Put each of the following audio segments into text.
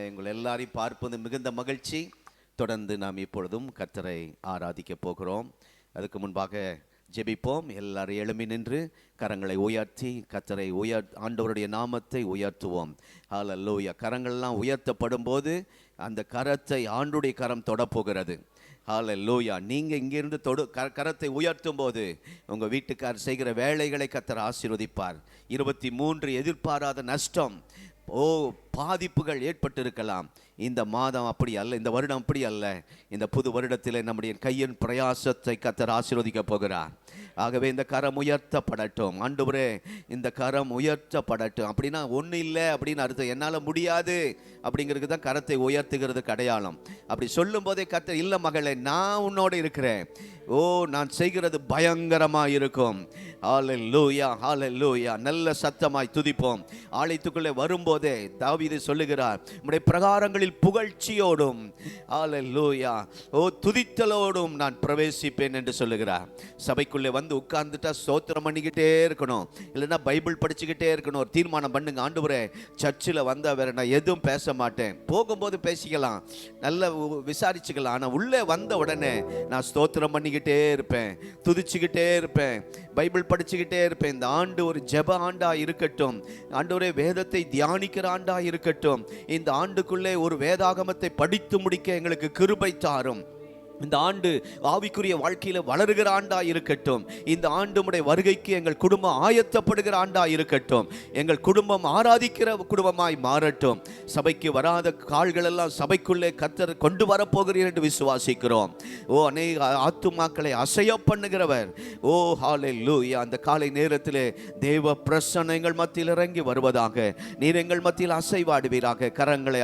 உங்கள் எல்லாரையும் பார்ப்பது மிகுந்த மகிழ்ச்சி. தொடர்ந்து நாம் இப்பொழுதும் கர்த்தரை ஆராதிக்க போகிறோம். அதுக்கு முன்பாக ஜெபிப்போம். எல்லாரும் எழும்பி நின்று கரங்களை உயர்த்தி கர்த்தரை ஆண்டவருடைய நாமத்தை உயர்த்துவோம். ஹல்லேலூயா. கரங்கள்லாம் உயர்த்தப்படும் போது அந்த கரத்தை ஆண்டுடைய கரம் தொடப்போகிறது. ஹல்லேலூயா. நீங்கள் இங்கிருந்து கரத்தை உயர்த்தும் போது உங்கள் வீட்டுக்கார் செய்கிற வேலைகளை கர்த்தர் ஆசீர்வதிப்பார். 23 எதிர்பாராத நஷ்டம், பாதிப்புகள் ஏற்பட்டிருக்கலாம். இந்த மாதம் அப்படி அல்ல, இந்த வருடம் அப்படி அல்ல. இந்த புது வருடத்தில் நம்முடைய கையின் பிரயாசத்தை கர்த்தர் ஆசீர்வதிக்க போகிறார். ஆகவே இந்த கரம் உயர்த்தப்படட்டும். ஆண்டவரே, இந்த கரம் உயர்த்தப்படட்டும். அப்படின்னா ஒன்றும் இல்லை அப்படின்னு அர்த்தம். என்னால் முடியாது அப்படிங்கிறது தான் கரத்தை உயர்த்துகிறதுக்கு அடையாளம். அப்படி சொல்லும் போதே கர்த்தர், இல்லை மகளே, நான் உன்னோடு இருக்கிறேன். நான் செய்கிறது பயங்கரமாக இருக்கும். ஹல்லேலூயா, ஹல்லேலூயா. நல்ல சத்தமாய் துதிப்போம். ஆலயத்துக்குள்ளே வரும்போதே தாவீது சொல்லுகிறார், உம்முடைய பிரகாரங்களில் புகழ்ச்சியோடும் ஹல்லேலூயா துதித்தலோடும் நான் பிரவேசிப்பேன் என்று சொல்லுகிறார். சபைக்குள்ளே வந்து உட்கார்ந்துட்டா ஸ்தோத்திரம் பண்ணிக்கிட்டே இருக்கணும், இல்லைன்னா பைபிள் படிச்சுக்கிட்டே இருக்கணும். ஒரு தீர்மானம் பண்ணுங்க, ஆண்டவரே சர்ச்சில் வந்தால் வேற நான் எதுவும் பேச மாட்டேன். போகும்போது பேசிக்கலாம், நல்லா விசாரிச்சுக்கலாம். ஆனால் உள்ளே வந்த உடனே நான் ஸ்தோத்திரம் பண்ணிக்கிட்டே இருப்பேன், துதிச்சுக்கிட்டே இருப்பேன், பைபிள் படிச்சுக்கிட்டே இருப்பேன். இந்த ஆண்டு ஒரு ஜெப ஆண்டா இருக்கட்டும். ஆண்டவரே, வேதத்தை தியானிக்கிற ஆண்டா இருக்கட்டும். இந்த ஆண்டுக்குள்ளே ஒரு வேதாகமத்தை படித்து முடிக்க எங்களுக்கு கிருபை தாரும். இந்த ஆண்டு ஆவிக்குரிய வாழ்க்கையில் வளருகிற ஆண்டா இருக்கட்டும். இந்த ஆண்டு உம்முடைய வருகைக்கு எங்கள் குடும்பம் ஆயத்தப்படுகிற ஆண்டா இருக்கட்டும். எங்கள் குடும்பம் ஆராதிக்கிற குடும்பமாய் மாறட்டும். சபைக்கு வராத கால்கள் எல்லாம் சபைக்குள்ளே கர்த்தர் கொண்டு வரப்போகிறீர் என்று விசுவாசிக்கிறோம். அநேக ஆத்துமாக்களை அசைய பண்ணுகிறவர். ஹல்லேலூயா. அந்த காலை நேரத்திலே தேவ பிரசன்னம் எங்கள் மத்தியில் இறங்கி வருவதாக. நீர் எங்கள் மத்தியில் அசைவாடுவீராக. கரங்களை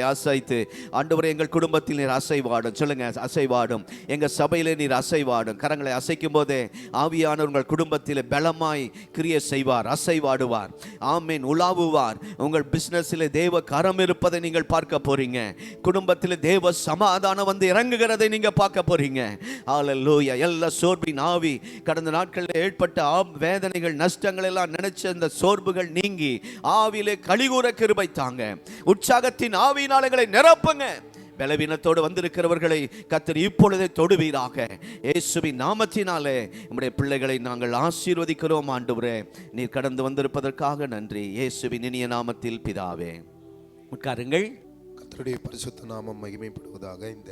அசைத்து ஆண்டவரே, எங்கள் குடும்பத்தில் நீர் அசைவாடும். சொல்லுங்க, அசைவாடும். எங்க சபையிலே நீர் அசைவாடும். கரங்களை அசைக்கும் போதே ஆவியானவர் உங்கள் குடும்பத்தில் பலமாய் கிரியை செய்வார், அசைவாடுவார். ஆமென். உலாவுவார். உங்கள் பிசினஸில் தேவ கரம் இருப்பதை நீங்கள் பார்க்க போறீங்க. குடும்பத்தில் தேவ சமாதானம் வந்து இறங்குகிறதை நீங்க பார்க்க போறீங்க. ஹல்லேலூயா. எல்லா சோர்வின் ஆவி, கடந்த நாட்களில் ஏற்பட்ட வேதனைகள், நஷ்டங்கள் எல்லாம் நினைச்ச அந்த சோர்வுகள் நீங்கி ஆவியிலே களிகூற கிருபை தாங்க. உற்சாகத்தின் ஆவியினால் எங்களை நிரப்புங்க. பலவீனத்தோடு வந்திருக்கிறவர்களை கர்த்தர் இப்பொழுதே தொடுவீராக. இயேசுவின் நாமத்தினாலே நம்முடைய பிள்ளைகளை நாங்கள் ஆசீர்வதிக்கிறோம். ஆண்டவரே, நீர் கடந்து வந்திருப்பதற்காக நன்றி. இயேசுவின் இனிய நாமத்தில் பிதாவே. உட்காருங்கள். கர்த்தருடைய பரிசுத்த நாமம் மகிமைப்படுவதாக. இந்த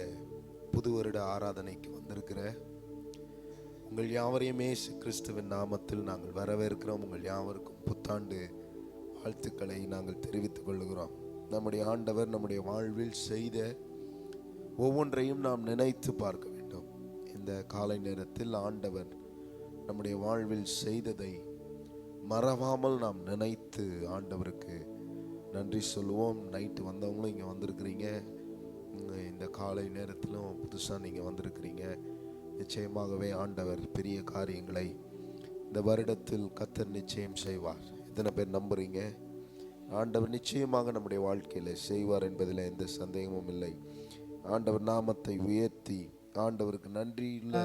புது வருட ஆராதனைக்கு வந்திருக்கிற உங்கள் யாவரையும் இயேசு கிறிஸ்துவின் நாமத்தில் நாங்கள் வரவேற்கிறோம். உங்கள் யாவருக்கும் புத்தாண்டு வாழ்த்துக்களை நாங்கள் தெரிவித்துக் கொள்கிறோம். நம்முடைய ஆண்டவர் நம்முடைய வாழ்வில் செய்த ஒவ்வொன்றையும் நாம் நினைத்து பார்க்க வேண்டும். இந்த காலை நேரத்தில் ஆண்டவர் நம்முடைய வாழ்வில் செய்ததை மறவாமல் நாம் நினைத்து ஆண்டவருக்கு நன்றி சொல்லுவோம். நைட்டு வந்தவங்களும் இங்கே வந்திருக்கிறீங்க, இந்த காலை நேரத்திலும் புதுசாக நீங்கள் வந்திருக்கிறீங்க. நிச்சயமாகவே ஆண்டவர் பெரிய காரியங்களை இந்த வருடத்தில் கர்த்தர் நிச்சயம் செய்வார். எத்தனை பேர் நம்புறீங்க? ஆண்டவர் நிச்சயமாக நம்முடைய வாழ்க்கையில் செய்வார் என்பதில் எந்த சந்தேகமும் இல்லை. ஆண்டவர் நாமத்தை உயர்த்தி ஆண்டவருக்கு நன்றியுள்ள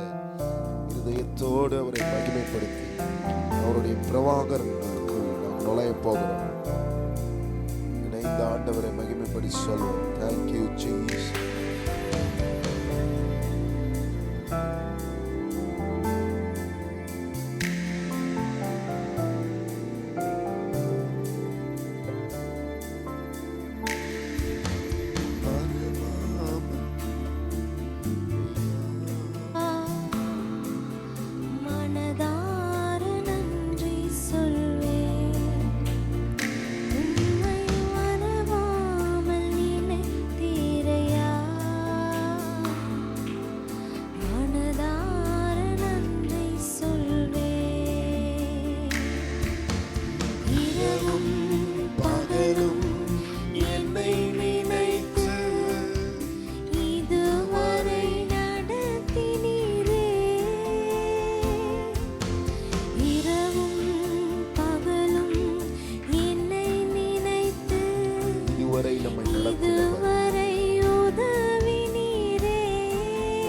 இருதயத்தோடு அவரை மகிமைப்படுத்தி அவருடைய பிரவாகரங்களுக்குள் நாம் நுழைய போகிறோம். இணைந்த ஆண்டவரை மகிமைப்படுத்தி சொல்வோம். Thank you Jesus.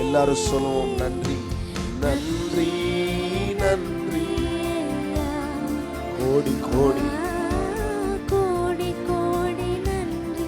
எல்லாரும் சொல்லுவோம், நன்றி நன்றி நன்றி, கோடி கோடி கோடி கோடி நன்றி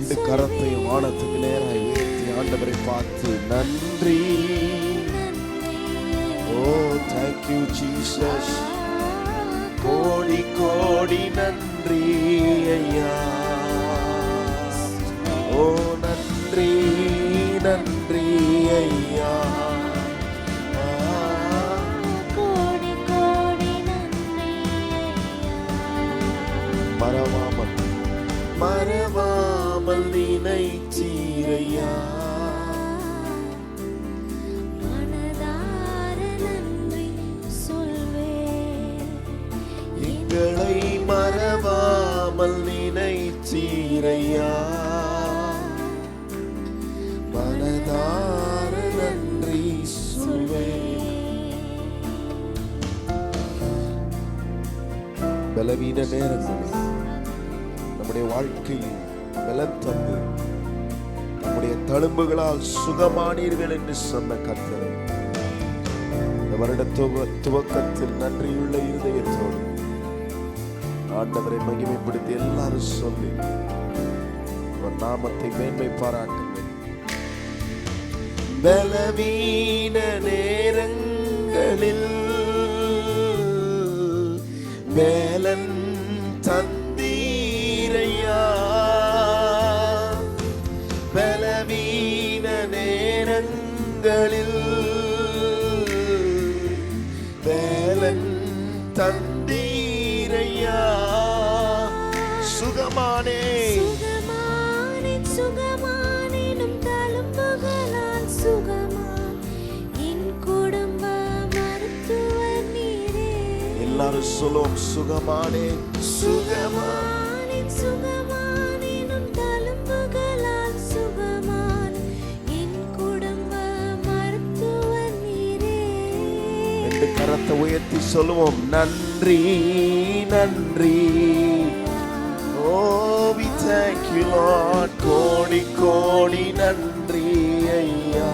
ரெண்டு கரத்தை வானத்துக்கு நேராய் உயர்த்தி ஆண்டவரை பார்த்து நன்றி. ஓ தேங்க்யூ ஜீசஸ், கோடி கோடி நன்றி ஐயா. ஓ நன்றி நன்றி ஐயா. கோடி கோடி நன்றி மறவாமல் மறவாமல் நினைத்தீரையா. மனதார நன்றி சொல்வேன். எங்களை மறவாமல் நினைத்தீரையா. மனதார நன்றி சொல்வேன். பலவீன நேரங்களில் நம்முடைய வாழ்க்கையில் பலம் தந்து நம்முடைய தழும்புகளால் சுகமானீர்கள் என்று சொன்ன கர்த்தரை இந்த வருட துவக்கத்தில் நன்றியுள்ள இருதயத்தோடு ஆண்டவரை மகிமைப்படுத்தி எல்லாரும் சொல்லி அவர் நாமத்தை மேன்மை பாராட்டுங்கள். பலவீன நேரங்களில் மேலன் தந்தீரையா. பலவீன நேரங்களில் மேலன் தந்தீரையா. சுகமானே சுகமானேனும் தழும்புகளால் சுகமான் என் குடும்ப மருத்துவர் நீரே. எல்லாரும் சொல்லும் சுகமானே சுகமானேனும் தழும்புகளால் சுகமான் என் குடும்ப மருத்துவர் நீரே. ரெண்டு கரத்தை உயர்த்தி சொல்லுவோம் நன்றி நன்றி. Oh, we thank you, Lord. கோடி கோடி நன்றி ஐயா.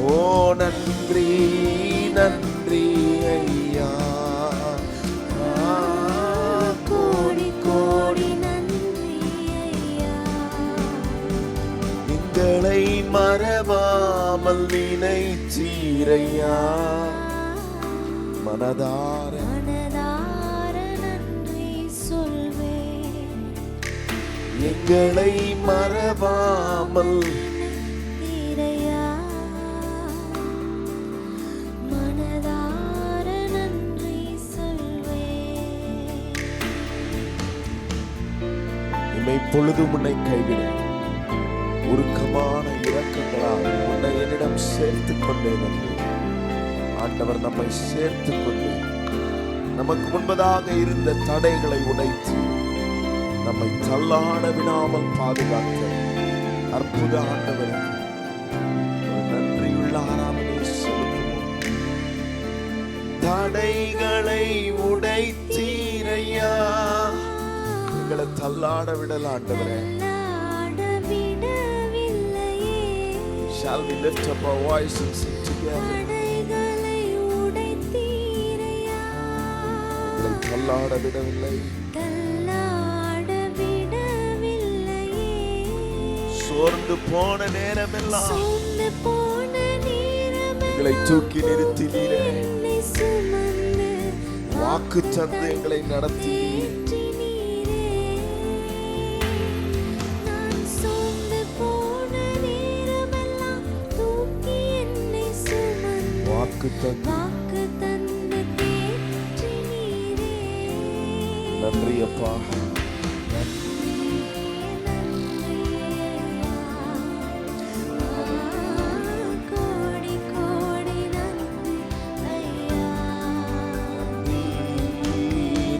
ஓ நன்றி நன்றி ஐயா. கோடி கோடி நன்றி ஐயா. எங்களை மறவாமல் நினைத்தீரையா. மனதார மனதார நன்றி சொல்வேன். எங்களை மறவாமல் தீரையா. மனதார நன்றி சொல்வேன். இமை பொழுதும் உன்னை கைவிட உருக்கமான இரக்கங்களால் உன்னை என்னிடம் சேர்த்துக் கொண்டேன் என்று ஆண்டவர் நம்மை சேர்த்துக் கொண்டு நமக்கு முன்பதாக இருந்த தடைகளை உடைத்து நம்மை தள்ளாட விடாமல் பாதுகாத்த அற்புத ஆண்டவருக்கு ஒரு நன்றியுள்ள ஆராதனை செலுத்துவோம். தடைகளை உடைத்தீரையா. எங்களை தள்ளாட விடல ஆண்டவரே. தள்ளாட விடவில்லையே. Shall we lift up our voice and sing together? தடைகளை உடைத்தீரையா. எங்களை தள்ளாட விடவில்லை. தள்ளாட விடவில்லையே. சோர்ந்து போன நேரமெல்லாம் சோர்ந்து போன நேரமெல்லாம் எங்களை தூக்கி நிறுத்தினீரே. என்னை சுமந்து வாக்கு தந்து எங்களை நடத்தி தேற்றினீரே. நான் சோர்ந்து போன நேரமெல்லாம் தூக்கி என்னை சுமந்து வாக்கு தந்து வாக்கு தந்து தேற்றினீரே. நன்றி அப்பா. கோடி கோடி நன்றி ஐயா.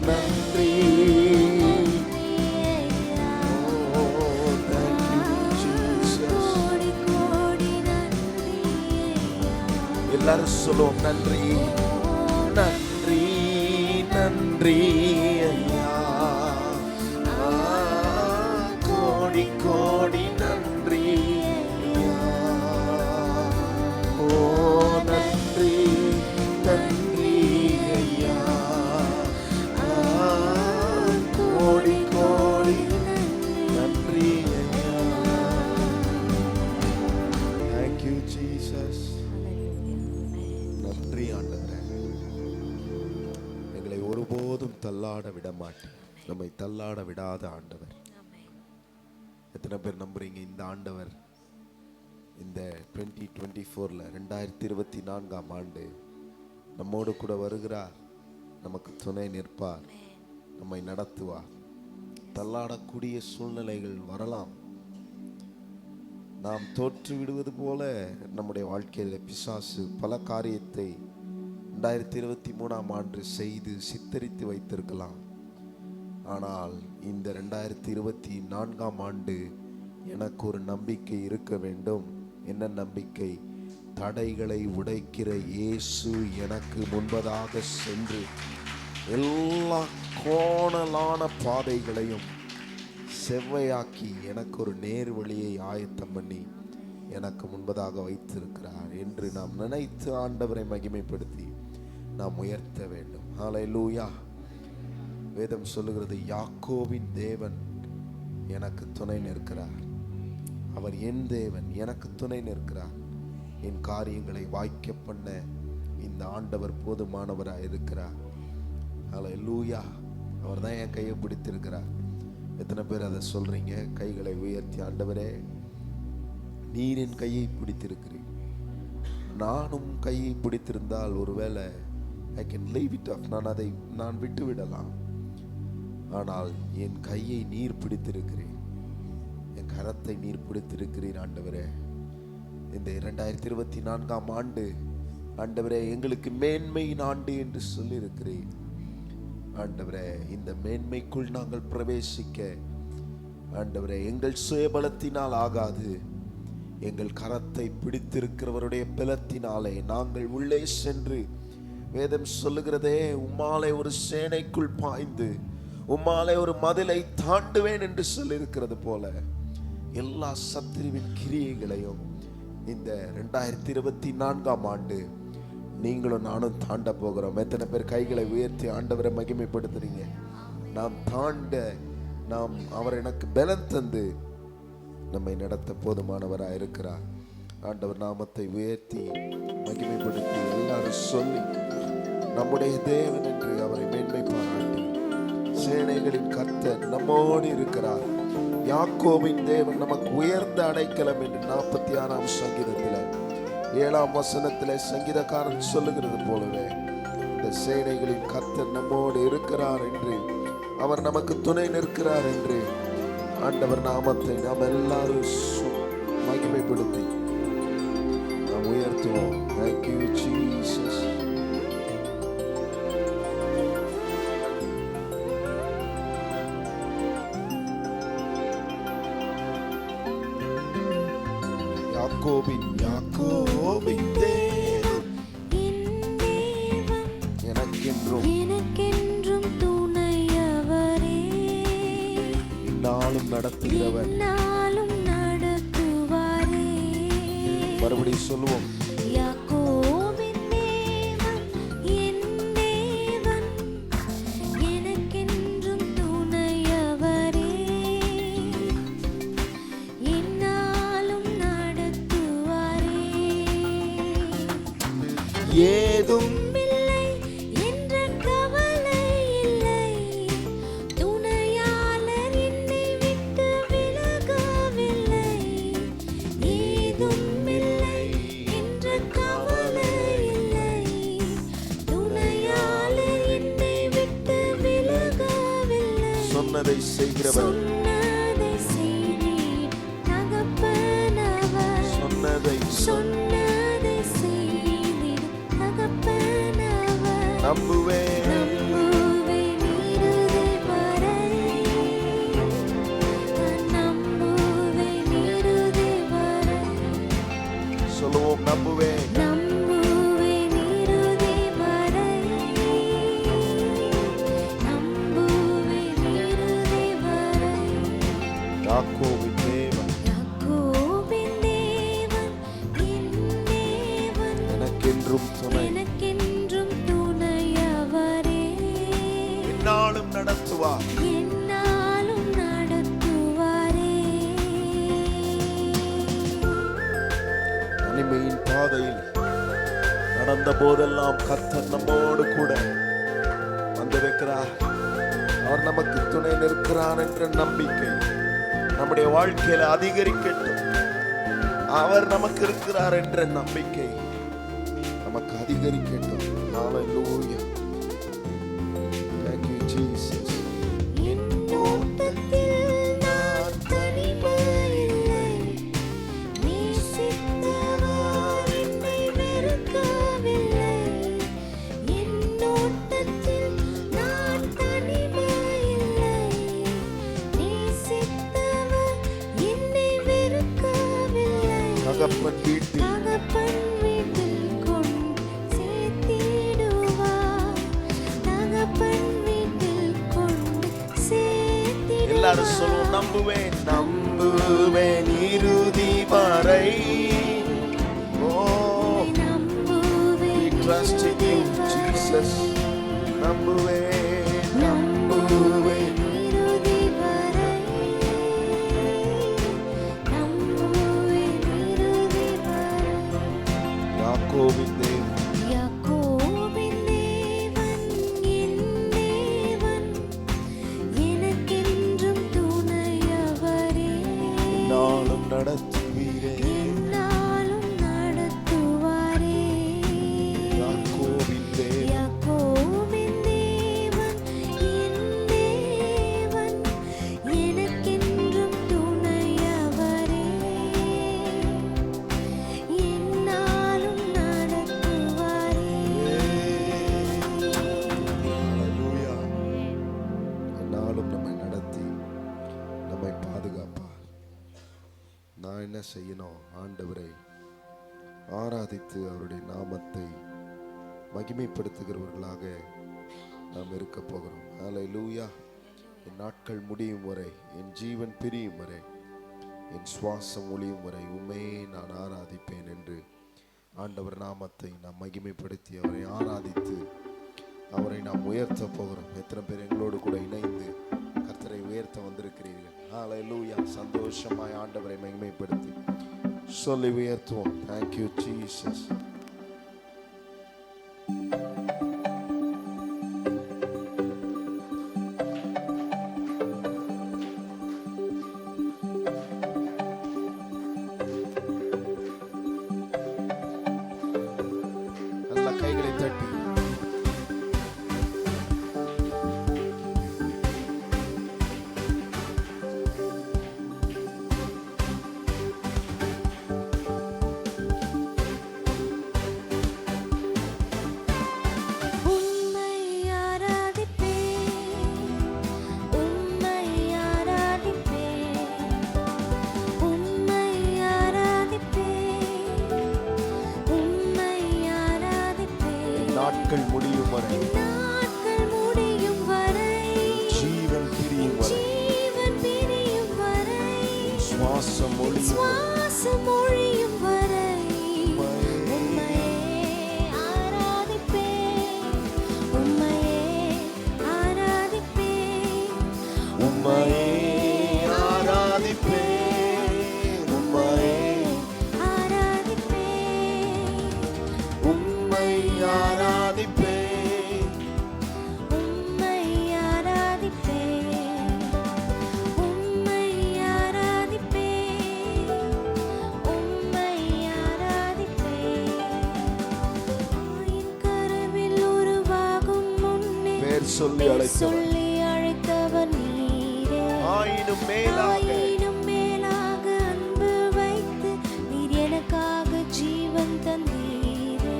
நன்றி. Oh, thank you, Jesus. கோடி கோடி நன்றி ஐயா. எல்லாரும் சொல்லுவோம் நன்றி நன்றி நன்றி ஐயா. கோடி கோடி நன்றி ஐயா. ஓ நன்றி நன்றி ஐயா. கோடி கோடி நன்றி தள்ளாட விட மாட்டேன். நம்மை தள்ளாட விடாத ஆண்டவர். எத்தனை பேர் நம்புறீங்க இந்த ஆண்டவர் இந்த 2024ல 2024ஆம் ஆண்டு நம்மோடு கூட வருகிறார், நமக்கு துணை நிற்பார், நம்மை நடத்துவார். தள்ளாடக்கூடிய சூழ்நிலைகள் வரலாம். நாம் தோற்று விடுவது போல நம்முடைய வாழ்க்கையில் பிசாசு பல காரியத்தை 2023ஆம் ஆண்டு செய்து சித்தரித்து வைத்திருக்கலாம். ஆனால் இந்த 2024ஆம் ஆண்டு எனக்கு ஒரு நம்பிக்கை இருக்க வேண்டும். என்ன நம்பிக்கை? தடைகளை உடைக்கிற இயேசு எனக்கு முன்பதாக சென்று எல்லா கோணலான பாதைகளையும் செவ்வையாக்கி எனக்கு ஒரு நேர் வழியை ஆயத்தம் பண்ணி எனக்கு முன்பதாக வைத்திருக்கிறார் என்று நாம் நினைத்து ஆண்டவரை மகிமைப்படுத்தி நாம் உயர்த்த வேண்டும். ஹல்லேலூயா. வேதம் சொல்லுகிறது, யாக்கோபின் தேவன் எனக்கு துணை நிற்கிறார். அவர் என் தேவன், எனக்கு துணை நிற்கிறார். என் காரியங்களை வாய்க்க பண்ண இந்த ஆண்டவர் போதுமானவராக இருக்கிறார். ஹல்லேலூயா. அவர் தான் என் கையை பிடித்திருக்கிறார். எத்தனை பேர் அதை சொல்றீங்க? கைகளை உயர்த்தி, ஆண்டவரே நீர் என் கையை பிடித்திருக்கிறீர். நானும் கையை பிடித்திருந்தால் ஒருவேளை I can leave it of, நான் விட்டு விடலாம். ஆனால் என் கையை நீர் பிடித்திருக்கிறீர், என் கரத்தை நீர் பிடித்திருக்கிறீர். ஆண்டவரே இந்த 2024ஆம் ஆண்டு ஆண்டவரே எங்களுக்கு மேன்மையின் ஆண்டு என்று சொல்லியிருக்கிறீர். ஆண்டவரே இந்த மேன்மைக்குள் நாங்கள் பிரவேசிக்க ஆண்டவரே எங்கள் சுயபலத்தினால் ஆகாது, எங்கள் கரத்தை பிடித்திருக்கிறவருடைய பலத்தினாலே நாங்கள் உள்ளே சென்று, வேதம் சொல்லுகிறதே, உம்மாலே ஒரு சேனைக்குள் பாய்ந்து உம்மாலே ஒரு மதிலை தாண்டுவேன் என்று சொல்லியிருக்கிறது போல எல்லா சத்துருவின் கிரியைகளையும் இந்த 2024ஆம் ஆண்டு நீங்களும் நானும் தாண்ட போகிறோம். எத்தனை பேர் கைகளை உயர்த்தி ஆண்டவரை மகிமைப்படுத்துறீங்க? நாம் தாண்ட, அவர் எனக்கு பலன் தந்து நம்மை நடத்த போதுமானவராக இருக்கிறார். ஆண்டவர் நாமத்தை உயர்த்தி மகிமைப்படுத்தி எல்லாரும் சொல்லி நம்முடைய தேவன் என்று அவரை மேன்மை பாராட்டி, சேனைகளின் கர்த்தர் நம்மோடு இருக்கிறார், யாக்கோபின் தேவன் நமக்கு உயர்ந்த அடைக்கலம் என்று 46ஆம் சங்கீதத்தில் 7ஆம் வசனத்திலே சங்கீதக்காரன் சொல்லுகிறது போலவே இந்த சேனைகளின் கர்த்தர் நம்மோடு இருக்கிறார் என்று, அவர் நமக்கு துணை நிற்கிறார் என்று ஆண்டவர் நாமத்தை நாம் எல்லாரும் மகிமைப்படுத்தி நாம் உயர்த்துவோம். Thank you, Jesus. யாக்கோபின் தேவன் எனக்கென்றும் துணையவரே, நாளும் நடத்துகிறவர். மறுபடியும் சொல்லுவோம், யாக்கோபின் தேவன் என் தேவன், எனக்கென்றும் துணையவரே, என்னாலும் நடத்துவாரே. ஏதும் சொன்னதை செய்கிறவர், சொன்னதை செய்தீர் தகப்பனவர். நம்புவேன் இறுதி வரை, நம்புவேன் இறுதி வரை. சொல்லுவோம், நம்புவேன் இறுதி வரை, நம்புவேன் இறுதி வரை. யாக்கோபின் தேவன் என் தேவன், எனக்கென்றும் துணையவரே, என்னாலும் நடத்துவார், என்னாலும் நடத்துவாரே. தனிமையின் பாதையில் நடந்த போதெல்லாம் கர்த்தர் நம்மோடு கூட வந்திருக்கிறார். அவர் நமக்கு துணை நிற்கிறார் என்ற நம்பிக்கை நம்முடைய வாழ்க்கையில அதிகரிக்கட்டும். அவர் நமக்கு இருக்கிறார் என்ற நம்பிக்கை நமக்கு அதிகரிக்கட்டும். Hallelujah. Thank you, Jesus. என் ஓட்டத்தில் நான் தனிமையில்லை. நேசித்தவர் என்னை வெறுக்கவில்லை. என் ஓட்டத்தில் நான் தனிமையில்லை. நேசித்தவர் என்னை வெறுக்கவில்லை. தகப்பன் வீட்டில் தகப்பன் வீட்டில் கொண்டு சேர்த்திடுவார். தகப்பன் வீட்டில் கொண்டு சேர்த்திடுவார். எல்லாரும் சொல்லுவோம், நம்புவேன் நம்புவேன் இறுதி வரை. Oh, we trust in you, Jesus. நம்புவேன் நம்புவேன் இறுதி வரை. நம்புவேன் இறுதி வரை. யாக்கோபின் தேவன், யாக்கோபின் தேவன் என் தேவன். எனக்கென்றும் துணையவரே. நாளும் நடத்துவீரே. எந்நாளும் நடத்துவாரே. யாக்கோபின் தேவன், யாக்கோபின் தேவன் என் தேவன். எனக்கென்றும் துணையவரே. எந்நாளும் நடத்துவாரே. Hallelujah. என்னாலும் நம்மை நடத்தி நம்மை பாதுகாப்பார். நான் என்ன செய்யணும்? ஆண்டவரை ஆராதித்து அவருடைய நாமத்தை மகிமைப்படுத்துகிறவர்களாக நாம் இருக்க போகிறோம். ஹல்லேலூயா. என் நாட்கள் முடியும் வரை, என் ஜீவன் பிரியும் வரை, என் சுவாசம் ஒளியும் வரை உம்மையே நான் ஆராதிப்பேன் என்று ஆண்டவர் நாமத்தை நாம் மகிமைப்படுத்தி அவரை ஆராதித்து அவரை நாம் உயர்த்த போகிறோம். எத்தனை பேர் எங்களோடு கூட இணைந்து கர்த்தரை உயர்த்த வந்திருக்கிறீர்கள்? ஹல்லேலூயா. சந்தோஷமாய் ஆண்டவரை மகிமைப்படுத்தி சொல்லி உயர்த்துவோம். Thank you, Jesus. நல்ல கைகளை தட்டி உம்மை ஆராதிப்பேன். உம்மை ஆராதிப்பேன். உம்மை ஆராதிப்பேன். உம்மை ஆராதிப்பேன். நாட்கள் முடியும் வரை, நாட்கள் முடியும் வரை. ஜீவன் பிரியும் வரை, ஜீவன் பிரியும் வரை. சுவாசம் ஒளியும் வரை, சுவாசம் ஒழியும் வரை. உம்மையே ஆராதிப்பேன். உம்மையே ஆராதிப்பேன். உம்மையே ஆராதிப்பேன். உம்மையே ஆராதிப்பேன். உம்மை ஆராதிப்பேன். உம்மை ஆராதிப்பேன். உம்மை ஆராதிப்பேன். உம்மை ஆராதிப்பேன். தாயின் கருவில் உருவாகும் முன்னே பேர் சொல்லி அழைத்தவர், சொல்லி அழைத்தவர் நீரே. ஆயினும் மேலாக ஆயினும் மேலாக அன்பு வைத்து நீர் எனக்காக ஜீவன் தந்தீரே.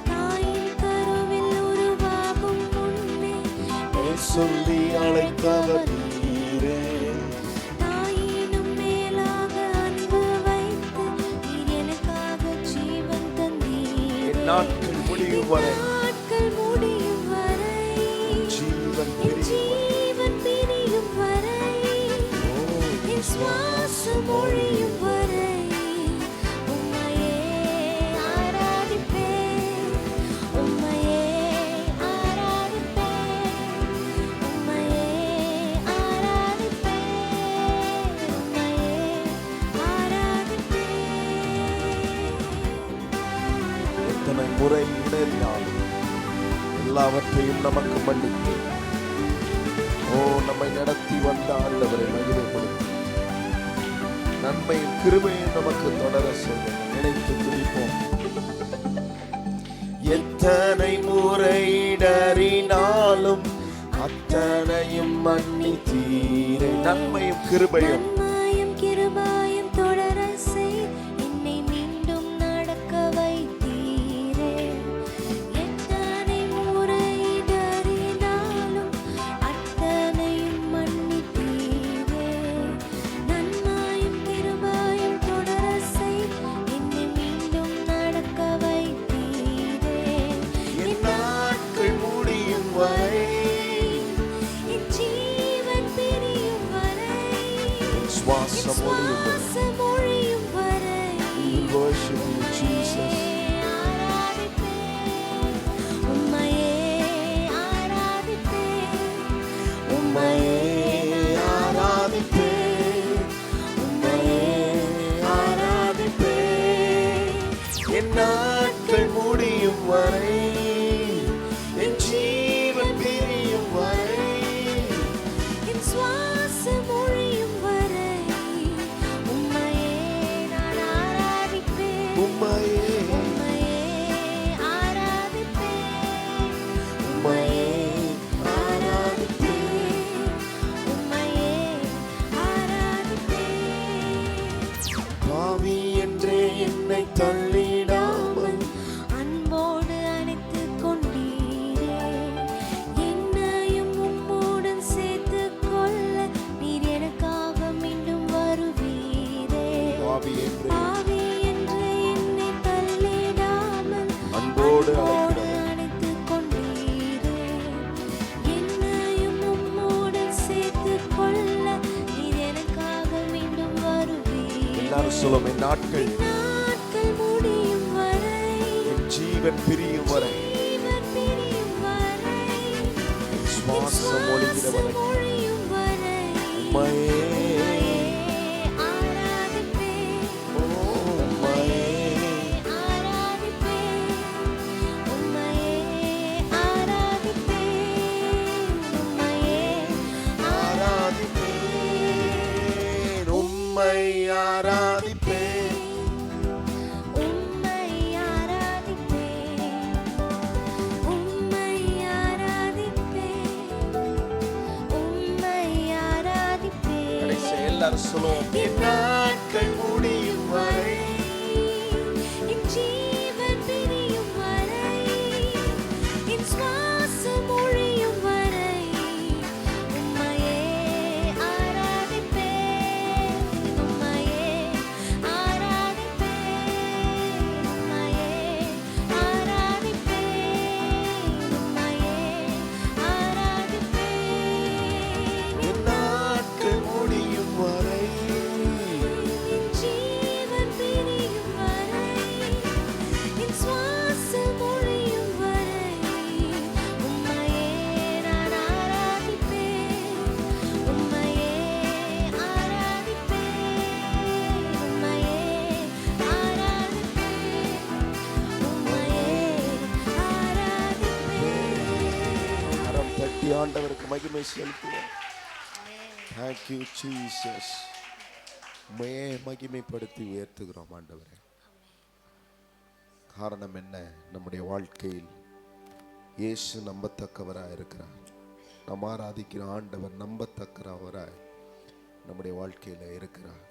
தாயின் கருவில் உருவாகும் முன்னே பேர் சொல்லி அழைத்தவர் நீரே. தாயினும் மேலாக அன்பு வைத்து நீர் எனக்காக ஜீவன் தந்தீரே. என் நாட்கள் முடியும் வரை, நாட்கள் முடியும் வரை. ஜீவன் என் பிரியும் வரை, ஜீவன் பிரியும் வரை. என் சுவாசம் ஒழியும் வரை. உம்மையே ஆராதிப்பேன். உம்மையே ஆராதிப்பேன். உம்மையே ஆராதிப்பேன். உம்மையே ஆராதிப்பேன். எத்தனை முறை இடறினாலும் எல்லாவற்றையும் நமக்கு மன்னித்து ஓ, நம்மை நடத்தி வந்த ஆண்டவரை மகிமைப்படுத்தி நன்மையும் கிருபையும் நமக்கு தொடர செய்ய நினைத்து துடிப்போம். எத்தனை முறையிடறினாலும் அத்தனையும் மன்னித்தீரே. நன்மையும் கிருபையும் நன்மையும் கிருபையும் தொடர செய், என்னை மீண்டும் நடக்க வைத்தீரே. எத்தனை முறையிடறினாலும் அத்தனையும் மன்னித்தீரே. நன்மையும் கிருபையும் தொடர செய், என்னை மீண்டும் நடக்க வைத்தீரே. என் நாட்கள் முடியும் வரை, என் ஜீவன் பிரியும் வரை, என் சுவாசம் ஒழியும் வரை. சுவாசம் ஒழியும் வரை We will worship you, Jesus. உம்மையே ஆராதிப்பேன், உம்மையே ஆராதிப்பேன், உம்மையே ஆராதிப்பேன். என் நாட்கள் முடியும் வரை, என் ஜீவன் பிரியும் வரை. என் சுவாசம் ஒழியும் வரை உம்மையே நான் ஆராதிப்பேன். உம்மையே உம்மையே ஆராதிப்பேன், உம்மையே ஆராதிப்பேன், உம்மையே ஆராதிப்பேன். பாவி என்றே என்னை தள்ளிடாமல் அன்போடு அணைத்துக் கொண்டீரே. என்னையும் உம்மோடன் சேர்த்துக் கொள்ள நீர் எனக்காக மீண்டும் வருவீரே. பாவி என்றே பாவி என்று என்னை தள்ளிடாமல் அன்போடு அன்போடு அழைக்கிறவர். அணைத்துக் கொண்டீரே. என்னையும் உம்மோடன் சேர்த்துக் கொள்ள நீர் எனக்காக மீண்டும் வருவீரே. எல்லாரும் சொல்லும், என் நாட்கள் நாட்கள் முடியும் வரை, என் ஜீவன் பிரியும் வரை, ஜீவன் பிரியும் வரை, என் சுவாசம் ஒழிகிற வரை. சுவாசம் ஒழியும் வரை உம்மையே ஆராதிப்பேன், உம்மையே ஆராதிப்பேன், உம்மையே ஆராதிப்பேன், உம்மையே ஆராதிப்பேன், உம்மை ஆராதிப்பேன். உம்மை ஆராதிப்பேன், உம்மை ஆராதிப்பேன், உம்மை ஆராதிப்பேன். கடைசி எல்லாரும் சொல்லுவோம், என் நாட்கள் முடியும் வரை, என் ஜீவன் பிரியும் வரை, என் சுவாசம் ஒழியும் வரை உம்மையே ஆராதிப்பேன், உம்மையே ஆராதிப்பேன், உம்மையே ஆராதிப்பேன், உம்மையே ஆராதிப்பேன். என் நாட்கள் முடியும் வரை, என் ஜீவன் பிரியும் வரை, என் சுவாசம் ஒழியும் வரை உம்மையே நான் ஆராதிப்பேன், உம்மையே ஆராதிப்பேன், உம்மையே ஆராதிப்பேன், உம்மையே ஆராதிப்பேன். கரம் தட்டி ஆண்டவருக்கு மகிமை செலுத்துவோம். Thank you, Jesus. உம்மையே மகிமைப்படுத்தி உயர்த்துகிறோம் ஆண்டவரே. காரணம் என்ன? நம்முடைய வாழ்க்கையில் இயேசு நம்பத்தக்கவராய் இருக்கிறார். நாம் ஆராதிக்கிற ஆண்டவர் நம்பத்தக்கவராய் நம்முடைய வாழ்க்கையில இருக்கிறார்.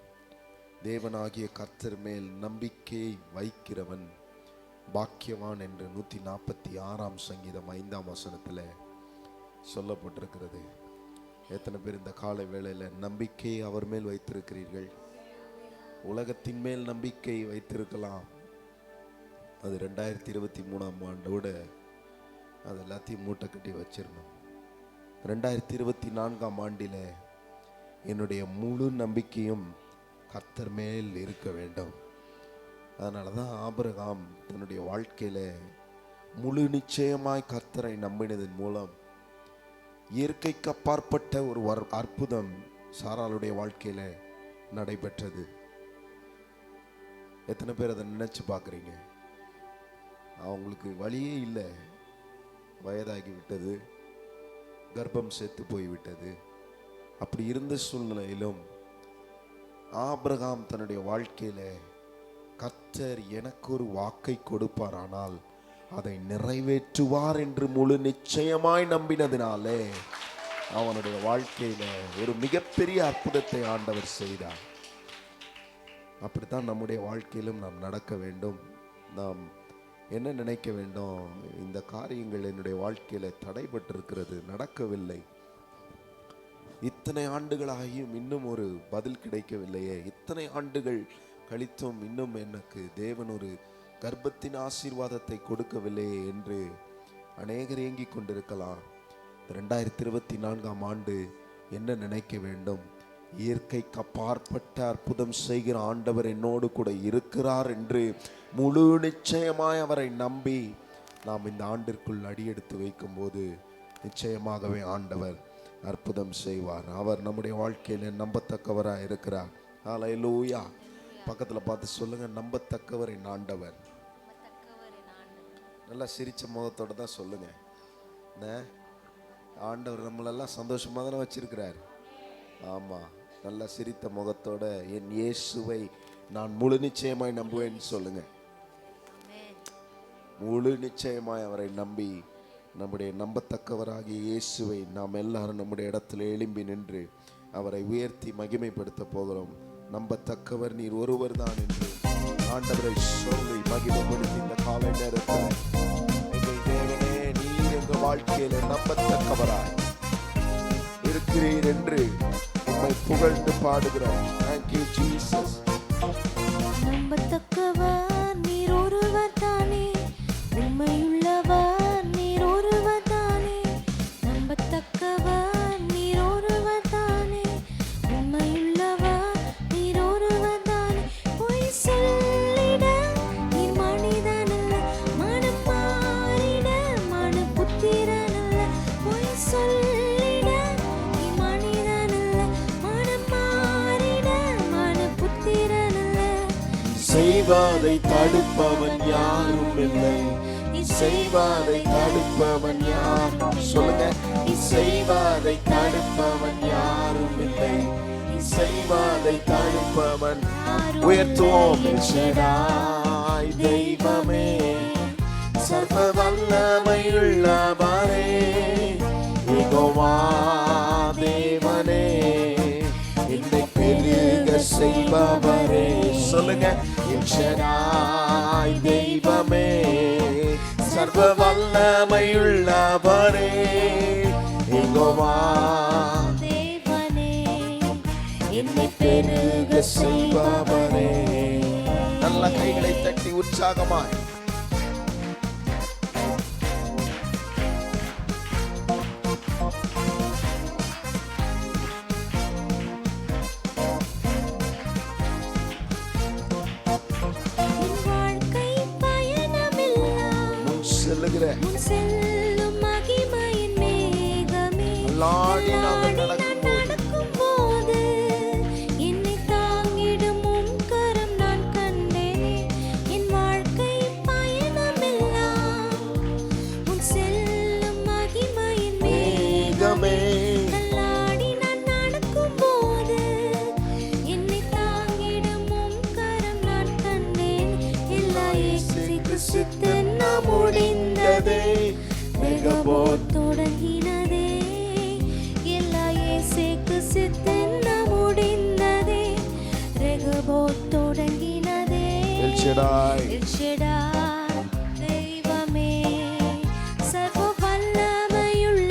தேவனாகிய கர்த்தர் மேல் நம்பிக்கை வைக்கிறவன் பாக்கியவான் என்று 146ஆம் சங்கீதம் 5ஆம் வசனத்தில் சொல்லப்பட்டிருக்கிறது. எத்தனை பேர் இந்த காலை வேளையில நம்பிக்கை அவர் மேல் வைத்திருக்கிறீர்கள்? உலகத்தின் மேல் நம்பிக்கை வைத்திருக்கலாம். அது 2023ஆம் ஆண்டோட அது எல்லாத்தையும் மூட்டை கட்டி வச்சிடணும். 2024ஆம் ஆண்டில என்னுடைய முழு நம்பிக்கையும் கர்த்தர் மேல் இருக்க வேண்டும். அதனால தான் ஆபிரகாம் தன்னுடைய வாழ்க்கையில முழு நிச்சயமாய் கர்த்தரை நம்பினதன் மூலம் இயற்கைக்கு அப்பாற்பட்ட ஒரு அற்புதம் சாராளுடைய வாழ்க்கையில நடைபெற்றது. எத்தனை பேர் அதை நினைச்சு பார்க்குறீங்க? அவங்களுக்கு வழியே இல்லை, வயதாகி விட்டது, கர்ப்பம் செத்து போய்விட்டது. அப்படி இருந்த சூழ்நிலையிலும் ஆபிரகாம் தன்னுடைய வாழ்க்கையில கர்த்தர் எனக்கு ஒரு வாக்கை கொடுப்பாரானால் அதை நிறைவேற்றுவார் என்று முழு நிச்சயமாய் நம்பினதினாலே அவனுடைய வாழ்க்கையில ஒரு மிகப்பெரிய அற்புதத்தை ஆண்டவர் செய்தார். அப்படித்தான் நம்முடைய வாழ்க்கையிலும் நாம் நடக்க வேண்டும். நாம் என்ன நினைக்க வேண்டும்? இந்த காரியங்கள் என்னுடைய வாழ்க்கையில தடைபட்டிருக்கிறது, நடக்கவில்லை. இத்தனை ஆண்டுகளாகியும் இன்னும் ஒரு பதில் கிடைக்கவில்லையே, இத்தனை ஆண்டுகள் கழித்தும் இன்னும் எனக்கு தேவன் ஒரு கர்ப்பத்தின் ஆசீர்வாதத்தை கொடுக்கவில்லையே என்று அநேகர் ஏங்கிக் கொண்டிருக்கலாம். 2024ஆம் ஆண்டு என்ன நினைக்க வேண்டும்? இயற்கைக்கு அப்பாற்பட்ட அற்புதம் செய்கிற ஆண்டவர் என்னோடு கூட இருக்கிறார் என்று முழு நிச்சயமாய் அவரை நம்பி நாம் இந்த ஆண்டிற்குள் அடியெடுத்து வைக்கும்போது நிச்சயமாகவே ஆண்டவர் அற்புதம் செய்வார். அவர் நம்முடைய வாழ்க்கையில நம்பத்தக்கவராக இருக்கிறார். ஹல்லேலூயா. பக்கத்தில் பார்த்து சொல்லுங்க, நம்பத்தக்கவர் என் ஆண்டவர். நல்லா சிரிச்ச முகத்தோட தான் சொல்லுங்க. ஆண்டவர் நம்மளெல்லாம் சந்தோஷமாக தானே வச்சிருக்கிறார். ஆமாம், நல்லா சிரித்த முகத்தோட என் இயேசுவை நான் முழு நிச்சயமாய் நம்புவேன்னு சொல்லுங்க. முழு நிச்சயமாய் அவரை நம்பி நம்முடைய நம்பத்தக்கவராகிய இயேசுவை நாம் எல்லாரும் நம்முடைய இடத்துல எழும்பி நின்று அவரை உயர்த்தி மகிமைப்படுத்த போகிறோம். நம்பத்தக்கவர் நீர் ஒருவர் தான் என்று ஆண்டவரை சொல்லி மகிமைப்படுத்தி இந்த காலை நேரத்தில் எங்கள் தேவனே, நீர் எங்கள் வாழ்க்கையில நம்பத்தக்கவராய் இருக்கிறீர் என்று உம்மை புகழ்ந்து பாடுகிறோம். Thank you Jesus. நம்பத்தக்கவர் நீர் ஒருவர் தானே, உண்மையுள்ளவர் நீர் ஒருவர் தானே. நம்பத்தக்கவர் நீர் ஒருவர் தானே, உண்மையுள்ளவர் நீர் ஒருவர் தானே. பொய் சொல்லிட நீர் மனிதனல்ல, மனம் மாறிட மனு புத்திரனல்ல. பொய் சொல்லிட நீர் மனிதனல்ல, மனம் மாறிட மனு புத்திரனல்ல. செய்வாதை தடுப்பவன் யாரும் இல்லை, செய்வாதை தடுப்பவன் யாரும். சொல்லுங்க, செய்வாதை தடுப்பவன் யாரும் இல்லை, செய்வாதை தடுப்பவன். உயர்த்துவோம். எல்ஷடாய் தெய்வமே, சர்வ வல்லமையுள்ளவரே, யெகோவா தேவனே, என்னை பெருக செய்பவரே. சொல்லுங்க, எல்ஷடாய் தெய்வமே, சர்வ வல்லமையுள்ளவரே, யெகோவா தேவனே, என்னை பெருக செய்பவரே. நல்ல கைகளை தட்டி உற்சாகமாய் செல்லுகிற செல்லும் மகிமையின் மேகமே, அல்லாடி நாங்கள் நடக்கும்போது என்னை தாங்கிடும் உம் கரம் நான் கண்டேனே. என் வாழ்க்கை பயணமெல்லாம் உன் செல்லும் மகிமையின் மேகமே, அல்லாடி நான் நடக்கும்போது என்னை தாங்கிடும் உம் கரம் நான் கண்டேன். எல்லா இயேசுவுக்கு சித்தம் முடிந்ததே, மெகபோத் தொடங்கினதே. எல்லா இயேசுவுக்கு சித்தம் முடிந்ததே, ரெகபோத் தொடங்கினதே. எல்ஷடாய் எல்ஷடாய் தெய்வமே, சர்வ வல்லமையுள்ளவரே,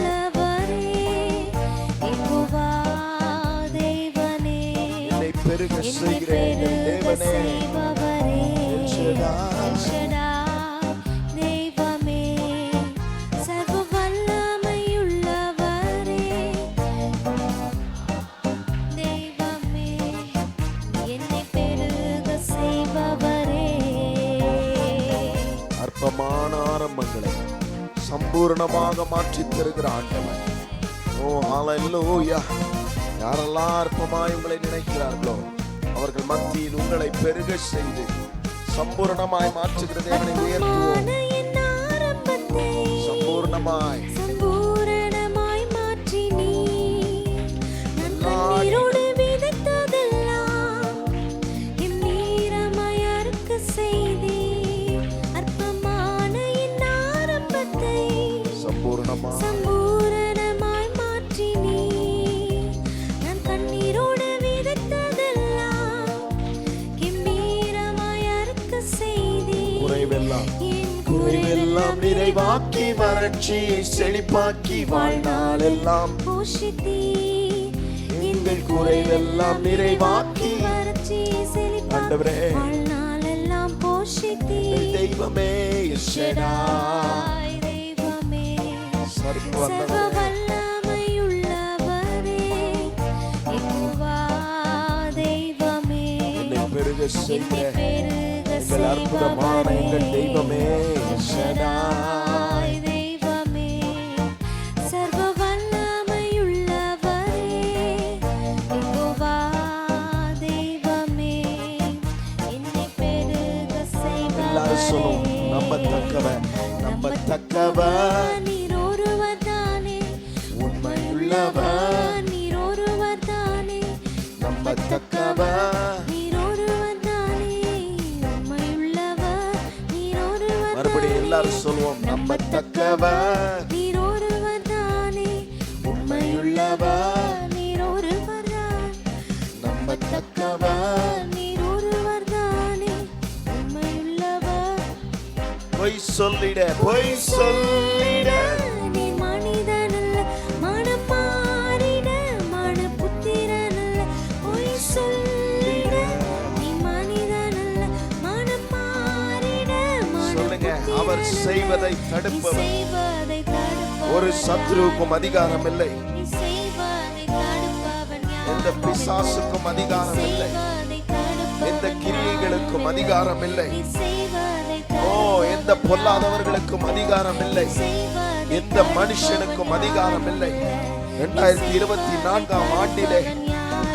யெகோவா தேவனே, என்னை பெருக செய்கிற எங்கள் தேவனே. செய்பவரே. எல்ஷடாய் எல்ஷடாய் தெய்வமே, சர்வ வல்லமையுள்ளவரே, தெய்வமே, என்னை பெருக செய்பவரே. அற்பமான ஆரம்பங்களை சம்பூர்ணமாக மாற்றித் தருகிற ஆண்டவர். ஓ ஹல்லேலூயா. யாரெல்லாம் அற்பமாய் உங்களை நினைக்கிறார்களோ அவர்கள் மத்தியில் உங்களை பெருக செய்து சம்பூர்ணமாய் மாற்றுகிற தேவனை உயர்த்துவோம். என் ஆரம்பத்தை சம்பூர்ணமாய் சம்பூரணமாய் மாற்ற குறைவெல்லாம் குறைவெல்லாம் நிறைவாக்கி வறட்சியை செழிப்பாக்கி வாழ்நாளெல்லாம் போஷித்தீர். எங்கள் குறைவெல்லாம் நிறைவாக்கி வறட்சியை செழிப்பாக்கி ஆண்டவரே வாழ்நாளெல்லாம் போஷித்தீர். தெய்வமே ஷடாய் தெய்வமே சர்வ சர்வ வல்லமையுள்ளவரே யெகோவா தெய்வமே என்னை பெருக செய்த என்னை பெருக எங்கள் அற்புதமான எங்கள் தெய்வமே ஷடாய் தெய்வமே சர்வ வல்லமையுள்ளவரே யெகோவா தெய்வமே என்னை பெருக எல்லாரும் சொல்லுவோம். செய்பவரே நம்பத்தக்கவன் நம்பத்தக்கவன் நீர் ஒருவர் தானே உண்மையுள்ளவன் நீர் ஒருவர் தானே நம்பத்தக்கவன் நீர் ஒருவர் தானே உண்மையுள்ளவர் நீர் ஒருவர் மறுபடியும் எல்லாரும் சொல்லுவோம். நம்பத்தக்கவன் நீர் ஒருவர் தானே உண்மையுள்ளவன் நீர் ஒருவர் தானே நம்பத்தக்கவன் நீர் ஒருவர் தானே உண்மையுள்ளவர் பொய் சொல்லிட பொய் சொல்லிட நீர் மனிதனல்ல மனம் மாறிட மனபுத்திரனல்ல பொய் சொல்லிட நீர் மனிதனல்ல மனம் மாறிட சொல்லுங்க. அவர் செய்வதை தடுப்பவர் செய்வதை தடுப்பவர் ஒரு சத்ருவுக்கும் அதிகாரம் இல்லை. நீ செய்வதை தடுப்பவன் யார்? எந்த பிசாசுக்கும் அதிகாரம் இல்லை. செய்வதை தடுப்பவன் எந்த கிரியைகளுக்கும் யார்? அதிகாரம் இல்லை. நீ செய்வதை ஓ எந்த பொல்லாதவர்களுக்கும் அதிகாரம் இல்லை. எந்த மனுஷனுக்கும் அதிகாரம் இல்லை. 2024 ஆண்டிலே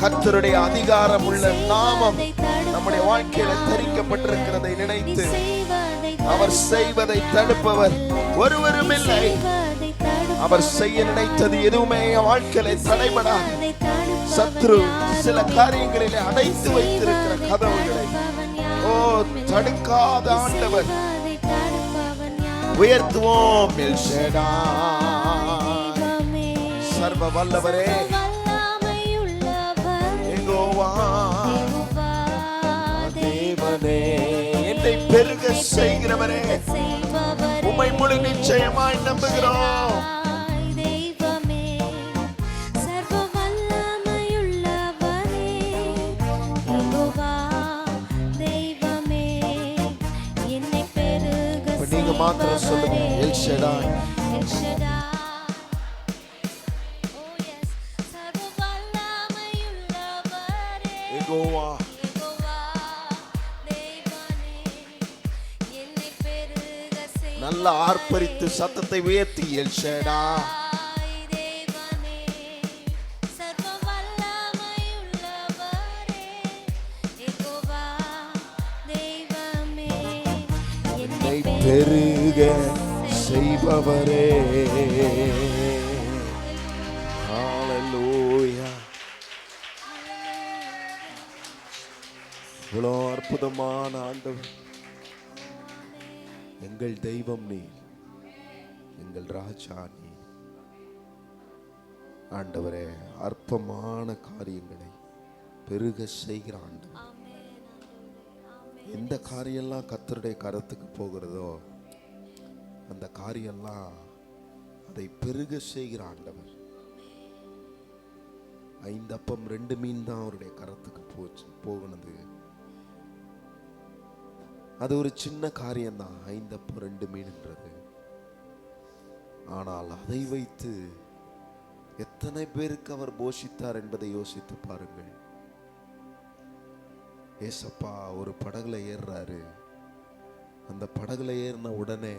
கர்த்தருடைய அதிகாரம் உள்ள நாமம் நம்முடைய வாழ்க்கையில தரிக்கப்பட்டிருக்கிறதை நினைத்து அவர் செய்வதை தடுப்பவர் ஒருவரும் இல்லை. அவர் செய்ய நினைத்தது எதுவுமே என் வாழ்க்கையில தடைபடாது. சத்ரு சில காரியங்களிலே அடைத்து வைத்திருக்கிற கதவுகளை ஓ தடுக்காத ஆண்டவர். உயர்த்துவோம். எல் ஷடாய் சர்வ வல்லவரே யெகோவா தேவனே என்னை பெருக செய்கிறவரே உம்மை முழு நிச்சயமாய் நம்புகிறோம். தெய்வமே சர்வ வல்லமையுள்ளவரே யெகோவா தெய்வமே என்னை பெருக இப்ப நீங்க மாத்திரம் சொல்லுங்க. எல் ஷடாய் எல் ஷடாய் ஓ எஸ் சர்வ வல்லமையுள்ளவரே யெகோவா யெகோவா தெய்வமே என்னை பெருக செய் நல்ல ஆர்ப்பரித்து சத்தத்தை உயர்த்தி எல் ஷடாய் தெய்வமே சர்வ வல்லமையுள்ளவரே யெகோவா தெய்வமே என்னை பெருக செய்பவரே. ஹalleluya. இவ்வளோ அற்புதமான ஆண்டவர் எங்கள் தெய்வம் நீ, எங்கள் ராஜா நீ. ஆண்டவரே அற்பமான காரியங்களை பெருக செய்கிற ஆண்டவர். எந்த காரியெல்லாம் கர்த்தருடைய கரத்துக்கு போகிறதோ அந்த காரியெல்லாம் அதை பெருக செய்கிற ஆண்டவர். 5 அப்பம் 2 மீன் தான் அவருடைய கரத்துக்கு போகினது. அது ஒரு சின்ன காரியம்தான், 5 அப்பம் 2 மீன்ன்றது. ஆனால் அதை வைத்து எத்தனை பேருக்கு அவர் போஷித்தார் என்பதை யோசித்து பாருங்கள். ஏசப்பா ஒரு படகுல ஏறுறாரு. அந்த படகுல ஏறின உடனே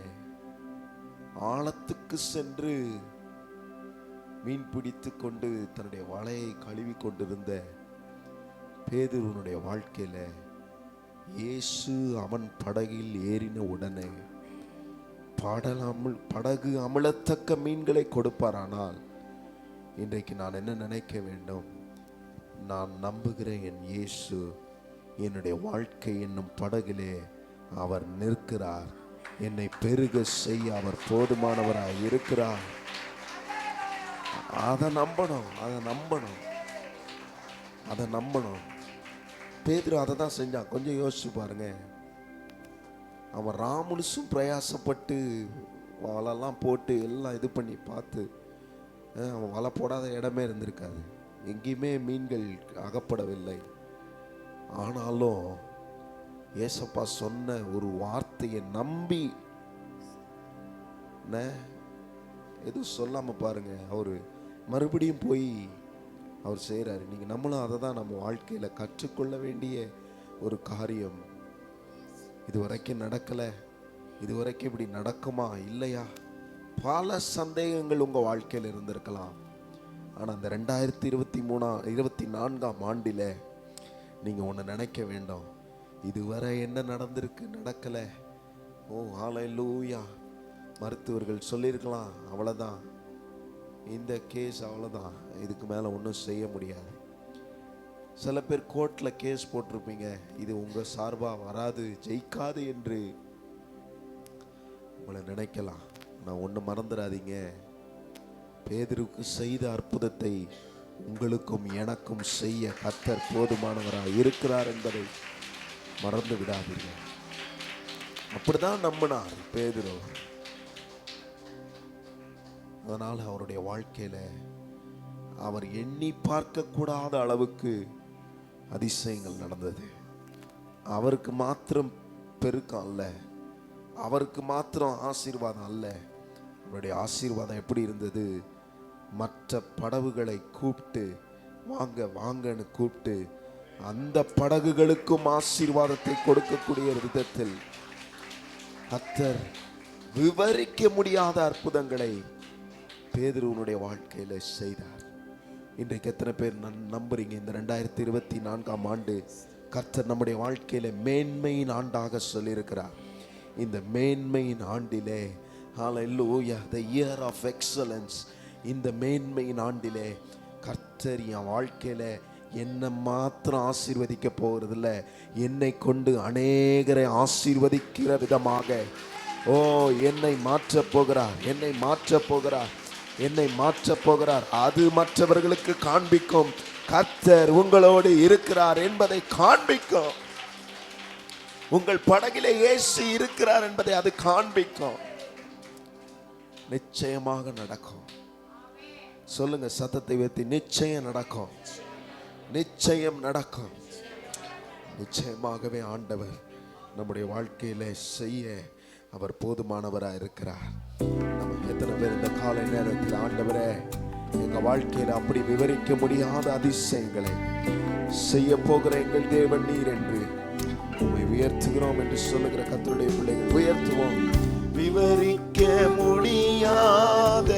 ஆழத்துக்கு சென்று மீன் பிடித்து கொண்டு தன்னுடைய வலையை கழுவி கொண்டிருந்த பேதுருனுடைய வாழ்க்கையில இயேசு அவன் படகில் ஏறின உடனே படகு அமிழத்தக்க மீன்களை கொடுப்பாரானால் இன்றைக்கு நான் என்ன நினைக்க வேண்டும்? நான் நம்புகிற என் இயேசு என்னுடைய வாழ்க்கை என்னும் படகிலே அவர் நிற்கிறார். என்னை பெருக செய்ய அவர் போதுமானவராய் இருக்கிறார். அதை நம்பணும். பேதுரு அதை தான் செஞ்சான். கொஞ்சம் யோசிச்சு பாருங்க. அவன் ராமுலுசும் பிரயாசப்பட்டு வலைலாம் போட்டு எல்லாம் இது பண்ணி பார்த்து அவன் வலை போடாத இடமே இருந்திருக்காது, எங்கேயுமே மீன்கள் அகப்படவில்லை. ஆனாலும் ஏசப்பா சொன்ன ஒரு வார்த்தையை நம்பி எதுவும் சொல்லாமல் பாருங்க, அவர் மறுபடியும் போய் அவர் செய்கிறாரு. நீங்கள் நம்மளும் அதை தான் நம்ம வாழ்க்கையில் கற்றுக்கொள்ள வேண்டிய ஒரு காரியம். இதுவரைக்கும் நடக்கலை, இதுவரைக்கும் இப்படி நடக்குமா இல்லையா, பல சந்தேகங்கள் உங்கள் வாழ்க்கையில் இருந்திருக்கலாம். ஆனால் அந்த 2024ஆம் ஆண்டில் நீங்கள் ஒன்று நினைக்க வேண்டும், இதுவரை என்ன நடந்திருக்கு, நடக்கலை. ஓ ஹல்லேலூயா. மருத்துவர்கள் சொல்லியிருக்கலாம், அவ்வளோதான், இந்த கேஸ் அவ்வளோதான், இதுக்கு மேலே ஒன்றும் செய்ய முடியாது. சில பேர் கோர்ட்டில் கேஸ் போட்டிருப்பீங்க, இது உங்கள் சார்பாக வராது, ஜெயிக்காது என்று உங்களை நினைக்கலாம். நான் ஒன்று மறந்துடாதீங்க, பேதுருக்கு செய்த அற்புதத்தை உங்களுக்கும் எனக்கும் செய்ய கர்த்தர் போதுமானவராக இருக்கிறார் என்பதை மறந்து விடாதீங்க. அப்படிதான் நம்பினார் பேதுரு. அதனால் அவருடைய வாழ்க்கையில அவர் எண்ணி பார்க்க கூடாத அளவுக்கு அதிசயங்கள் நடந்தது. அவருக்கு மாத்திரம் பெருக்கம் அல்ல, அவருக்கு மாத்திரம் ஆசீர்வாதம் அல்ல, அவருடைய ஆசீர்வாதம் எப்படி இருந்தது, மற்ற படகுகளை கூப்பிட்டு வாங்க வாங்கன்னு கூப்பிட்டு அந்த படகுகளுக்கும் ஆசீர்வாதத்தை கொடுக்கக்கூடிய விதத்தில் கர்த்தர் விவரிக்க முடியாத அற்புதங்களை பேதுருவனுடைய வாழ்க்கையில செய்தார். இன்றைக்கு எத்தனை பேர் நம்புறீங்க இந்த 2024ஆம் ஆண்டு கர்த்தர் நம்முடைய வாழ்க்கையில மேன்மையின் ஆண்டாக சொல்லியிருக்கிறார். இந்த மேன்மையின் ஆண்டிலே ஹல்லேலூயா, the year of excellence, இந்த மேன்மையின் ஆண்டிலே கர்த்தர் என் வாழ்க்கையில என்னை மாத்திரம் ஆசீர்வதிக்க போகிறதில்ல, என்னை கொண்டு அநேகரை ஆசீர்வதிக்கிற விதமாக ஓ என்னை மாற்றப் போகிறார், என்னை மாற்றப் போகிறார், என்னை மாற்றப் போகிறார். அது மற்றவர்களுக்கு காண்பிக்கும் கர்த்தர் உங்களோடு இருக்கிறார் என்பதை காண்பிக்கும். உங்கள் படகிலே இயேசு இருக்கிறார் என்பதை அது காண்பிக்கும். நிச்சயமாக நடக்கும். சொல்லுங்க சத்தத்தை உயர்த்தி, நிச்சயம் நடக்கும், நிச்சயம் நடக்கும். நிச்சயமாகவே ஆண்டவர் நம்முடைய வாழ்க்கையில செய்ய அவர் போதுமானவராக இருக்கிறார். நம்ம எத்தனை பேர் இந்த காலை நேரத்தில் ஆண்டவரே எங்க வாழ்க்கையில அப்படி விவரிக்க முடியாத அதிசயங்களை செய்ய போகிற எங்கள் தேவன் நீர் என்று உம்மை உயர்த்துகிறோம் என்று சொல்லுகிற கர்த்தருடைய பிள்ளைகள் உயர்த்துவோம். விவரிக்க முடியாத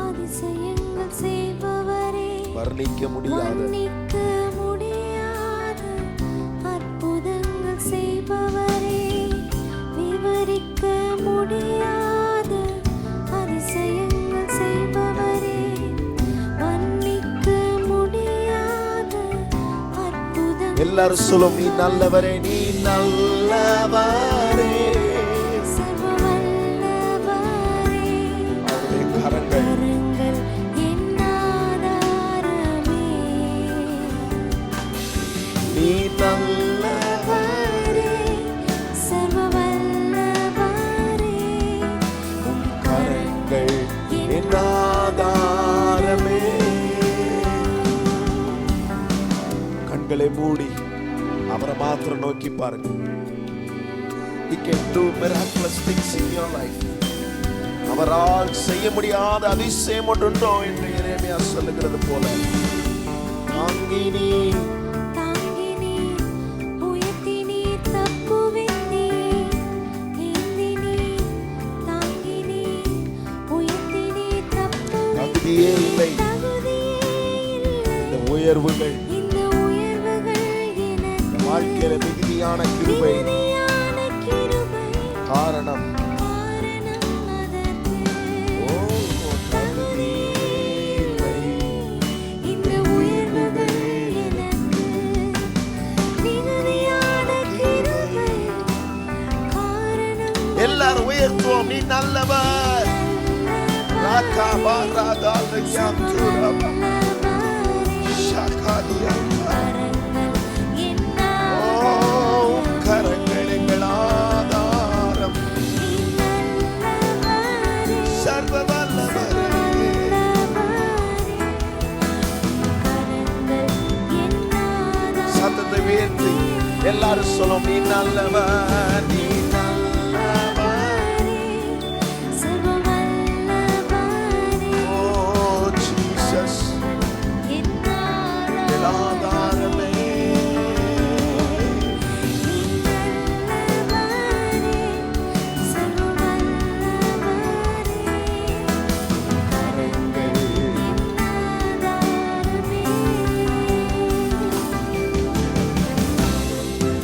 அதிசயங்கள் செய்பவரே, வர்ணிக்க முடியாத அற்புதங்கள் செய்பவரே, விவரிக்க முடியாத அதிசயங்கள் செய்பவரே, வர்ணிக்க முடியாத அற்புதங்கள். எல்லாரும் சொல்லும், நீ நல்லவரே, நீ நல்லவரே. அவருடைய கரங்கள் நீ நல்லவரே, சர்வவல்லவரே, உம் கரங்கள் என் ஆதாரமே. கண்களை மூடி அவரை மாத்திரம் நோக்கி பாருங்க. He can do miraculous things in your life. அவரால் செய்ய முடியாத அதிசயம் ஒன்றுண்டோ என்று எரேமியா சொல்லுகிறது போல, தாங்கினி உயர்த்தினி தப்புவினி, ஏந்தினி தாங்கினி உயர்த்தினி தப்புவினி. தகுதியே இல்லை இந்த உயர்வுகள், இந்த உயர்வுகள் எனக்கு வாழ்க்கையில மிகுதியான கிருபை. காரணம் அதற்கு தகுதியே இல்லை. இந்த உயர்வுகள் எனக்கு மிகுதியான கிருபை. காரணம் எல்லாரும் உயர்த்துவோம், நீ நல்லவர். கரங்கள் எங்கள் ஆதாரம். சொல்லும் நீ நல்லவர், நீ நல்லவர். சர்வ வல்லவரே, ஓ ஜீசஸ் என் ஆதாரமே.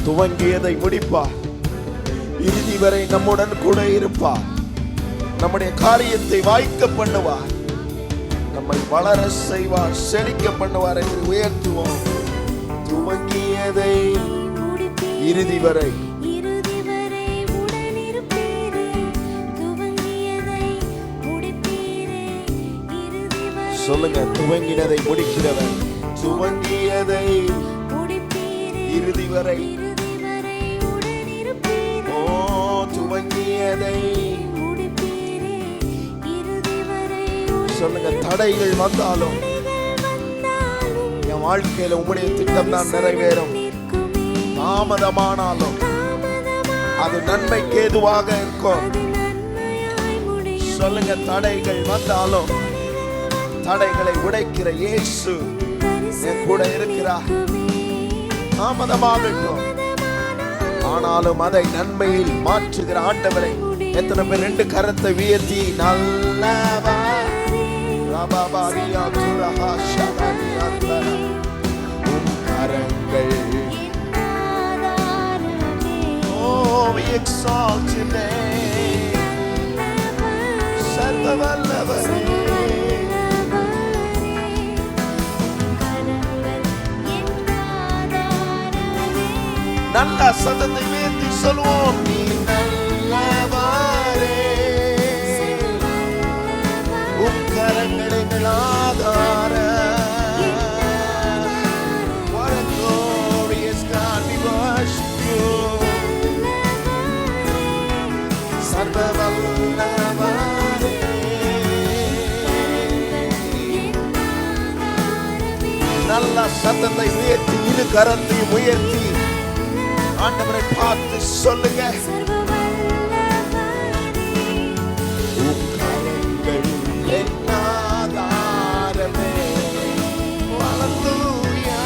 துவங்கியதை முடிப்பார், இறுதி வரை நம்முடன் கூட இருப்பார், நம்முடைய காரியத்தை வாய்க்க பண்ணுவார், நம்மை வளர செய்வார், செழிக்க பண்ணுவார் என்று உயர்த்துவோம். துவங்கியதை இறுதி வரை சொல்லுங்க. துவங்கினதை முடிக்கிறவர், துவங்கியதை இறுதி வரை. ஓ துவங்கியதை சொல்லுங்க. தடைகள் வந்தாலும் என் வாழ்க்கையில உம்முடைய திட்டம் தான் நிறைவேறும். தாமதமானாலும் அது நன்மைக்கு ஏதுவாக இருக்கும். சொல்லுங்க. தடைகள் வந்தாலும் தடைகளை உடைக்கிற இயேசு என் கூட இருக்கிறார். தாமதமாகட்டும், ஆனாலும் அதை நன்மையில் மாற்றுகிற ஆண்டவரை எத்தனை பேர் ரெண்டு கரத்தை உயர்த்தி நல்லவர் உம் கரங்கள். Oh, we exalt your name. சர்வ வல்லவரே, நல்ல சத்தத்தை உயர்த்தி சொல்வோம். நீ நல்லவரே, உம் கரங்களின் ஆதாரம். What a glorious God we worship you. சர்வ வல்லவரே, நல்ல சத்தத்தை உயர்த்தி இரு கரத்தையும் உயர்த்தி ஆண்டவரை பார்த்து சொல்லுங்க. உம் கரங்கள் என் ஆதாரமே. ஹல்லேலூயா.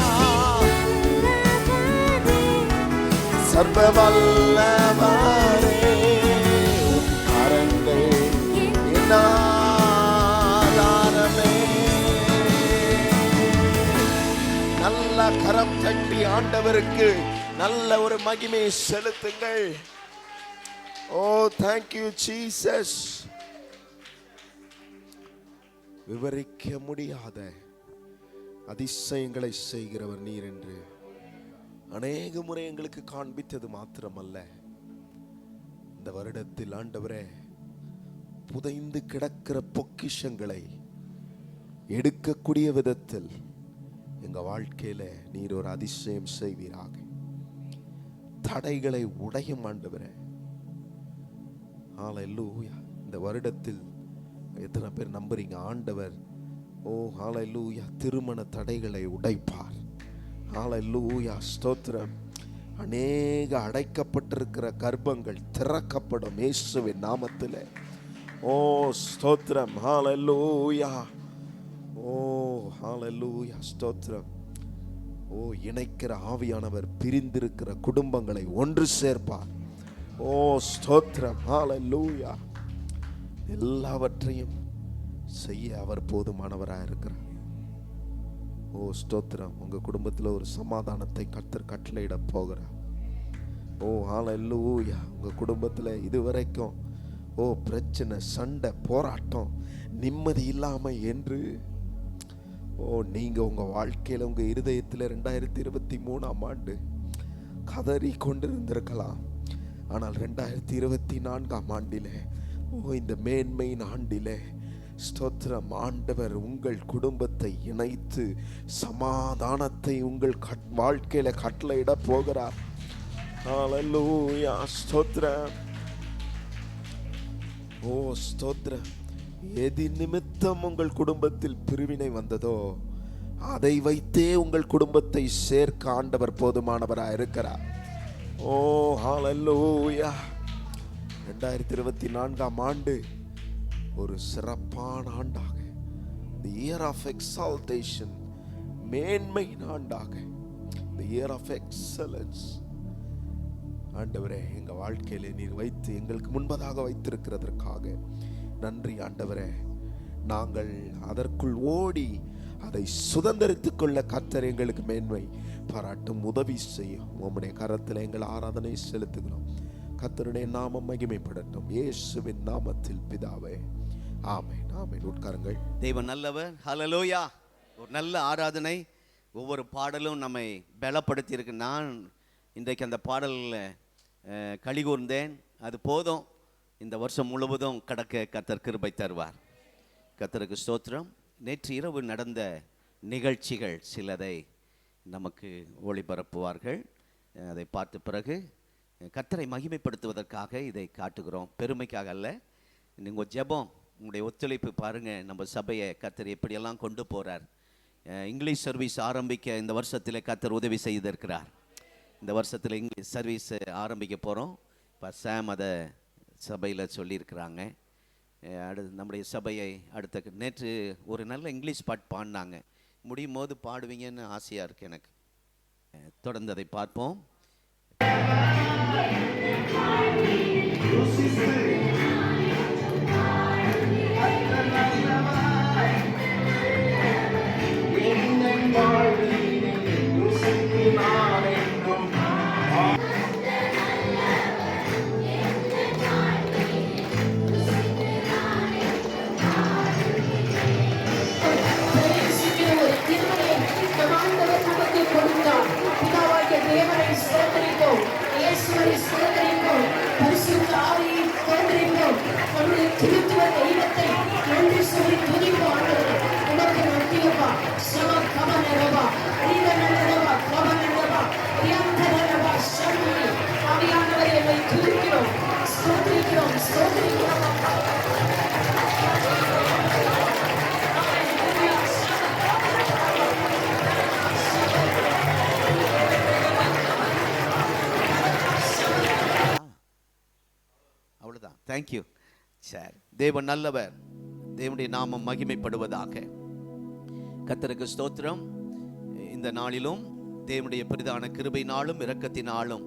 சர்வ வல்லவரே, உம் கரங்கள் என் ஆதாரமே. நல்ல கரம் தட்டி ஆண்டவருக்கு நல்ல ஒரு மகிமையை செலுத்துங்கள். ஓ தேங்க்யூ ஜீசஸ். விவரிக்க முடியாத அதிசயங்களை செய்கிறவர் நீர் என்று அநேக முறை எங்களுக்கு காண்பித்தது மாத்திரமல்ல, இந்த வருடத்தில் ஆண்டவரே புதைந்து கிடக்கிற பொக்கிஷங்களை எடுக்கக்கூடிய விதத்தில் எங்க வாழ்க்கையில நீர் ஒரு அதிசயம் செய்வீராக. தடைகளை உடையும் ஆண்டவரே. ஹல்லேலூயா. இந்த வருடத்தில் எத்தனை பேர் நம்புறீங்க ஆண்டவர் ஓ ஹல்லேலூயா திருமண தடைகளை உடைப்பார். ஹல்லேலூயா ஸ்தோத்திரம். அநேக அடைக்கப்பட்டிருக்கிற கர்ப்பங்கள் திறக்கப்படும் இயேசுவின் நாமத்திலே. ஓ ஸ்தோத்திரம். ஹல்லேலூயா. ஓ ஹல்லேலூயா ஸ்தோத்திரம். ஓ இணைக்கிற ஆவியானவர் பிரிந்திருக்கிற குடும்பங்களை ஒன்று சேர்ப்பார். ஓ ஸ்தோத்திரம். ஹல்லேலூயா. எல்லாவற்றையும் செய்ய அவர் போதுமானவராக இருக்கிறார். ஓ ஸ்தோத்திரம். உங்க குடும்பத்தில் ஒரு சமாதானத்தை கர்த்தர் கட்டளையிட போகிறார். ஓ ஹல்லேலூயா. உங்க குடும்பத்தில் இதுவரைக்கும் ஓ பிரச்சனை, சண்டை, போராட்டம், நிம்மதி இல்லாம என்று ஓ நீங்க உங்க வாழ்க்கையில உங்க இருதயத்தில் 2023ஆம் ஆண்டு கதறி கொண்டிருந்திருக்கலாம். ஆனால் 2024ஆம் ஆண்டிலே ஓ இந்த மேன்மையின் ஆண்டிலே ஸ்தோத்திரம் ஆண்டவர் உங்கள் குடும்பத்தை இணைத்து சமாதானத்தை உங்கள் வாழ்க்கையில கட்டளையிட போகிறார். ஹல்லேலூயா ஸ்தோத்திரம். ஓ ஸ்தோத்திரம். எது நிமித்தம் உங்கள் குடும்பத்தில் பிரிவினை வந்ததோ அதை வைத்தே உங்கள் குடும்பத்தை சேர்க்க ஆண்டவர் போதுமானவராக இருக்கிறார். ஓ ஹalleluya. 2024 ஆண்டு ஒரு சிறப்பான ஆண்டாக, the year of exaltation, மேன்மையின் ஆண்டாக, the year of excellence. ஆண்டவரே, எங்க வாழ்க்கையிலே நீர் வைத்து எங்களுக்கு முன்பதாக வைத்திருக்கிறதற்காக நன்றி ஆண்டவரே. நாங்கள் அதற்குள் ஓடி அதை சுதந்திரித்துக் கொள்ள கர்த்தர் எங்களுக்கு மேன்மை பாராட்டும் உதவி செய்யும். உம்முடைய கரத்தில் எங்கள் ஆராதனை செலுத்துகிறோம். கர்த்தருடைய நாமம் மகிமைப்படட்டும். இயேசுவின் நாமத்தில் பிதாவே, ஆமென். ஆமென். உட்காருங்கள். தேவன் நல்லவர். ஹல்லேலூயா. ஒரு நல்ல ஆராதனை. ஒவ்வொரு பாடலும் நம்மை பலப்படுத்தி இருக்கு. நான் இன்றைக்கு அந்த பாடலில் களி கூர்ந்தேன். அது போதும், இந்த வருஷம் முழுவதும் கடக்க கர்த்தர் கிருபை தருவார். கர்த்தருக்கு ஸ்தோத்திரம். நேற்று இரவு நடந்த நிகழ்ச்சிகள் சிலதை நமக்கு ஒளிபரப்புவார்கள். அதை பார்த்த பிறகு கர்த்தரை மகிமைப்படுத்துவதற்காக இதை காட்டுகிறோம், பெருமைக்காக அல்ல. நீங்கள் ஜெபம், உங்களுடைய ஒத்துழைப்பு பாருங்கள். நம்ம சபையை கர்த்தர் எப்படியெல்லாம் கொண்டு போகிறார். இங்கிலீஷ் சர்வீஸ் ஆரம்பிக்க இந்த வருஷத்தில் கர்த்தர் உதவி செய்திருக்கிறார். இந்த வருஷத்தில் இங்கிலீஷ் சர்வீஸ் ஆரம்பிக்க போகிறோம். இப்போ சாம் அதை சபையில் சொல்லியிருக்கிறாங்க. அடுத்து நம்முடைய சபையை அடுத்த நேற்று ஒரு நல்ல இங்கிலீஷ் பாட்டு பாடினாங்க. முடியும் போது பாடுவீங்கன்னு ஆசையாக இருக்குது எனக்கு. தொடர்ந்து அதை பார்ப்போம். அவ்வளோதான். தேங்க்யூ. சரி, தேவன் நல்லவர். தேவனுடைய நாமம் மகிமைப்படுவதாக. கர்த்தருக்கு ஸ்தோத்திரம். இந்த நாளிலும் தேவனுடைய பெரிதான கிருபையினாலும் இரக்கத்தினாலும்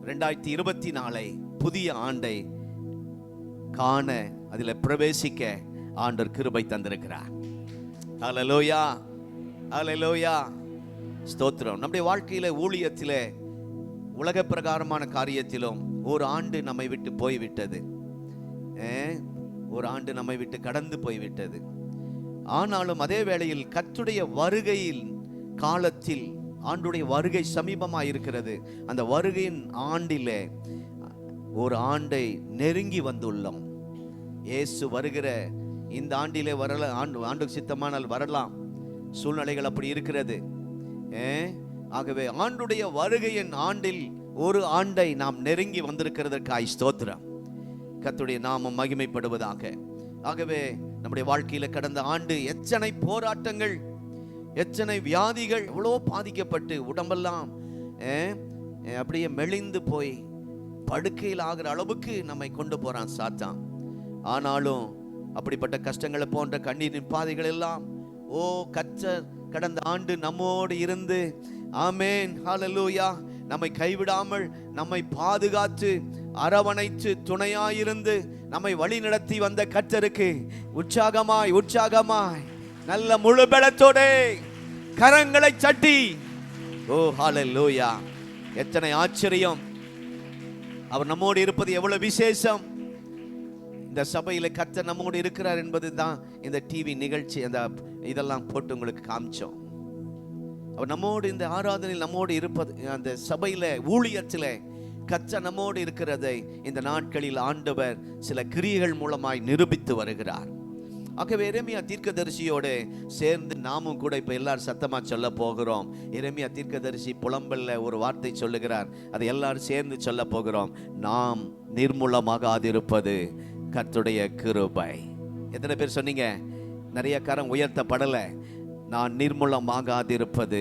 2024 புதிய ஆண்டை காண, அதில் பிரவேசிக்க ஆண்டவர் கிருபை தந்திருக்கிறார். ஹல்லேலூயா, ஹல்லேலூயா. ஸ்தோத்திரம். நம்முடைய வாழ்க்கையில, ஊழியத்திலே, உலக பிரகாரமான காரியத்திலும் ஒரு ஆண்டு நம்மை விட்டு போய்விட்டது. ஒரு ஆண்டு நம்மை விட்டு கடந்து போய்விட்டது. ஆனாலும் அதே வேளையில் கர்த்தருடைய வருகையில் காலத்தில் ஆண்டுடைய வருகை சமீபமாக இருக்கிறது. அந்த வருகையின் ஆண்டிலே ஒரு ஆண்டை நெருங்கி வந்துள்ளோம். இயேசு வருகிற இந்த ஆண்டிலே வரல, ஆண்டு சித்தமானால் வரலாம். சூழ்நிலைகள் அப்படி இருக்கிறது. ஆகவே ஆண்டுடைய வருகையின் ஆண்டில் ஒரு ஆண்டை நாம் நெருங்கி வந்திருக்கிறதற்காய் ஸ்தோத்திரம். கர்த்தருடைய நாமம் மகிமைப்படுவதாக. ஆகவே நம்முடைய வாழ்க்கையில கடந்த ஆண்டு எத்தனை போராட்டங்கள், எத்தனை வியாதிகள், எவ்வளோ பாதிக்கப்பட்டு உடம்பெல்லாம் அப்படியே மெலிந்து போய் படுக்கையில் ஆகிற அளவுக்கு நம்மை கொண்டு போறான் சாத்தான். ஆனாலும் அப்படிப்பட்ட கஷ்டங்களை போன்ற கண்ணீரின் பாதைகள் எல்லாம் கர்த்தர் கடந்த ஆண்டு நம்மோடு இருந்து, ஆமென், ஹல்லேலூயா, நம்மை கைவிடாமல் நம்மை பாதுகாத்து அரவணைத்து துணையாயிருந்து நம்மை வழி நடத்தி வந்த கர்த்தருக்கு உற்சாகமாய் உற்சாகமாய் நல்ல முழு பலத்தோட கரங்களை தட்டி ஹல்லேலூயா. எத்தனை ஆச்சரியம்! அவர் நம்மோடு இருப்பது எவ்வளவு விசேஷம்! இந்த சபையில கர்த்தர் நம்மோடு இருக்கிறார் என்பது தான் இந்த டிவி நிகழ்ச்சி, அந்த இதெல்லாம் போட்டு உங்களுக்கு காமிச்சோம். அவர் நம்மோடு, இந்த ஆராதனையில் நம்மோடு இருப்பது, அந்த சபையில ஊழியத்தில் கர்த்தர் நம்மோடு இருக்கிறதை இந்த நாட்களில் ஆண்டவர் சில கிரியைகள் மூலமாய் நிரூபித்து வருகிறார். ஆகவே எரேமியா தீர்க்கதரிசியோடு சேர்ந்து நாமும் கூட இப்ப எல்லாரும் சத்தமா சொல்ல போகிறோம். எரேமியா தீர்க்கதரிசி புலம்பல்ல ஒரு வார்த்தை சொல்லுகிறார், அதை எல்லாரும் சேர்ந்து சொல்ல போகிறோம். நாம் நிர்மூலமாகாதிருப்பது கர்த்தருடைய கிருபை. எத்தனை பேர் சொன்னீங்க? நிறைய கரம் உயர்த்தப்படல. நான் நிர்மூலமாகாதிருப்பது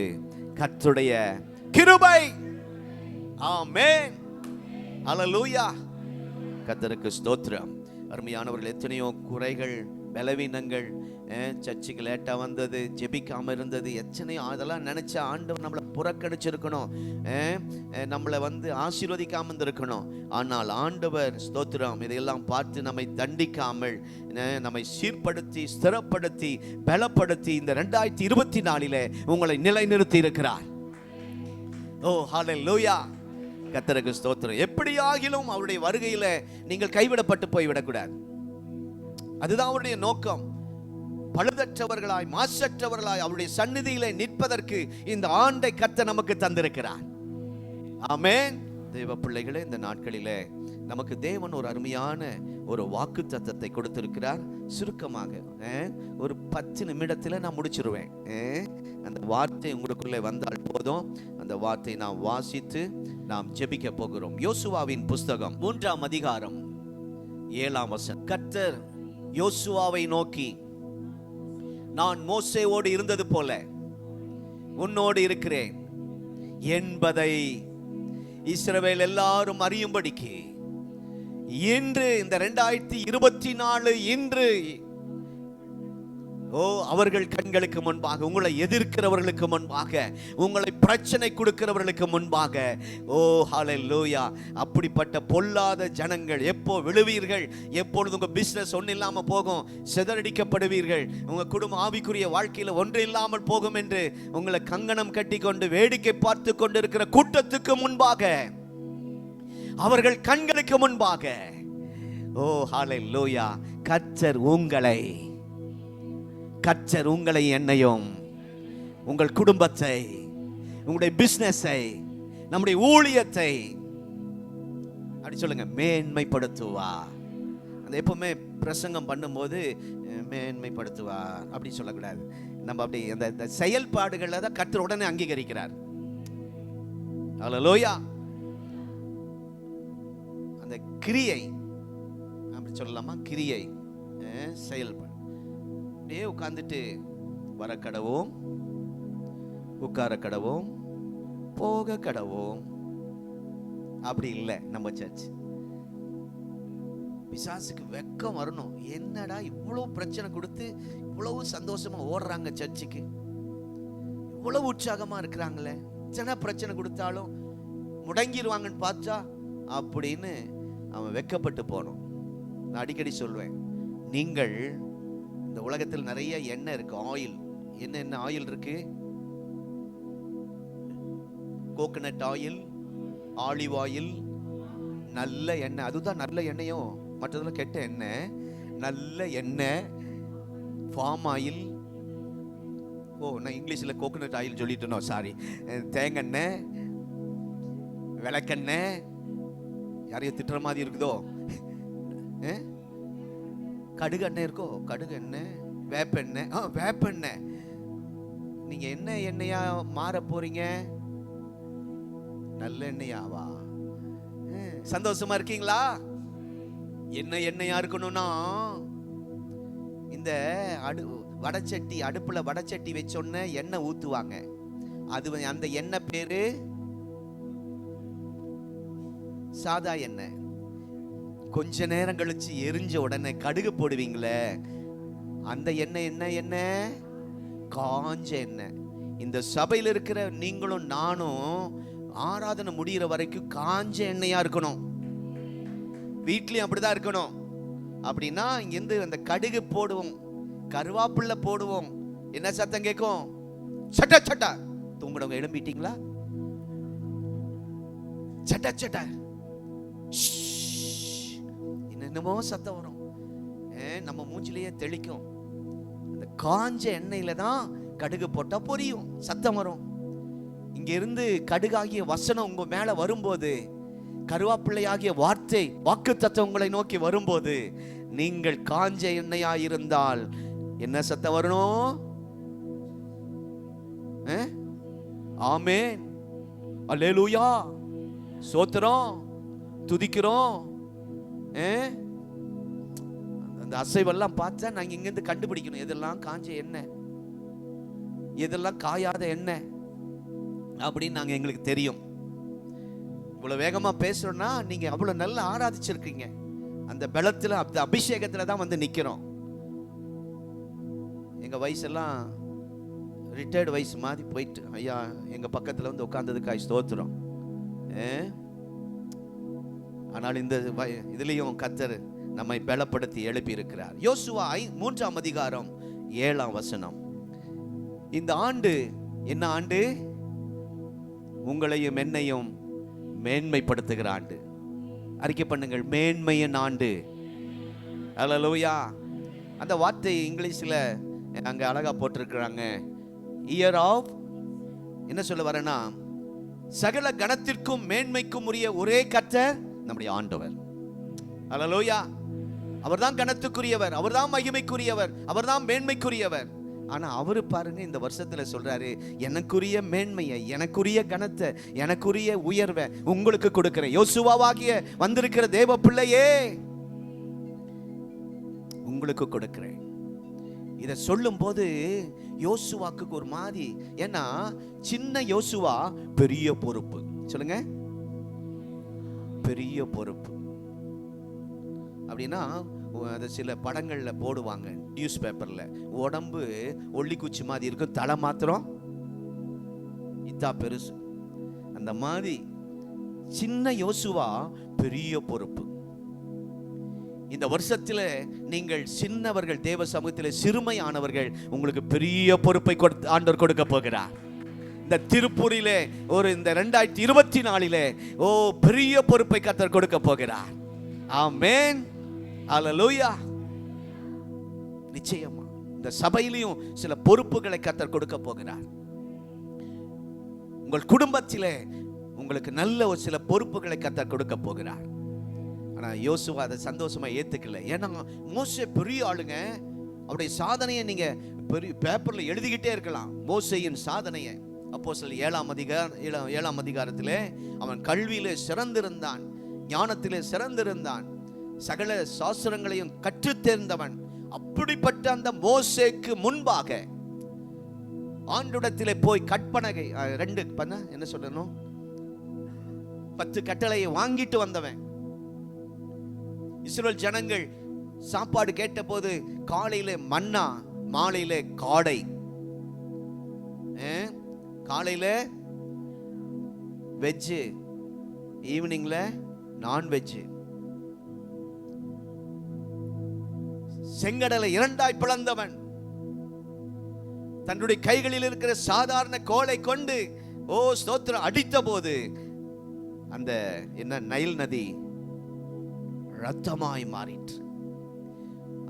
கர்த்தருடைய கிருபை. ஆமென். ஹல்லேலூயா. கர்த்தருக்கு ஸ்தோத்திரம். அருமையானவர்கள், எத்தனையோ குறைகள், பலவீனங்கள், சர்ச்சுக்கு லேட்டாக வந்தது, ஜெபிக்காமல் இருந்தது, எத்தனையோ அதெல்லாம் நினச்சா ஆண்டவர் நம்மளை புறக்கணிச்சிருக்கணும், நம்மளை ஆசீர்வதிக்காமல் இருந்திருக்கணும். ஆனால் ஆண்டவர் ஸ்தோத்திரம் இதையெல்லாம் பார்த்து நம்மை தண்டிக்காமல் நம்மை சீர்படுத்தி, ஸ்திரப்படுத்தி, பலப்படுத்தி இந்த 2024 உங்களை நிலைநிறுத்தி இருக்கிறார். ஓ ஹல்லேலூயா. கர்த்தருக்கு ஸ்தோத்திரம். எப்படியாகிலும் அவருடைய வருகையில் நீங்கள் கைவிடப்பட்டு போய்விடக்கூடாது. அதுதான் அவருடைய நோக்கம். பழுதற்றவர்களாய், மாசற்றவர்களாய் அவருடைய சந்நிதியிலே நிற்பதற்கு இந்த ஆண்டை கர்த்தர் நமக்கு தந்திருக்கிறார். ஆமென். தேவ பிள்ளைகளே, இந்த நாட்களிலே நமக்கு தேவன் ஒரு அருமையான ஒரு வாக்குத்தத்தத்தை கொடுத்திருக்கிறார். சுருக்கமாக ஒரு 10 நிமிடத்தில் நான் முடிச்சிருவேன். அந்த வார்த்தை உங்களுக்குள்ளே வந்தால் போதும். அந்த வார்த்தை நாம் வாசித்து நாம் ஜெபிக்க போகிறோம். யோசுவாவின் புஸ்தகம் 3ஆம் அதிகாரம் 7ஆம் வசனம். கர்த்தர் யோசுவாவை நோக்கி, நான் மோசேயோடு இருந்தது போல உன்னோடு இருக்கிறேன் என்பதை இஸ்ரவேல் எல்லாரும் அறியும்படிக்கு இன்று இந்த 2024 இன்று அவர்கள் கண்களுக்கு முன்பாக, உங்களை எதிர்க்கிறவர்களுக்கு முன்பாக, உங்களை பிரச்சனை கொடுக்கிறவர்களுக்கு முன்பாக, ஹல்லேலூயா, அப்படிப்பட்ட பொல்லாத ஜனங்கள் எப்போ விழுவீர்கள், எப்பொழுது உங்க பிசினஸ் ஒன்றும் இல்லாம போகும், சிதறடிக்கப்படுவீர்கள், உங்க குடும்ப ஆவிக்குரிய வாழ்க்கையில ஒன்று இல்லாமல் போகும் என்று உங்களை கங்கணம் கட்டி கொண்டு வேடிக்கை பார்த்து கொண்டிருக்கிற கூட்டத்துக்கு முன்பாக, அவர்கள் கண்களுக்கு முன்பாக, ஹல்லேலூயா, கர்த்தர் உங்களை, என்னையும், உங்கள் குடும்பத்தை, உங்களுடைய பிசினஸை, நம்முடைய ஊழியத்தை அப்படி சொல்லுங்க, மேன்மைப்படுத்துவா. அந்த எப்பவுமே பிரசங்கம் பண்ணும்போது மேன்மைப்படுத்துவா அப்படி சொல்லக்கூடாது. நம்ம அப்படி அந்த செயல்பாடுகளை தான் கர்த்தர் உடனே அங்கீகரிக்கிறார். ஹல்லேலூயா. அந்த கிரியை அப்படி சொல்லலாமா, கிரியை செயல்பாடு. அப்படியே உட்கார்ந்துட்டு வர கடவோம், உட்கார கடவோம், போக கடவோம், அப்படி இல்லை நம்ம சர்ச். பிசாசுக்கு வெக்கம் வரணும். என்னடா இவ்வளவு பிரச்சனை கொடுத்து இவ்வளவு சந்தோஷமா ஓடுறாங்க சர்ச்சுக்கு, இவ்வளவு உற்சாகமா இருக்கிறாங்களே, சின்ன பிரச்சனை கொடுத்தாலும் முடங்கிடுவாங்கன்னு பார்த்தா அப்படின்னு அவன் வெக்கப்பட்டு போனோம். நான் அடிக்கடி சொல்வேன், நீங்கள் இந்த உலகத்தில் நிறைய எண்ணெய் இருக்கு, ஆயில். என்ன ஆயில் இருக்கு? கோகனட் ஆயில், ஆலிவ் ஆயில், நல்ல எண்ணெய். அதுதான் நல்ல எண்ணெயும், மற்றதெல்லாம் கெட்ட எண்ணெய். நல்ல எண்ணெய், ஃபார்ம் ஆயில். நான் இங்கிலீஷில் கோகனட் ஆயில் சொல்லிட்டேனோ, சாரி. தேங்காய், விளக்கெண்ணெய். யாரையும் திட்டுற மாதிரி இருக்குதோ? கடுகு எண்ணெய் இருக்கோ, கடுகு எண்ணெய், வேப்பெண்ணெய். வேப்பெண்ணெய். நீங்க என்ன எண்ணெயா மாற போறீங்க? நல்ல எண்ணெயாவா? சந்தோஷமா இருக்கீங்களா? என்ன எண்ணெயா இருக்கணும்னா, இந்த வடச்சட்டி, அடுப்புல வடச்சட்டி வச்சோன்னு எண்ணெய் ஊத்துவாங்க. அது அந்த எண்ணெய் பேரு சாதா எண்ணெய். கொஞ்ச நேரம் கழிச்சு எரிஞ்ச உடனே கடுகு போடுவீங்களே, அந்த எண்ணெய் என்ன எண்ணெய்? காஞ்ச எண்ணெய். இந்த சபையில் இருக்கிற நீங்களும் நானும் ஆராதனை முடிகிற வரைக்கும் காஞ்ச எண்ணெயா இருக்கணும். வீட்லயும் அப்படிதான் இருக்கணும். அப்படின்னா இங்கிருந்து அந்த கடுகு போடுவோம், கருவாப்புள்ள போடுவோம், என்ன சத்தம் கேட்கும்? சட்ட சட்ட. தூங்குறவங்க எழும்பிட்டீங்களா? சட்ட சட்ட, என்னமோ சத்தம் வரும், நம்ம மூஞ்சிலேயே தெளிக்கும். அந்த காஞ்ச எண்ணெயில தான் கடுகு போட்டா பொரியும், சத்தம் வரும். இங்க இருந்து கடுகாகிய வசனம் உங்க மேல வரும்போது, கருவாப்பிள்ளையாகிய வார்த்தை, வாக்குத்தத்தம் உங்களை நோக்கி வரும்போது, நீங்கள் காஞ்ச எண்ணெயா இருந்தால் என்ன சத்தம் வரணும்? ஆமென், அல்லேலூயா, ஸ்தோத்திரம், துதிக்கிறோம். அந்த அசைவெல்லாம் பார்த்தா நாங்க இங்கிருந்து கண்டுபிடிக்கணும், எதெல்லாம் காஞ்ச எண்ணெய், எதெல்லாம் காயாத எண்ணெய் அப்படின்னு நாங்க எங்களுக்கு தெரியும். இவ்வளவு வேகமா பேசுறோம்னா நீங்க அவ்வளவு நல்லா ஆராதிச்சிருக்கீங்க. அந்த பலத்துல அந்த அபிஷேகத்துல தான் வந்து நிக்கிறோம். எங்க வயசெல்லாம் ரிட்டையர்டு வயசு மாதிரி போயிட்டு, ஐயா எங்க பக்கத்துல வந்து உட்கார்ந்ததுக்காய் ஸ்தோத்திரம். ஆனால் இந்த இதுலயும் கர்த்தர் நம்மை பலப்படுத்தி எழுப்பி இருக்கிறார். யோசுவா 3ஆம் அதிகாரம் 7ஆம் வசனம். இந்த ஆண்டு என்ன ஆண்டு? உங்களையும் என்னையும் மேன்மைப்படுத்துகிற ஆண்டு. அறிக்கை பண்ணுங்கள், மேன்மையின் ஆண்டு. அல்லேலூயா. அந்த வார்த்தை இங்கிலீஷ்ல அங்க அழகா போட்டிருக்கிறாங்க. இயர் ஆஃப், என்ன சொல்ல வரேன்னா, சகல கணத்திற்கும் மேன்மைக்கும் உரிய ஒரே கர்த்தர் நம்முடைய ஆண்டவர். அல்லேலூயா. அவர்தான் கணத்துக்குரியவர், அவர்தான் மகிமைக்குரியவர், அவர்தான் மேன்மைக்குரியவர். ஆனா அவரு பாருங்க இந்த வருஷத்துல சொல்றாரு, எனக்குரிய மேன்மையை, எனக்குரிய கனத்தை, எனக்குரிய உயர்வை உங்களுக்கு கொடுக்கிறேன். யோசுவாவாகிய வந்திருக்கிற தேவ பிள்ளையே, உங்களுக்கு கொடுக்கிறேன். இதை சொல்லும் போது யோசுவாக்கு ஒரு மாதிரி, ஏன்னா சின்ன யோசுவா பெரிய பொறுப்பு. சொல்லுங்க, பெரிய பொறுப்பு. அப்படின்னா அதை சில படங்கள்ல போடுவாங்க, நியூஸ் பேப்பர்ல. உடம்பு ஒல்லிக்குச்சி மாதிரி இருக்கும், தலை மாத்திரம் இதா பெருசு. அந்த மாதிரி சின்ன யோசுவா பெரிய பொறுப்பு. இந்த வருஷத்துல நீங்கள் சின்னவர்கள், தேவ சமூகத்தில் சிறுமையானவர்கள், உங்களுக்கு பெரிய பொறுப்பை ஆண்டவர் கொடுக்க போகிறார். இந்த திருப்பூரிலே இந்த 2024 பெரிய பொறுப்பை கர்த்தர் கொடுக்க போகிறார். ஆமென், அல்லேலூயா. நிச்சயமா இந்த சபையிலையும் சில பொறுப்புகளை கர்த்தர் கொடுக்க போகிறார். உங்கள் குடும்பத்திலே உங்களுக்கு நல்ல ஒரு சில பொறுப்புகளை கர்த்தர் கொடுக்க போகிறார். ஆனா யோசுவா அதை சந்தோஷமா ஏத்துக்கல. ஏன்னா மோசே பெரிய ஆளுங்க, அவருடைய சாதனையை நீங்க பெரிய பேப்பர்ல எழுதிக்கிட்டே இருக்கலாம். மோசேயின் சாதனையை அப்போஸ்தலர் 7ஆம் அதிகாரத்திலே அவன் கல்வியிலே சிறந்திருந்தான், ஞானத்திலே சிறந்திருந்தான், சகல சாஸ்திரங்களையும் கற்றுத் தேர்ந்தவன். அப்படிப்பட்ட அந்த மோசேக்கு முன்பாக ஆண்டவரிடத்திலே போய் கற்பனை 2 என்ன சொல்லணும் 10 கட்டளையை வாங்கிட்டு வந்தவன். இஸ்ரவேல் ஜனங்கள் சாப்பாடு கேட்ட போது காலையில மன்னா, மாலையில காடை, காலையில வெஜ், ஈவினிங்ல நான்வெஜ். செங்கடலை 2ஆய் பிளந்தவன். தன்னுடைய கைகளில் இருக்கிற சாதாரண கோலை கொண்டு ஸ்தோத்திரம் அடித்த போது அந்த நைல் நதி ரத்தமாய் மாறிற்று.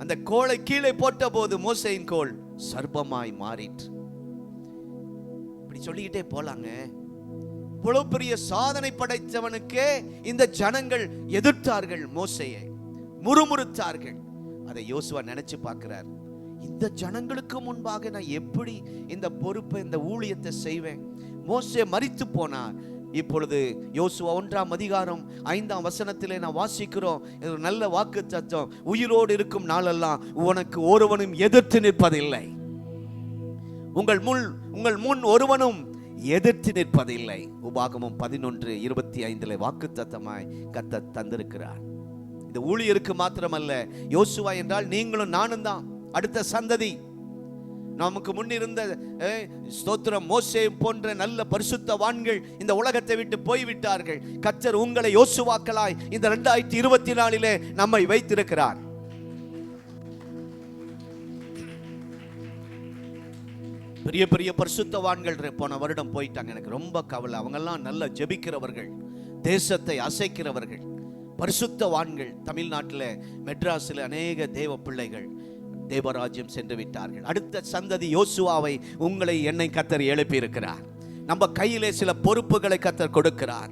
அந்த கோலை கீழே போட்ட போது மோசேயின் கோல் சர்ப்பமாய் மாறிற்று. இப்படி சொல்லிக்கிட்டே போலாங்க. இவ்வளவு பெரிய சாதனை படைத்தவனுக்கே இந்த ஜனங்கள் எதிர்த்தார்கள், மோசேயை முறுமுறுத்தார்கள். அதை யோசுவா நினைச்சு பார்க்கிறார். இந்த ஜனங்களுக்கு முன்பாக நான் எப்படி இந்த பொறுப்பை, இந்த ஊழியத்தை செய்வேன்? மோசே மரித்து போனார். இப்பொழுது யோசுவா 1ஆம் அதிகாரம் 5ஆம் வசனத்திலே நான் வாசிக்கிறோம், நல்ல வாக்கு தத்துவம், உயிரோடு இருக்கும் நாளெல்லாம் உனக்கு ஒருவனும் எதிர்த்து நிற்பதில்லை, உங்கள் முன் ஒருவனும் எதிர்த்து நிற்பதில்லை. உபாகமம் 11:25 வாக்கு தத்தமாய் கர்த்தர் தந்திருக்கிறார். இந்த ஊழியருக்கு மாத்திரமல்ல, யோசுவா என்றால் நீங்களும் நானும் தான், அடுத்த சந்ததி. நமக்கு முன்னிருந்த ஸ்தோத்திரம் மோசே போன்ற நல்ல பரிசுத்தவான்கள் இந்த உலகத்தை விட்டு போய்விட்டார்கள். கர்த்தர் உங்களை யோசுவாக்களாய் இந்த 2024 நம்மை வைத்திருக்கிறார். பெரிய பெரிய பரிசுத்தவான்கள் போன வருடம் போயிட்டாங்க. எனக்கு ரொம்ப கவலை. அவங்கெல்லாம் நல்ல ஜெபிக்கிறவர்கள், தேசத்தை அசைக்கிறவர்கள், பரிசுத்தவான்கள். தமிழ்நாட்டில் மெட்ராஸில் அநேக தேவ பிள்ளைகள் தேவராஜ்யம் சென்று விட்டார்கள். அடுத்த சந்ததி யோசுவாவை உங்களை என்னை கர்த்தர் எழுப்பி இருக்கிறார். நம்ம கையிலே சில பொறுப்புகளை கர்த்தர் கொடுக்கிறார்.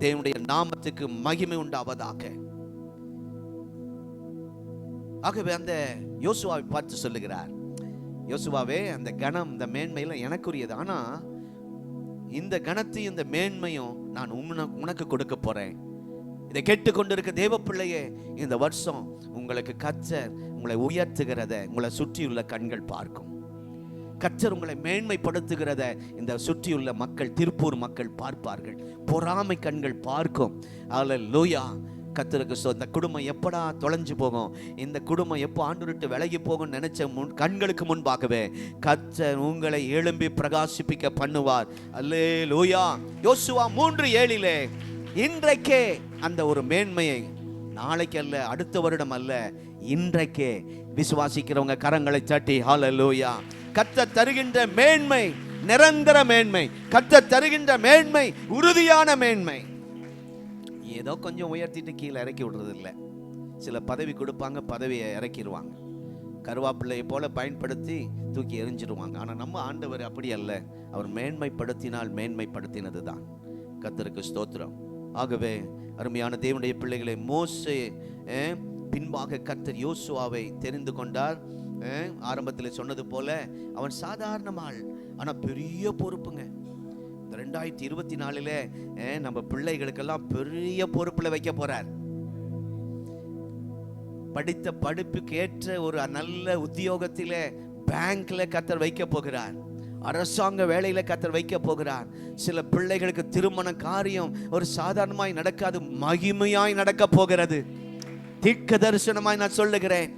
தேவனுடைய நாமத்துக்கு மகிமை உண்டாவதாக. ஆகவே அந்த யோசுவாவை பார்த்து சொல்லுகிறார், யோசுவாவே, அந்த கணம், இந்த மேன்மையில எனக்குரியது. ஆனா இந்த கணத்தையும் இந்த மேன்மையும் நான் உனக்கு கொடுக்க போறேன். இதை கேட்டுக்கொண்டிருக்க தேவ பிள்ளையே, இந்த வருஷம் உங்களுக்கு கர்த்தர் உங்களை உயர்த்துகிறத உங்களை சுற்றியுள்ள கண்கள் பார்க்கும். கர்த்தர் உங்களை மேன்மைப்படுத்துகிறத இந்த சுற்றியுள்ள மக்கள், திருப்பூர் மக்கள் பார்ப்பார்கள். பொறாமை கண்கள் பார்க்கும். அல்லேலூயா. கர்த்தருக்கு இந்த குடும்பம் எப்படா தொலைஞ்சு போகும், இந்த குடும்பம் எப்போ ஆண்டவர்விட்டு விலகி போகும் நினைச்ச கண்களுக்கு முன்பாகவே கர்த்தர் உங்களை எழும்பி பிரகாசிப்பிக்க பண்ணுவார். அல்லேலூயா. யோசுவா 3:7 இன்றைக்கே அந்த ஒரு மேன்மையை, நாளைக்கு அல்ல, அடுத்த வருடம் அல்ல, இன்றைக்கே விசுவாசிக்கிறவங்க கரங்களை தட்டி ஹல்லேலூயா. கர்த்தர் தருகின்ற மேன்மை நிரந்தர மேன்மை. கர்த்தர் தருகின்ற மேன்மை உறுதியான மேன்மை. ஏதோ கொஞ்சம் உயர்த்திட்டு கீழே இறக்கி விடுறது இல்லை. சில பதவி கொடுப்பாங்க, பதவியை இறக்கிடுவாங்க, கருவாப்பிள்ளையை போல பயன்படுத்தி தூக்கி எறிஞ்சிடுவாங்க. ஆனால் நம்ம ஆண்டவர் அப்படி அல்ல. அவர் மேன்மைப்படுத்தினால் மேன்மைப்படுத்தினது தான். கர்த்தருக்கு ஸ்தோத்திரம். ஆகவே அருமையான தேவனுடைய பிள்ளைகளை, மோசே பின்பாக கர்த்தர் யோசுவாவை தெரிந்து கொண்டார். ஆரம்பத்தில் சொன்னது போல அவன் சாதாரணமாள், ஆனால் பெரிய பொறுப்புங்க. 2024 நம்ம பிள்ளைகளுக்கெல்லாம் பெரிய பொறுப்புல வைக்க போறார். படித்த படிப்புக்கு ஏற்ற ஒரு நல்ல உத்தியோகத்திலே, பேங்க்ல கர்த்தர் வைக்க போகிறார். அரசாங்க வேலையில கர்த்தர் வைக்க போகிறார். சில பிள்ளைகளுக்கு திருமண காரியம் ஒரு சாதாரணமாய் நடக்காது, மகிமையாய் நடக்க போகிறது. தீர்க்க தரிசனமாய் நான் சொல்லுகிறேன்.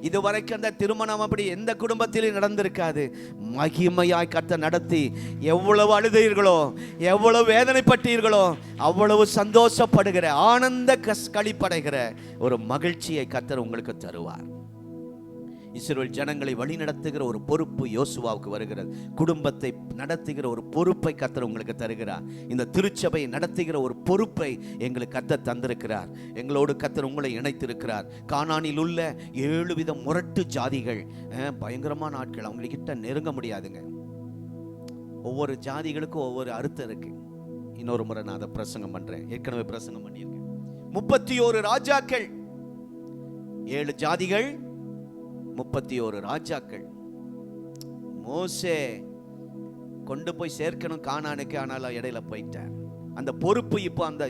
இதுவரைக்கும் அந்த திருமணம் அப்படி எந்த குடும்பத்திலும் நடந்திருக்காது. மகிமையாய் கர்த்தர் நடத்தி, எவ்வளவு அழுதீர்களோ, எவ்வளவு வேதனைப்பட்டீர்களோ, அவ்வளவு சந்தோஷப்படுகிற, ஆனந்த களிப்படைகிற ஒரு மகிழ்ச்சியை கர்த்தர் உங்களுக்கு தருவார். இஸ்ரவேல் ஜனங்களை வழி நடத்துகிற ஒரு பொறுப்பு யோசுவாவுக்கு வருகிறது. குடும்பத்தை நடத்துகிற ஒரு பொறுப்பை கர்த்தர் உங்களுக்கு தருகிறார். இந்த திருச்சபையை நடத்துகிற ஒரு பொறுப்பை எங்களுக்கு கர்த்தர் தந்திருக்கிறார். எங்களோடு கர்த்தர் உங்களை இணைத்திருக்கிறார். கானானில் உள்ள 7 வித முரட்டு ஜாதிகள், பயங்கரமான ஆட்கள், அவங்ககிட்ட நெருங்க முடியாதுங்க. ஒவ்வொரு ஜாதிகளுக்கும் ஒவ்வொரு அர்த்தம் இருக்கு. இன்னொரு முறை நான் அதை பிரசங்கம் பண்றேன், ஏற்கனவே பிரசங்கம் பண்ணியிருக்கேன். 31 ராஜாக்கள், 7 ஜாதிகள், 31 ராஜாக்கள். மோசே கொண்டு போய் சேர்க்கணும் கானானுக்கு, ஆனாலும் இடையில போயிட்டார். அந்த பொறுப்பு இப்போ அந்த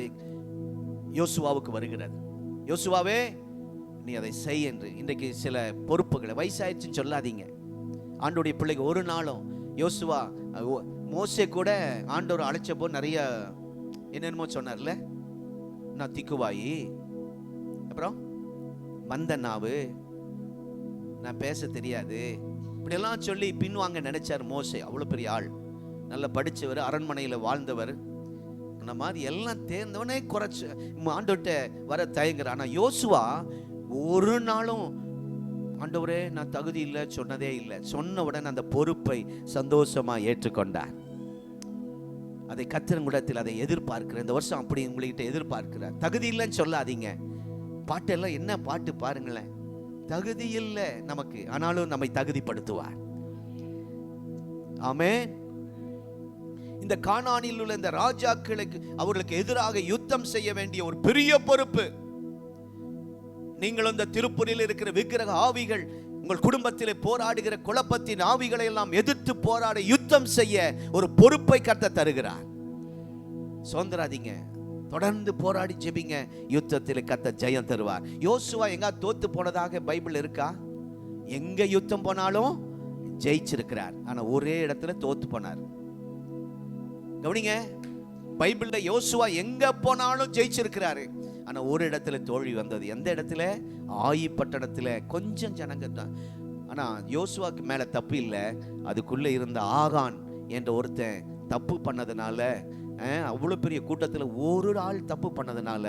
யோசுவாவுக்கு வருகிறது. யோசுவாவே நீ அதை செய் என்று. இன்றைக்கு சில பொறுப்புகளை, வயசாயிடுச்சுன்னு சொல்லாதீங்க. ஆண்டோடைய பிள்ளைங்க ஒரு நாளும், யோசுவா மோசே கூட ஆண்டவர் அழைச்சப்போ நிறைய என்னென்னமோ சொன்னார்ல, நான் திக்குவாயி, அப்புறம் மந்த நாவு, நான் பேச தெரியாது, இப்படியெல்லாம் சொல்லி பின்வாங்க நினைச்சார் மோசே. அவ்வளோ பெரிய ஆள், நல்லா படித்தவர், அரண்மனையில் வாழ்ந்தவர், அந்த மாதிரி எல்லாம் தேர்ந்தவனே குறைச்சு ஆண்டவர்கிட்ட வர தயங்குற. ஆனால் யோசுவா ஒரு நாளும் ஆண்டவரே நான் தகுதி இல்லை சொன்னதே இல்லை. சொன்ன உடனே அந்த பொறுப்பை சந்தோஷமாக ஏற்றுக்கொண்டார். அதை கர்த்தரிடத்தில் அதை எதிர்பார்க்கிறேன். இந்த வருஷம் அப்படி உங்கள்கிட்ட எதிர்பார்க்கிறார். தகுதி இல்லைன்னு சொல்லாதீங்க. பாட்டெல்லாம் என்ன பாட்டு பாருங்களேன், தகுதி இல்லை நமக்கு, ஆனாலும் நம்மை தகுதிப்படுத்துவார். ஆமென். இந்த கானானில் உள்ள இந்த ராஜாக்களுக்கு, அவர்களுக்கு எதிராக யுத்தம் செய்ய வேண்டிய ஒரு பெரிய பொறுப்பு. நீங்கள் இந்த திருப்பூரில் இருக்கிற விக்கிரக ஆவிகள், உங்கள் குடும்பத்திலே போராடுகிற குழப்பத்தின் ஆவிகளை எல்லாம் எதிர்த்து போராட, யுத்தம் செய்ய ஒரு பொறுப்பை கர்த்தர் தருகிறார். சோந்தராதீங்க, தொடர்ந்து போராடி ஜெபிங்க. யுத்தத்தில் கர்த்தர் ஜெயம் தருவார். யோசுவா எங்க தோத்து போனதாக பைபிள் இருக்கா? எங்க யுத்தம் போனாலும் ஜெயிச்சிருக்கிறார். ஆனா ஒரே இடத்துல தோத்து போனார். கவனிங்க, பைபிள்ல யோசுவா எங்க போனாலும் ஜெயிச்சிருக்கிறாரு. ஆனா ஒரு இடத்துல தோல்வி வந்தது. எந்த இடத்துல? ஆயி பட்டணத்துல. கொஞ்சம் ஜனங்க தான். ஆனா யோசுவாக்கு மேல தப்பு இல்லை. அதுக்குள்ள இருந்த ஆகான் என்ற ஒருத்தன் தப்பு பண்ணதுனால, அவ்வளோ பெரிய கூட்டத்தில் ஒரு ஆள் தப்பு பண்ணதுனால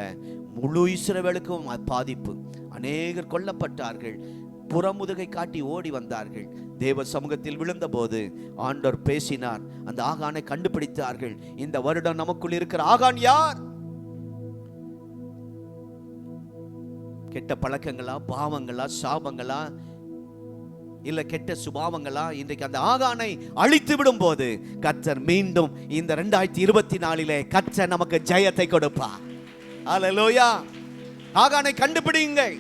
முழு இஸ்ரவேலுக்கும் பாதிப்பு. அநேகர் கொல்லப்பட்டார்கள். புறமுதுகை காட்டி ஓடி வந்தார்கள். தேவ சமூகத்தில் விழுந்த போது ஆண்டவர் பேசினார். அந்த ஆகானை கண்டுபிடித்தார்கள். இந்த வருடம் நமக்குள் இருக்கிற ஆகான் யார்? கெட்ட பழக்கங்களா, பாவங்களா, சாபங்களா, இல்ல கெட்ட சுபாவங்களா? இன்றைக்கு அந்த ஆகானை அழித்து விடும் போது கர்த்தர் மீண்டும் இந்த 2024 கர்த்தர் நமக்கு ஜெயத்தை கொடுப்பார். அல்லேலூயா. ஆகானை கண்டுபிடிங்கள்.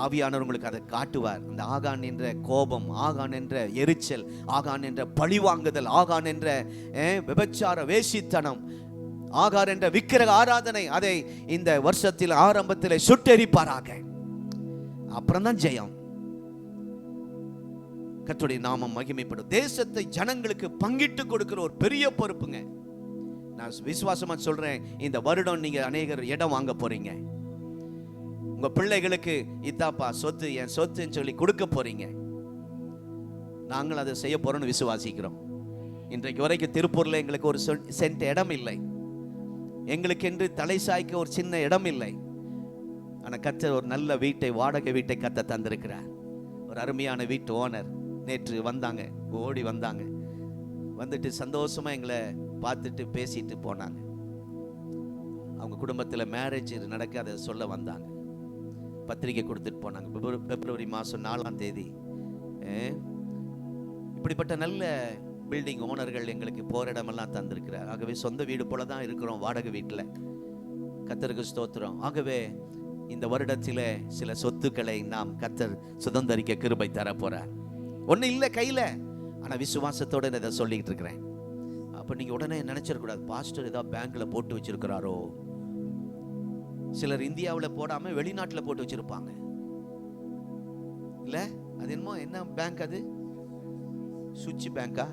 ஆவியானவர் உங்களுக்கு அதை காட்டுவார். அந்த ஆகான் என்ற கோபம், ஆகான் என்ற எரிச்சல், ஆகான் என்ற பழிவாங்குதல், ஆகான் என்ற விபச்சார வேசித்தனம், ஆகார் என்ற விக்கிரக ஆராதனை, அதை இந்த வருஷத்தில் ஆரம்பத்தில் சுட்டெரிப்பாராக. அப்புறம் தான் ஜெயம். கர்த்தருடைய நாமம் மகிமைப்படும். தேசத்தை ஜனங்களுக்கு பங்கிட்டு கொடுக்கிற ஒரு பெரிய பொறுப்புங்க. நான் விசுவாசமா சொல்றேன், இந்த வருடம் நீங்க அநேகர் இடம் வாங்க போறீங்க. உங்க பிள்ளைகளுக்கு இதாப்பா சொத்து, என் சொத்துன்னு சொல்லி கொடுக்க போறீங்க. நாங்கள் அதை செய்ய போறோம்னு விசுவாசிக்கிறோம். இன்றைக்கு வரைக்கும் திருப்பூர்ல எங்களுக்கு ஒரு சென்ட் இடம் இல்லை, எங்களுக்கு என்று தலை சாய்க்க ஒரு சின்ன இடம் இல்லை. ஆனால் கர்த்தர் ஒரு நல்ல வீட்டை, வாடகை வீட்டை கர்த்தர் தந்திருக்கிறார். ஒரு அருமையான வீட்டு ஓனர் நேற்று வந்தாங்க, ஓடி வந்தாங்க. வந்துட்டு சந்தோஷமா எங்களை பார்த்துட்டு பேசிட்டு போனாங்க. அவங்க குடும்பத்தில் மேரேஜ் நடக்க அதை சொல்ல வந்தாங்க. பத்திரிக்கை கொடுத்துட்டு போனாங்க. பிப்ரவரி மாதம் 4ஆம் தேதி. இப்படிப்பட்ட நல்ல பில்டிங் ஓனர்கள் எங்களுக்கு போகிற இடமெல்லாம் தந்திருக்கிறார். ஆகவே சொந்த வீடு போல தான் இருக்கிறோம், வாடகை வீட்டில். கர்த்தருக்கு ஸ்தோத்திரம். ஆகவே இந்த வருடத்தில் சில சொத்துக்களை நாம் கர்த்தர் சுதந்தரிக்க கிருபை தர போறார். ஒன்றும் இல்லை கையில், ஆனால் விசுவாசத்தோடு இதை சொல்லிக்கிட்டு இருக்கிறேன். அப்போ நீங்கள் உடனே நினச்சிடக்கூடாது, பாஸ்டர் ஏதாவது பேங்க்கில் போட்டு வச்சிருக்கிறாரோ. சிலர் இந்தியாவில் போடாமல் வெளிநாட்டில் போட்டு வச்சிருப்பாங்க. இல்லை, அது என்னமோ என்ன பேங்க் அது? சுவிட்ச் பேங்கா,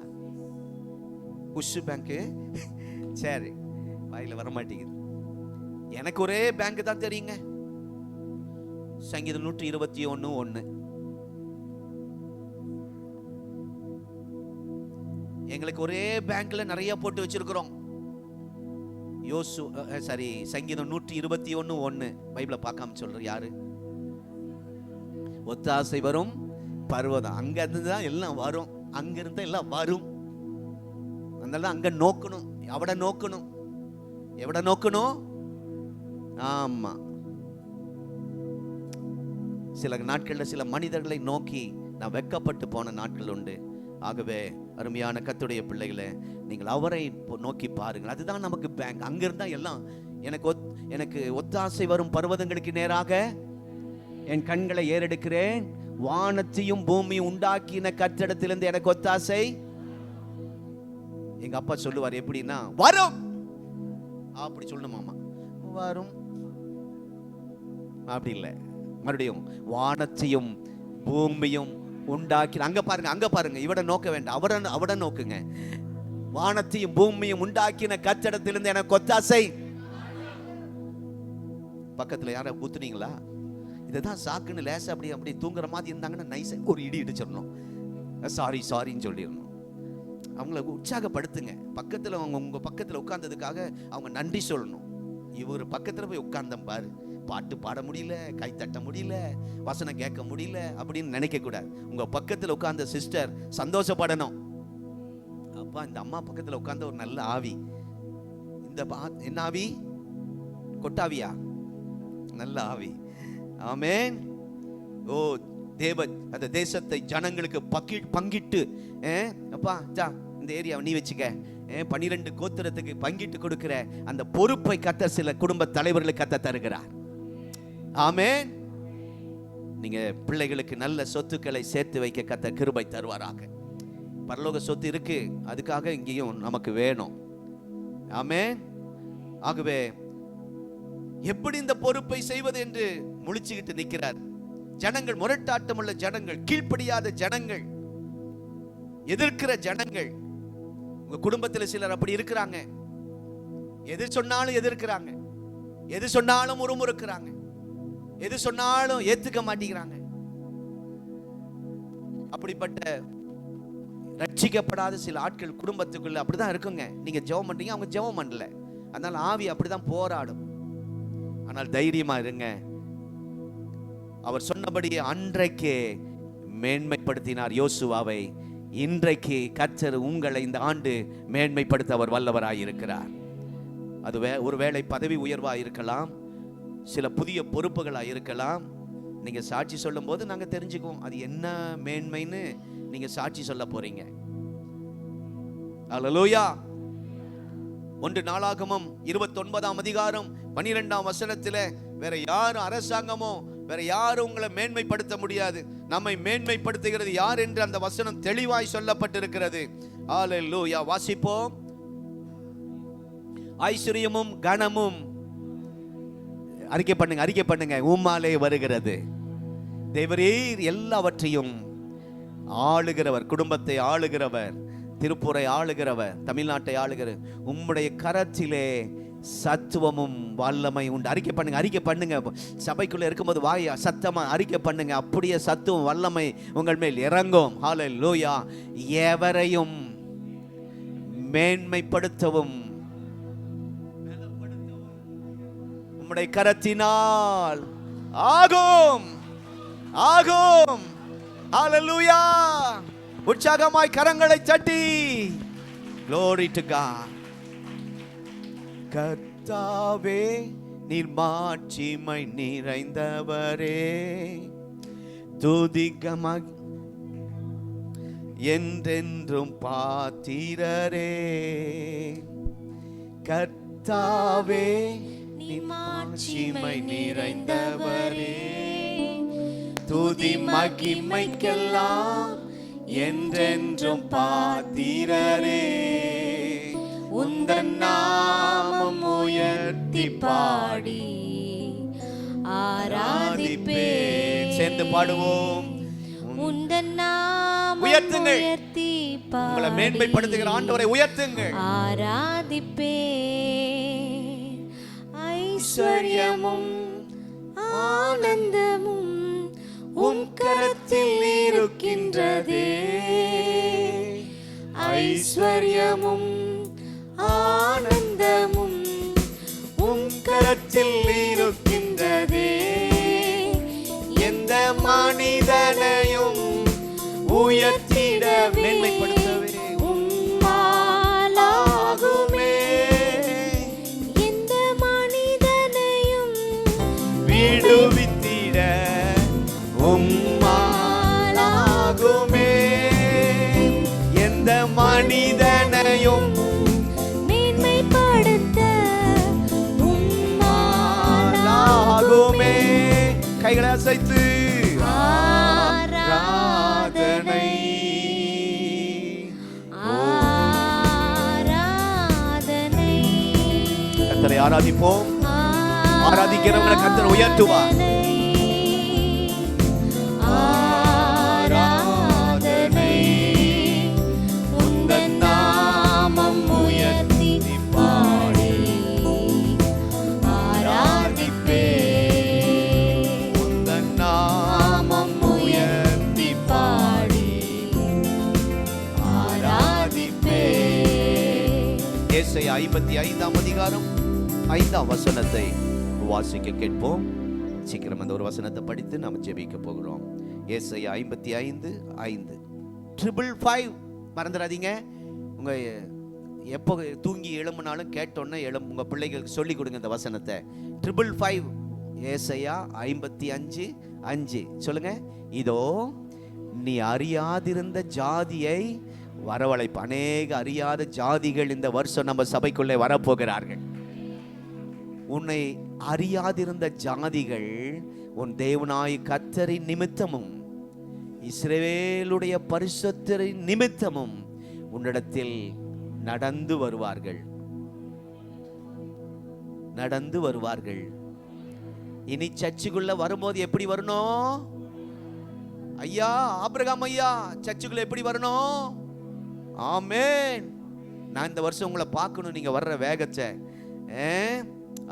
உஷ் பேங்க்கு? சரி, வாயில வர மாட்டேங்குது. எனக்கு ஒரே பேங்க் தான் தெரியுங்க, சங்கீதம் 121:1. எங்களுக்கு ஒரே பேங்க்ல நிறைய போட்டு வச்சிருக்கிறோம். சங்கீதம் 121:1 பைபிளை பார்க்காம சொல்ற யாரு? ஒத்தாசை வரும் பர்வதம், அங்க இருந்து தான் எல்லாம் வரும், அங்க இருந்தா எல்லாம் வரும். அதனால அங்க நோக்கணும், எவட நோக்கணும், எவட நோக்கணும். ஆமா, சில நாட்கள்ல சில மனிதர்களை நோக்கி நான் வெட்கப்பட்டு போன நாட்கள் உண்டு. ஆகவே அருமையான கர்த்தருடைய பிள்ளைகளை, நீங்கள் அவரை நோக்கி பாருங்கள். அதுதான் நமக்கு பேங்க். அங்க இருந்தா எல்லாம் எனக்கு ஒத்தாசை வரும் பர்வதங்களுக்கு நேராக என் கண்களை ஏறெடுக்கிறேன். வானத்தையும் பூமியும் உண்டாக்கின கர்த்தரிடத்திலிருந்து எனக்கு ஒத்தாசை. எங்க அப்பா சொல்லுவார், எப்படின்னா வரும் அப்படி சொல்லணுமாமா. வரும் அப்படி இல்லை, மறுபடியும் வானத்தையும் பூமியும் உண்டாக்கி. அங்க பாருங்க, அங்க பாருங்க, இவட நோக்க வேண்டாம், அவட நோக்குங்க. வானத்தையும் பூமியும் உண்டாக்கின கர்த்தரிடத்திலிருந்து எனக்கு ஒத்தாசை. பக்கத்துல யார ஊத்துனீங்களா? இதுதான் சாக்குன்னு லேசா அப்படி தூங்குற மாதிரி இருந்தாங்கன்னா நைஸா ஒரு இடி இடிச்சிடணும், சாரின்னு சொல்லிடணும். அவங்கள உற்சாகப்படுத்துங்க. பக்கத்துல உங்க பக்கத்துல உட்கார்ந்ததுக்காக அவங்க நன்றி சொல்லணும். இவர் பக்கத்துல போய் உட்கார்ந்தம் பாரு, பாட்டு பாட முடியல, கை தட்ட முடியல, வசனம் கேட்க முடியல அப்படின்னு நினைக்க கூடாது. உங்க பக்கத்துல உட்கார்ந்த சிஸ்டர் சந்தோஷப்படணும். அப்பா, இந்த அம்மா பக்கத்துல உட்கார்ந்த ஒரு நல்ல ஆவி. இந்த என்ன ஆவி? கொட்டாவியா? நல்ல ஆவி. ஆமென். ஓ தேவன் அந்த தேசத்தை ஜனங்களுக்கு பங்கிட்டு, அப்பா இந்த ஏரியாவை நீ வச்சுக்க, 12 கோத்திரத்துக்கு பங்கிட்டு கொடுக்கிற அந்த பொறுப்பை கர்த்தர் சில குடும்ப தலைவர்களுக்கு கர்த்தர் தருகிறார். ஆமென். நீங்க பிள்ளைகளுக்கு நல்ல சொத்துக்களை சேர்த்து வைக்க கர்த்தர் கிருபை தருவாராக. பரலோக சொத்து இருக்கு, அதுக்காக இங்கேயும் நமக்கு வேணும். ஆமென். ஆகவே எப்படி இந்த பொறுப்பை செய்வது என்று முழிச்சுக்கிட்டு நிற்கிறார். ஜனங்கள் முரட்டாட்டம் உள்ள ஜனங்கள், கீழ்ப்படியாத ஜனங்கள், எதிர்க்கிற ஜனங்கள். உங்க குடும்பத்தில் சிலர் அப்படி இருக்கிறாங்க. எது சொன்னாலும் எதிர்க்கிறாங்க, எது சொன்னாலும் முறுமுறுக்கிறாங்க, எது சொன்னாலும் ஏத்துக்க மாட்டேங்கிறாங்க. அப்படிப்பட்ட ரட்சிக்கப்படாத சில ஆட்கள் குடும்பத்துக்குள்ள அப்படிதான் இருக்குங்க. நீங்க ஜெபம் பண்றீங்க, அவங்க ஜெபம் பண்ணல, அதனால ஆவி அப்படிதான் போராடும். ஆனால் தைரியமா இருங்க. அவர் சொன்னபடியே அன்றைக்கே மேன்மைப்படுத்தினார் யோசுவாவை. இன்றைக்கு கர்த்தர் உங்களை இந்த ஆண்டு மேன்மைப்படுத்த அவர் வல்லவராய் இருக்கிறார். அது ஒருவேளை பதவி உயர்வாக இருக்கலாம், சில புதிய பொறுப்புகளாக இருக்கலாம். நீங்க சாட்சி சொல்லும் போது நாங்க தெரிஞ்சுக்குவோம் அது என்ன மேன்மைன்னு நீங்க சாட்சி சொல்ல போறீங்க. அல்லேலூயா. 1 நாளாகமம் 29ஆம் அதிகாரம் 12ஆம் வசனத்துல வேற யாரும் அரசாங்கமோ வேற யாரும் உங்களை மேன்மைப்படுத்த முடியாது, நம்மை மேன்மைப்படுத்துகிறது யார் என்று அந்த வசனம் தெளிவாய் சொல்லப்பட்டிருக்கிறது. அல்லேலூயா. வாசிப்போம். ஐஸ்வர்யமும் கனமும் அறிக்கை பண்ணுங்க உம்மாலே வருகிறது. தேவரீர் எல்லாவற்றையும் ஆளுகிறவர், குடும்பத்தை ஆளுகிறவர், திருப்பூரை ஆளுகிறவர், தமிழ்நாட்டை ஆளுகிறவர். உம்முடைய கரத்திலே சத்துவமும் வல்லமை உண்டு. அறிக்கை பண்ணுங்க, அறிக்கை பண்ணுங்க. சபைக்குள்ள இருக்கும்போது வாயா சத்தமா அறிக்கை பண்ணுங்க. அப்படியே சத்துவம் வல்லமை உங்கள் மேல் இறங்கும். ஹல்லேலூயா. எவரையும் மேன்மைப்படுத்தவும் உம்முடைய கரத்தினால் ஆகும், ஆகும். ஹல்லேலூயா. உற்சாகமாய் கரங்களை தட்டி glory to God. கர்த்தாவே நீர் மாட்சிமை நிறைந்தவரே, துதிக்கமாக என்றென்றும் பாத்திரரே. கர்த்தாவே நீர் மாட்சிமை நிறைந்தவரே, துதி மகிமைக்கெல்லாம் என்றென்றும் பாத்திரரே. உந்தன் நாமம் உயர்த்தி பாடி ஆராதிப்பேன். சேர்ந்து பாடுவோம். உந்தன் நாமம் உயர்த்துங்கள். உயர்த்தி பாடி உங்களை மேன்மைப்படுத்துகிற ஆண்டவரை உயர்த்துங்கள். ஆராதிப்பேன். ஐஸ்வர்யமும் ஆனந்தமும் உம் கரத்தில் இருக்கின்றதே. ஐஸ்வர்யமும் ஆனந்தமும் உம் கரத்தில் இருக்கின்றதே. எந்த மனிதனையும் உயர்த்திட மேன்மைப்படுத்தவே உம்மாலாகுமே. எந்த மனிதனையும் விடுவித்திட உம்மாலாகுமே. எந்த மனிதனையும் மேன்மைப்படுத்த உம்மாலாகுமே. கைகளை அசைத்து ஆராதனை, ஆராதனை. கர்த்தரை ஆராதிப்போம். ஆராதிக்கிறவங்களை கர்த்தர் உயர்த்துவார். ஆராதனை. உந்தன் நாமம் உயர்த்தி பாடி ஆராதிப்பேன். உந்தன் நாமம் உயர்த்தி பாடி ஆராதிப்பேன். ஏசாயா 55ஆம் அதிகாரம் 5ஆம் வசனத்தை வாசிக்க கேட்போம். சீக்கிரம் அந்த ஒரு வசனத்தை படித்து நாம் ஜெபிக்க போகிறோம். ஏசாயா 55:5. 555 மறந்துடாதீங்க. உங்க எப்போ தூங்கி எழும்பினாலும் கேட்டோன்னே உங்க பிள்ளைகளுக்கு சொல்லி கொடுங்க இந்த வசனத்தை. 555 ஏசாயா 55:5 சொல்லுங்க. இதோ நீ அறியாதிருந்த ஜாதியை வரவழைப்பு. அநேக அறியாத ஜாதிகள் இந்த வருஷம் நம்ம சபைக்குள்ளே வரப்போகிறார்கள். உன்னை அறியாதிருந்த ஜாதிகள் உன் தேவனாய் கர்த்தரின் நிமித்தமும் இஸ்ரவேலுடைய பரிசுத்தரின் நிமித்தமும் உன்னிடத்தில் நடந்து வருவார்கள், நடந்து வருவார்கள். இனி சர்ச்சுக்குள்ள வரும்போது எப்படி வரணும்? ஐயா ஆபிரகாம் ஐயா சர்ச்சுக்குள்ள எப்படி வரணும்? ஆமென். நான் இந்த வருஷம் உங்களை பார்க்கணும். நீங்க வர்ற வேகத்தை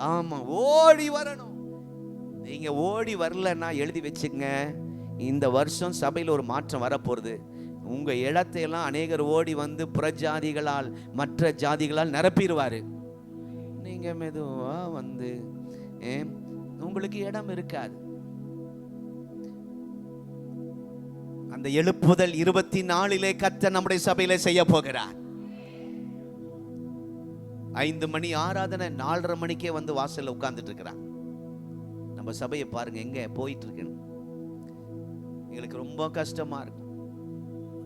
ஆமா ஓடி வரணும். நீங்க ஓடி வரலன்னா எழுதி வச்சுங்க, இந்த வருஷம் சபையில் ஒரு மாற்றம் வரப்போகுது. உங்க இடத்தையெல்லாம் அநேகர் ஓடி வந்து புறஜாதிகளால் மற்ற ஜாதிகளால் நிரப்பிடுவாரு. நீங்க மெதுவா வந்து உங்களுக்கு இடம் இருக்காது. அந்த எழுப்புதல் 24 கர்த்தர் நம்முடைய சபையிலே செய்ய போகிறார். 5 மணி ஆராதனை 4:30 மணிக்கே வந்து வாசல்ல உட்கார்ந்துட்டு இருக்கிறான். நம்ம சபையை பாருங்க எங்க போயிட்டு இருக்குன்னு. எங்களுக்கு ரொம்ப கஷ்டமா இருக்கும்.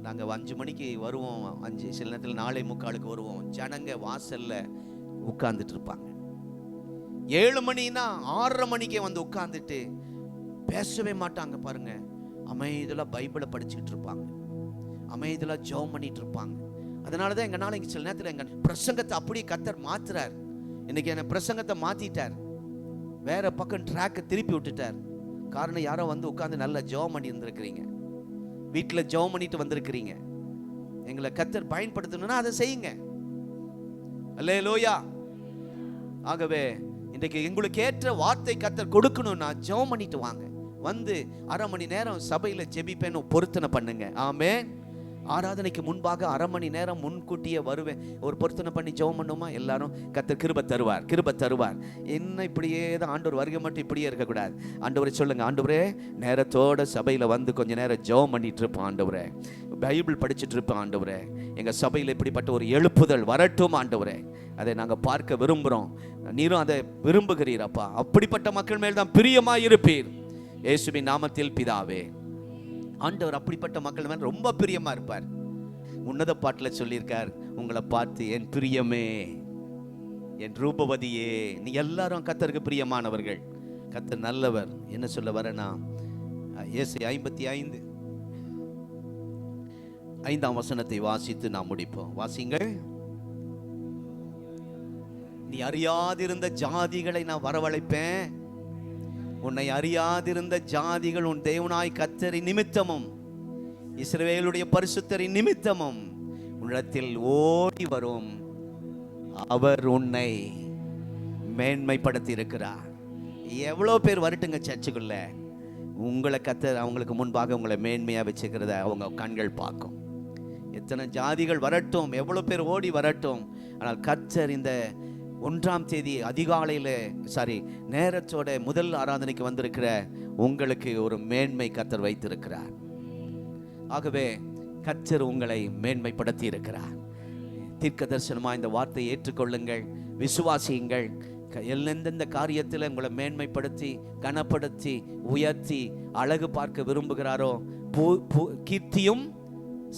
நாங்க 5 மணிக்கு வருவோம், 5 சில நேரத்தில் 4:45 வருவோம். ஜனங்க வாசல்ல உட்கார்ந்துட்டு இருப்பாங்க. 7 மணினா 6:30 மணிக்கே வந்து உட்கார்ந்துட்டு பேசவே மாட்டாங்க பாருங்க. அமைதியில் பைபிளை படிச்சுக்கிட்டு இருப்பாங்க, அமைதியில் ஜெபம் பண்ணிட்டு இருப்பாங்க. அதனால தான் எங்களால் இங்கே சில நேரத்தில் எங்கள் பிரசங்கத்தை அப்படியே கர்த்தர் மாத்துறார். இன்னைக்கு என்ன பிரசங்கத்தை மாற்றிட்டார், வேற பக்கம் ட்ராக்கை திருப்பி விட்டுட்டார். காரணம் யாரோ வந்து உட்காந்து நல்லா ஜெபம் பண்ணி இருந்திருக்கிறீங்க. வீட்டில் ஜெபம் பண்ணிட்டு வந்திருக்கிறீங்க, எங்களை கர்த்தர் பயன்படுத்தணும்னா அதை செய்யுங்க. அல்லேலூயா. ஆகவே இன்றைக்கு எங்களுக்கு ஏற்ற வார்த்தை கர்த்தர் கொடுக்கணும்னா ஜெபம் பண்ணிட்டு வாங்க. வந்து 1/2 மணி நேரம் சபையில் ஜெபிப்பேன்னு பொருத்தனை பண்ணுங்க. ஆமென். ஆராதனைக்கு முன்பாக 1/2 மணி நேரம் முன்கூட்டியே வருவேன், ஒரு பொருத்தனை பண்ணி ஜெபம் பண்ணுமா? எல்லாரும் கர்த்தர் கிருபை தருவார், கிருபை தருவார். என்ன இப்படியே தான் ஆண்டவர் வருகை மட்டும் இப்படியே இருக்கக்கூடாது. ஆண்டவரே சொல்லுங்க, ஆண்டவரே நேரத்தோட சபையில் வந்து கொஞ்ச நேரம் ஜெபம் பண்ணிட்டு இருப்போம் ஆண்டவரே, பைபிள் படிச்சுட்டு இருப்போம் ஆண்டவரே, எங்கள் சபையில் இப்படிப்பட்ட ஒரு எழுப்புதல் வரட்டும் ஆண்டவரே, அதை நாங்கள் பார்க்க விரும்புகிறோம். நீரும் அதை விரும்புகிறீரப்பா. அப்படிப்பட்ட மக்கள் மேல் தான் பிரியமாக இருப்பீர். இயேசுவின் நாமத்தில் பிதாவே. ஆண்டவர் அப்படிப்பட்ட மக்கள் மேல் ரொம்ப பிரியமா இருப்பார். உன்னத பாட்டில் சொல்லியிருக்கார், உங்களை பார்த்து என் பிரியமே, என் ரூபவதியே. நீ எல்லாரும் கர்த்தருக்கு பிரியமானவர்கள். கர்த்தர் நல்லவர். என்ன சொல்ல வரேன்னா, ஏசாயா 55:5 வசனத்தை வாசித்து நாம் முடிப்போம். வாசிங்கள். நீ அறியாதிருந்த ஜாதிகளை நான் வரவழைப்பேன், உன்னை அறியாதிருந்த ஜாதிகள் உன் தேவனாய் கர்த்தரின் நிமித்தமும் இஸ்ரவேலுடைய பரிசுத்தரின் நிமித்தமும் உன்னிடத்தில் ஓடி வரும், அவர் உன்னை மேன்மைப்படுத்தி இருக்கிறார். எவ்வளோ பேர் வரட்டுங்க சர்ச்சுக்குள்ள, உங்களை கர்த்தர் அவங்களுக்கு முன்பாக உங்களை மேன்மையா வச்சுக்கிறத அவங்க கண்கள் பார்க்கும். எத்தனை ஜாதிகள் வரட்டும், எவ்வளோ பேர் ஓடி வரட்டும், ஆனால் கர்த்தர் இந்த 1ஆம் தேதி அதிகாலையில் நேரத்தோட முதல் ஆராதனைக்கு வந்திருக்கிற உங்களுக்கு ஒரு மேன்மை கர்த்தர் வைத்திருக்கிறார். ஆகவே கர்த்தர் உங்களை மேன்மைப்படுத்தி இருக்கிறார். தீர்க்க தரிசனமாக இந்த வார்த்தையை ஏற்றுக்கொள்ளுங்கள், விசுவாசியுங்கள். எந்தெந்த காரியத்தில் உங்களை மேன்மைப்படுத்தி கனப்படுத்தி உயர்த்தி அழகு பார்க்க விரும்புகிறாரோ, கீர்த்தியும்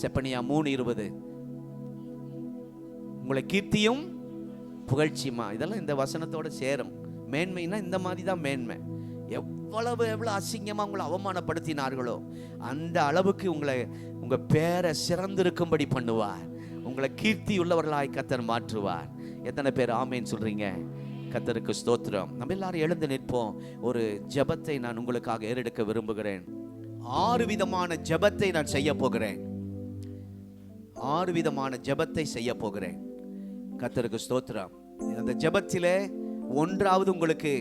செப்பனியா 3:20 உங்களை கீர்த்தியும் புகழ்ச்சியுமா, இதெல்லாம் இந்த வசனத்தோட சேரும். மேன்மைனா இந்த மாதிரி தான் மேன்மை. எவ்வளவு அசிங்கமா உங்களை அவமானப்படுத்தினார்களோ அந்த அளவுக்கு உங்க பேரை சிறந்திருக்கும்படி பண்ணுவார். உங்களை கீர்த்தி உள்ளவர்களாய் கர்த்தர் மாற்றுவார். எத்தனை பேர் ஆமேன்னு சொல்றீங்க? கர்த்தருக்கு ஸ்தோத்திரம். நம்ம எல்லாரும் எழுந்து நிற்போம். ஒரு ஜெபத்தை நான் உங்களுக்காக ஏறெடுக்க விரும்புகிறேன். 6 விதமான ஜெபத்தை நான் செய்ய போகிறேன். 6 விதமான ஜெபத்தை செய்ய போகிறேன். கர்த்தருக்கு ஸ்தோத்திரம். அந்த ஜெபத்திலே 1ஆவது உங்களுக்கு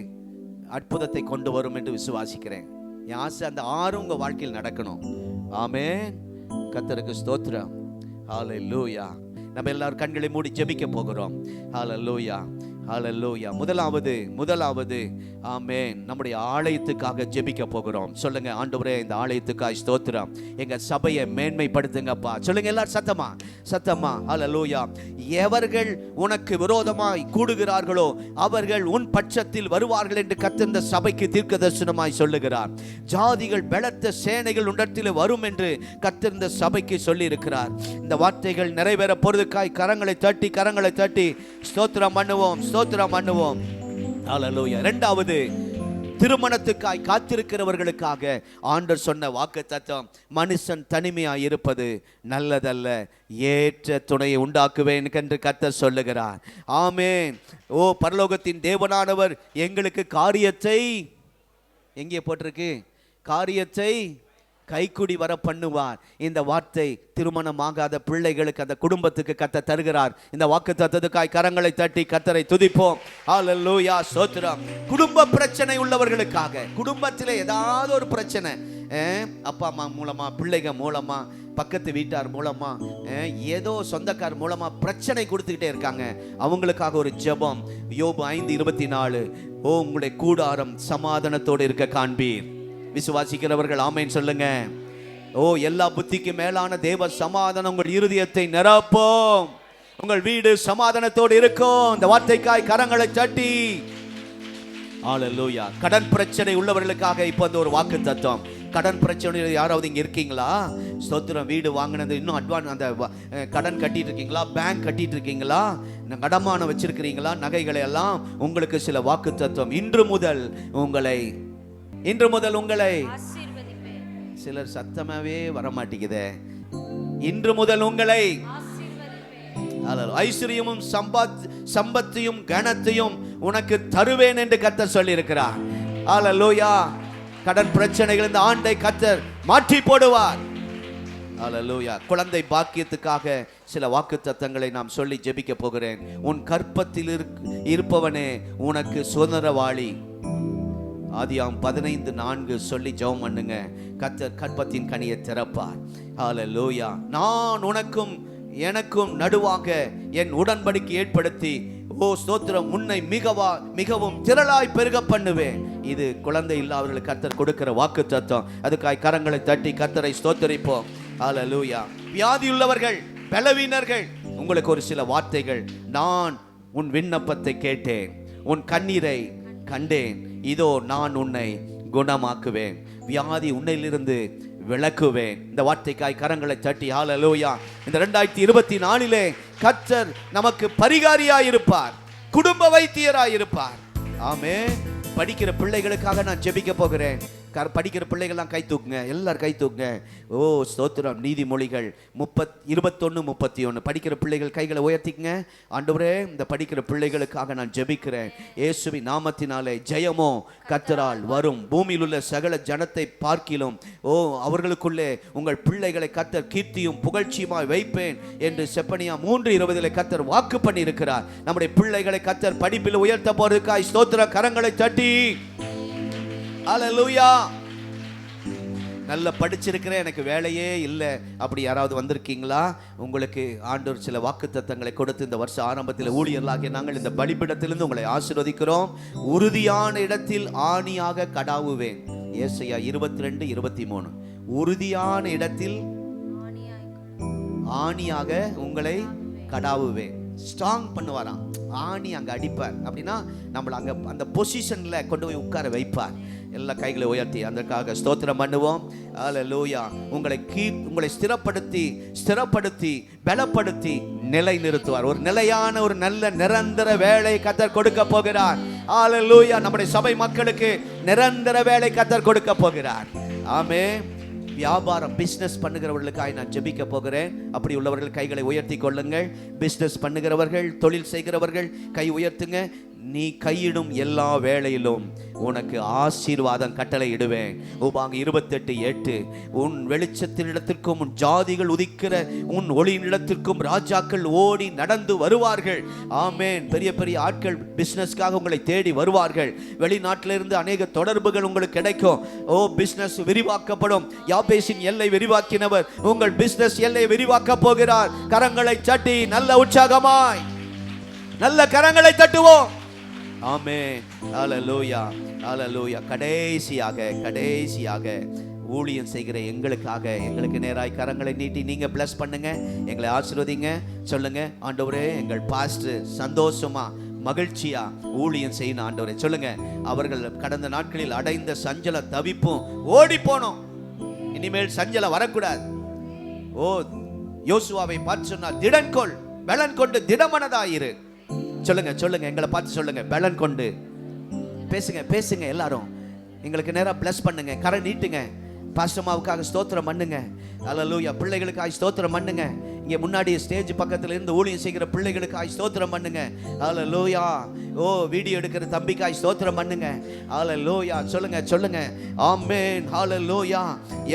அற்புதத்தை கொண்டு வரும் என்று விசுவாசிக்கிறேன். என் ஆசை அந்த 6 உங்க வாழ்க்கையில் நடக்கணும். ஆமென். கர்த்தருக்கு ஸ்தோத்திரம். ஹல்லேலூயா. நம்ம எல்லாரும் கண்களை மூடி ஜெபிக்க போகிறோம். ஹல்லேலூயா, ஹல்லேலூயா. முதலாவது ஆமென், நம்முடைய ஆலயத்துக்காக ஜெபிக்க போகிறோம். சொல்லுங்க, ஆண்டவரே இந்த ஆலயத்துக்காக ஸ்தோத்திரம், எங்க சபையை மேன்மைப்படுத்துங்கப்பா. சொல்லுங்க எல்லாரும் சத்தமா. ஹல்லேலூயா. எவர்கள் உனக்கு விரோதமாய் கூடுகிறார்களோ அவர்கள் உன் பட்சத்தில் வருவார்கள் என்று கர்த்தர் இந்த சபைக்கு தீர்க்கதரிசனமாய் சொல்லுகிறார். ஜாதிகள் பலத்த சேனைகள் உன்னிடத்தில் வரும் என்று கர்த்தர் இந்த சபைக்கு சொல்லி இருக்கிறார். இந்த வார்த்தைகள் நிறைவேற பொறுதுக்காய் கரங்களை தட்டி ஸ்தோத்திரம் பண்ணுவோம். ஹல்லேலூயா. 2வது, திருமணத்துக்காய் காத்திருக்கிறவர்களுக்காக ஆண்டவர் சொன்ன வாக்குத்தத்தம், மனுஷன் தனிமையாய் இருப்பது நல்லதல்ல, ஏற்ற துணையை உண்டாக்குவேன் என்று கர்த்தர் சொல்லுகிறார். ஆமென். ஓ பரலோகத்தின் தேவனானவர் எங்களுக்கு காரியத்தை, எங்கே போட்டிருக்கு? காரியத்தை கைக்குடி வர பண்ணுவார். இந்த வார்த்தை திருமணமாகாத பிள்ளைகளுக்கு, அந்த குடும்பத்துக்கு கர்த்தர் தருகிறார். இந்த வாக்குத்தத்தத்துக்காய் கரங்களை தட்டி கர்த்தரை துதிப்போம். ஹல்லேலூயா, ஸ்தோத்திரம். குடும்ப பிரச்சனை உள்ளவர்களுக்காக, குடும்பத்தில் ஏதாவது ஒரு பிரச்சனை, அப்பா அம்மா மூலமா, பிள்ளைகள் மூலமா, பக்கத்து வீட்டார் மூலமா, ஏதோ சொந்தக்கார் மூலமா பிரச்சனை கொடுத்துக்கிட்டே இருக்காங்க, அவங்களுக்காக ஒரு ஜெபம். யோபு 5:24, ஓ உங்களுடைய கூடாரம் சமாதானத்தோடு இருக்க காண்பீர். விசுவாசிக்கிறவர்கள் ஆமென் சொல்லுங்க. ஓ எல்லா புத்திக்கு மேலான தேவ சமாதானம் உங்கள் இருதயத்தை நிரப்பும். உங்கள் வீடு சமாதானத்தோடு இருக்கும். இந்த வார்த்தைக்காய் கரங்களை தட்டி ஹல்லேலூயா. கடன் பிரச்சனை உள்ளவர்களுக்காக இப்போ அந்த ஒரு வாக்கு தத்துவம். கடன் பிரச்சனை யாராவது இங்கே இருக்கீங்களா? ஸ்தோத்திரம். வீடு வாங்கினது இன்னும் அட்வான்ஸ் அந்த கடன் கட்டிட்டு இருக்கீங்களா? பேங்க் கட்டிட்டு இருக்கீங்களா? கடமானம் வச்சிருக்கிறீங்களா? நகைகளை எல்லாம் உங்களுக்கு சில வாக்கு தத்துவம். இன்று முதல் உங்களை சிலர் சத்தமாவே வரமாட்டேங்குதே. இன்று முதல் உங்களை ஐஸ்வர்யமும் சம்பத்தையும் கனத்தையும் உனக்கு தருவேன் என்று கர்த்தர் சொல்லி இருக்கிறார். ஹல்லேலூயா. கடன் பிரச்சனைகள் இந்த ஆண்டை கர்த்தர் மாற்றி போடுவார். அல்லேலூயா. குழந்தை பாக்கியத்துக்காக சில வாக்குத்தத்தங்களை நாம் சொல்லி ஜெபிக்க போகிறேன். உன் கற்பத்தில் இருப்பவனே உனக்கு சுதந்திரவாளி. ஆதியாம் 15:4 சொல்லி ஜெபம் பண்ணுங்க. கர்த்தர் கற்பத்தின் கனியை திறப்பார். அல்லேலூயா. நான் உனக்கும் எனக்கும் நடுவாக என் உடன்படிக்கை ஏற்படுத்தி ஸ்தோத்திரம் உன்னை மிகவும் திரளாய் பெருக பண்ணுவேன். இது குழந்தை இல்லாதவர்களுக்கு கர்த்தர் கொடுக்கிற வாக்குத்தத்தம். அதுக்காய் கரங்களை தட்டி கர்த்தரை ஸ்தோத்திரிப்போம். அல்லேலூயா. வியாதியுள்ளவர்கள், பலவீனர்கள், உங்களுக்கு ஒரு சில வார்த்தைகள். நான் உன் விண்ணப்பத்தை கேட்டேன், உன் கண்ணீரை கண்டேன், இதோ நான் உன்னை குணமாக்குவேன், வியாதி உன்னிலிருந்து விளக்குவேன். இந்த வார்த்தைக்காய் கரங்களை தட்டி ஹல்லேலூயா. இந்த 2024 கர்த்தர் நமக்கு பரிகாரியாய் இருப்பார், குடும்ப வைத்தியராய் இருப்பார். ஆமென். படிக்கிற பிள்ளைகளுக்காக நான் ஜெபிக்க போகிறேன். படிக்கிற பிள்ளைகள்லாம் கை தூக்குங்க, எல்லாரும் கை தூக்குங்க. ஸ்தோத்திரம். நீதிமொழிகள் 21:31 படிக்கிற பிள்ளைகள் கைகளை உயர்த்திக்குங்க. ஆண்டவரே, இந்த படிக்கிற பிள்ளைகளுக்காக நான் ஜெபிக்கிறேன். இயேசுவின் நாமத்தினாலே ஜெயமோ கர்த்தரால் வரும். பூமியில் உள்ள சகல ஜனத்தை பார்க்கிலும் அவர்களுக்குள்ளே உங்கள் பிள்ளைகளை கர்த்தர் கீர்த்தியும் புகழ்ச்சியுமாய் வைப்பேன் என்று செப்பனியா 3:20 கர்த்தர் வாக்கு பண்ணி இருக்கிறார். நம்முடைய பிள்ளைகளை கர்த்தர் படிப்பில் உயர்த்த போறதுக்காய் ஸ்தோத்திர. கரங்களை தட்டி அல்லேலூயா. நல்லா படிச்சிருக்கிறேன், எனக்கு வேலையே இல்லை, அப்படி யாராவது வந்திருக்கீங்களா? உங்களுக்கு ஆண்டவர் சில வாக்குத்தத்தங்களை கொடுத்து இந்த வருஷ ஆரம்பத்தில் ஊழியர்களாகிய நாங்கள் இந்த பலிபீடத்திலிருந்து உங்களை ஆசீர்வதிக்கிறோம். உறுதியான இடத்தில் ஆணியாக கடாவுவேன். ஏசாயா 22:23. உறுதியான இடத்தில் ஆணியாக உங்களை கடாவுவேன். ஸ்ட்ராங் பண்ணுவாராம். ஆணி அங்கே அடிப்பார். அப்படின்னா நம்மளை அங்கே அந்த பொசிஷனில் கொண்டு போய் உட்கார வைப்பார். எல்லா கைகளை உயர்த்தி அதற்காக ஸ்தோத்திரம் பண்ணுவோம். அல்லேலூயா. உங்களை ஸ்திரப்படுத்தி பலப்படுத்தி நிலை நிறுத்துவார். ஒரு நிலையான ஒரு நல்ல நிரந்தர வேலை கர்த்தர் கொடுக்க போகிறார். அல்லேலூயா. நம்முடைய சபை மக்களுக்கு நிரந்தர வேலை கர்த்தர் கொடுக்க போகிறார். ஆமென். வியாபாரம் பிஸ்னஸ் பண்ணுகிறவர்களுக்காக நான் ஜெபிக்க போகிறேன். அப்படி உள்ளவர்கள் கைகளை உயர்த்தி கொள்ளுங்கள். பிஸ்னஸ் பண்ணுகிறவர்கள், தொழில் செய்கிறவர்கள் கை உயர்த்துங்க. நீ கையிடும் எல்லா வேளையிலும் உனக்கு ஆசீர்வாதம் கட்டளை இடுவேன். உபாகமம் 28:8. உன் வெளிச்சத்தினிடத்திற்கும் உன் ஜாதிகள் உதிக்கிற உன் ஒளியினிடத்திற்கும் ராஜாக்கள் ஓடி நடந்து வருவார்கள். ஆமென். பெரிய பெரிய ஆட்கள் பிசினஸ்க்காக உங்களை தேடி வருவார்கள். வெளிநாட்டிலிருந்து அநேக தொடர்புகள் உங்களுக்கு கிடைக்கும். பிசினஸ் விரிவாக்கப்படும். யாபேசின் எல்லை விரிவாக்கினவர் உங்கள் பிசினஸ் எல்லை விரிவாக்க போகிறார். கரங்களை தட்டி நல்ல உற்சாகமாய் நல்ல கரங்களை தட்டுவோம். ஆமென். அல்லேலூயா. அல்லேலூயா. கடைசியாக ஊழியம் செய்கிற எங்களுக்கு நேராய் கரங்களை நீட்டி நீங்க பிளஸ் பண்ணுங்க, எங்களை ஆசீர்வதிங்க. சொல்லுங்க, ஆண்டவரே, எங்கள் பாஸ்டர் சந்தோஷமா மகிழ்ச்சியா ஊழியம் செய்யணும் ஆண்டவரே. சொல்லுங்க, அவர்கள் கடந்த நாட்களில் அடைந்த சஞ்சல தவிப்பும் ஓடி போனோம். இனிமேல் சஞ்சலம் வரக்கூடாது. யோசுவாவை பார்த்து சொன்னார், திடன் கொள், பலன் கொண்டு திடமனதாயிரு. சொல்லுங்க, எங்களை பார்த்து சொல்லுங்க, பலன் கொண்டு. பேசுங்க எல்லாரும். எங்களுக்கு நேரா பிளஸ் பண்ணுங்க, கரை நீட்டுங்க. பாஸ்டமாவுக்காக ஸ்தோத்திரம் பண்ணுங்க. அல்லேலூயா. பிள்ளைகளுக்காக ஸ்தோத்திரம் பண்ணுங்க. இங்கே முன்னாடி ஸ்டேஜ் பக்கத்தில் இருந்து ஊழியம் செய்கிற பிள்ளைகளுக்காக ஸ்தோத்திரம் பண்ணுங்க. அல்லேலூயா. வீடியோ எடுக்கிற தம்பிக்காய் ஸ்தோத்திரம் பண்ணுங்க. அல்லேலூயா. சொல்லுங்க. ஆமென். அல்லேலூயா.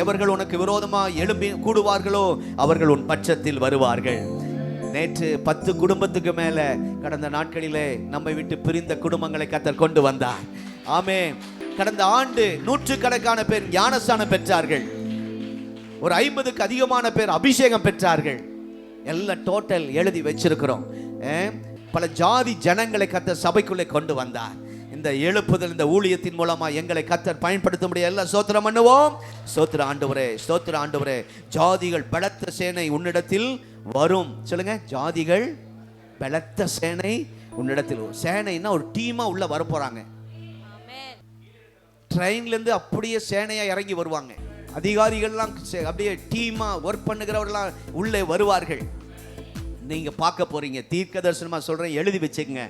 எவர்கள் உனக்கு விரோதமாக எழும்பி கூடுவார்களோ அவர்கள் உன் பட்சத்தில் வருவார்கள். நேற்று 10 குடும்பத்துக்கு மேல கடந்த நாட்களிலே நம்மை விட்டு பிரிந்த குடும்பங்களை கர்த்தர் கொண்டு வந்தார். ஆமென். கடந்த ஆண்டு 100கணக்கான பேர் ஞானஸ்நானம் பெற்றார்கள். ஒரு 50க்கு அதிகமான பேர் அபிஷேகம் பெற்றார்கள். எல்லாம் டோட்டல் எழுதி வச்சிருக்கிறோம். பல ஜாதி ஜனங்களை கர்த்தர் சபைக்குள்ளே கொண்டு வந்தார். இந்த எழுப்புதல், இந்த ஊழியத்தின் மூலமா எங்களை கர்த்தர் பயன்படுத்த முடியும். எல்லாம் ஸ்தோத்திரம் பண்ணுவோம். ஸ்தோத்திர ஆண்டவரே. ஜாதிகள் பலத்த சேனை உன்னிடத்தில் வரும். சொல்லுங்க, ஜாதிகள் பலத்த சேனை உன்னிடத்தில். சேனைன்னா ஒரு டீமா உள்ள வர போறாங்க. ட்ரெயின்ல இருந்து அப்படியே சேனையா இறங்கி வருவாங்க. அதிகாரிகள்லாம் அப்படியே டீமா ஒர்க் பண்ணுகிறவர்களாம் உள்ளே வருவார்கள். நீங்க பார்க்க போறீங்க. தீர்க்க தரிசனமா சொல்றேன், எழுதி வச்சுக்கங்க.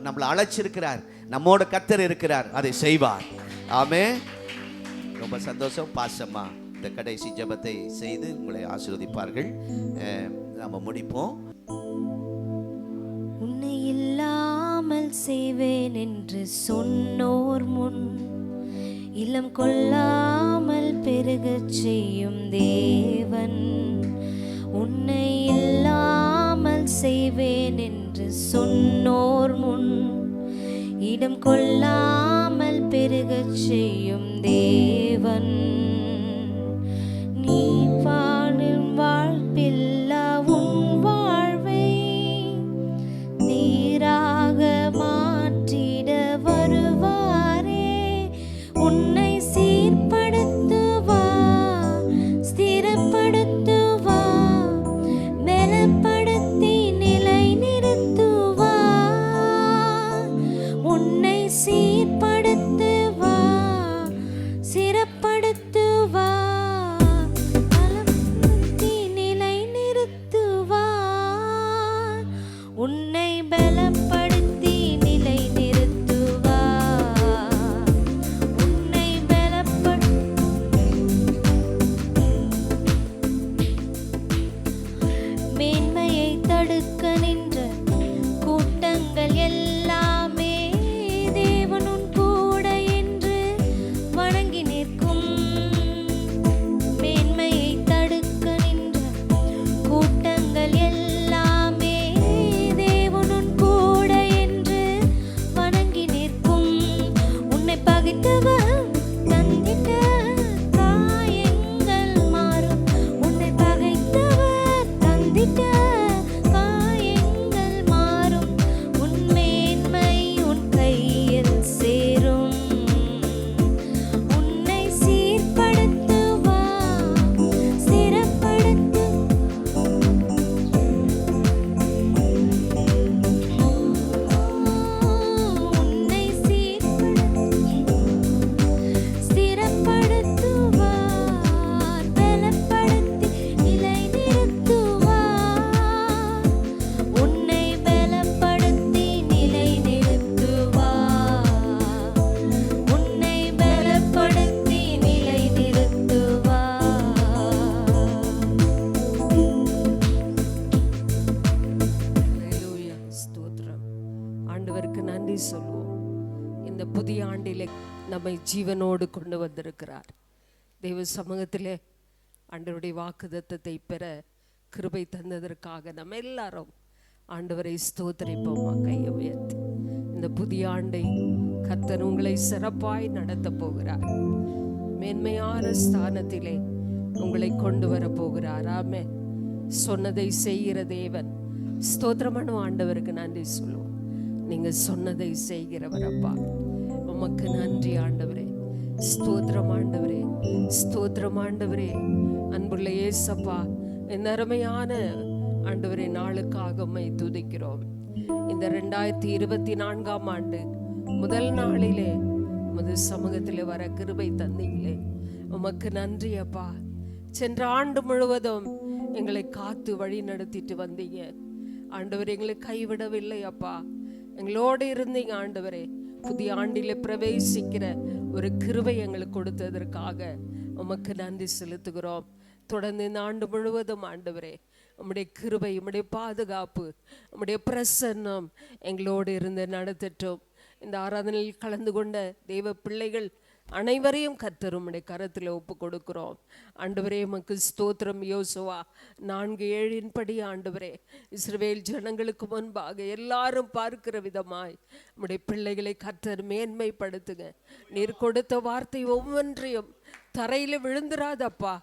நம்மளை அழைச்சிருக்கிறார், நம்மோட கர்த்தர் இருக்கிறார், அதை செய்வார். ஆமென். ரொம்ப சந்தோஷம். பாசமா இந்த கடைசி ஜெபத்தை செய்து உங்களை ஆசீர்வதிப்பார்கள். நாம முடிப்போம். உன்னை இல்லாமல் செய்வேன் என்று சொன்னோர் முன் இல்லம் கொள்ளாமல் பெருகச் செய்யும் தேவன். உன்னை இல்லாமல் செய்வேன் என்று சொன்னோர் முன் இடம் கொள்ளாமல் பெருகச் செய்யும் தேவன். நீ வாழும் வாழ்வில்லா உன் வாழ்வை நீராக மாற்றிட வருவாரே. உன்னை சீர்படுத்துவார், ஸ்திரப்படுத்துவார், பலப்படுத்தி நிலை நிறுத்துவார். உன்னை சீர்படுத்துவார், சிறப்படுத்துவார், பலப்படுத்தி நிலை நிறுத்துவார். உன்னை பலப்படுத்தி நிலை நிறுத்துவார். உன்னை மேன்மையை தடுக்க நின்ற கூட்டங்கள் எல்லாமே தேவன் உன் கூட என்று வணங்கி நிற்கும். மேன்மையை தடுக்க நின்ற கூட்டங்கள் எல்லாமே தேவன் உன் கூட என்று வணங்கி நிற்கும். உன்னை பகைத்தவர் தந்திட்ட காயங்கள் மாறும். உன்னை பகைத்தவர் தந்திட்ட காயங்கள் மாறும். உன் மேன்மை உன் கையில் சேரும். உன்னை சீர்படுத்துவார், சிறப்படுத்து உன்னை ஸ்திரப்படுத்துவார், பலப்படுத்தி நிலை நிறுத்துவார். உன்னை பலப்படுத்தி நிலை நிறுத்துவார். உன்னை பலப்படுத்தி நிலை நிறுத்துவார். ஹல்லேலூயா, ஸ்தோத்திரம். ஆண்டவருக்கு நன்றி சொல்லுவோம். இந்த புதிய ஆண்டிலே நம்மை ஜீவனோடு கொண்டு வந்திருக்கிறார். தெய்வ சமூகத்திலே ஆண்டவருடைய வாக்குத்தத்தத்தை பெற கிருபை தந்ததற்காக நம்ம எல்லாரும் ஆண்டவரை ஸ்தோத்திரிப்போமா. கையை உயர்த்தி இந்த புதிய ஆண்டை கர்த்தர் உங்களை சிறப்பாய் நடத்த போகிறார். மேன்மையான ஸ்தானத்திலே உங்களை கொண்டு வர போகிறார். ஆமென். சொன்னதை செய்கிற தேவன். ஸ்தோத்திரமான ஆண்டவருக்கு நன்றி சொல்லுவோம். நீங்க சொன்னதை செய்கிறவர் அப்பா. உமக்கு நன்றி ஆண்டவரே. ஸ்தோத்திரம் ஆண்டவரே, ஸ்தோத்திரம் ஆண்டவரே. அன்புள்ள இயேசப்பா, இந்த அருமையான ஆண்டவரே நாளுக்காக உம்மை துதிக்கிறோம். இந்த 2024ஆம் ஆண்டு முதல் நாளிலே உமது சமூகத்திலே வர கிருபை தந்தீங்களே, உமக்கு நன்றி அப்பா. சென்ற ஆண்டு முழுவதும் எங்களை காத்து வழி நடத்திட்டு வந்தீங்க ஆண்டவரே. எங்களை கைவிடவில்லை அப்பா, எங்களோடு இருந்தீங்க ஆண்டவரே. புதிய ஆண்டிலே பிரவேசிக்கிற ஒரு கிருபை எங்களுக்கு கொடுத்ததற்காக உமக்கு நன்றி செலுத்துகிறோம். தொடர்ந்து இந்த ஆண்டு முழுவதும் ஆண்டவரே உம்முடைய கிருபை, உம்முடைய பாதுகாப்பு, உம்முடைய பிரசன்னம் எங்களோடு இருந்து நடத்தட்டும். இந்த ஆராதனையில் கலந்து கொண்ட தெய்வ பிள்ளைகள் அனைவரையும் கர்த்தர் உம்முடைய கரத்தில் ஒப்பு கொடுக்கிறோம் ஆண்டவரே. உமக்கு ஸ்தோத்திரம். யோசுவா 4:7 ஆண்டவரே, இஸ்ரவேல் ஜனங்களுக்கு முன்பாக எல்லாரும் பார்க்கிற விதமாய் உம்முடைய பிள்ளைகளை கர்த்தர் மேன்மைப்படுத்துங்க. நீர் கொடுத்த வார்த்தை ஒவ்வொன்றையும் தரையில் விழுந்துராதப்பா,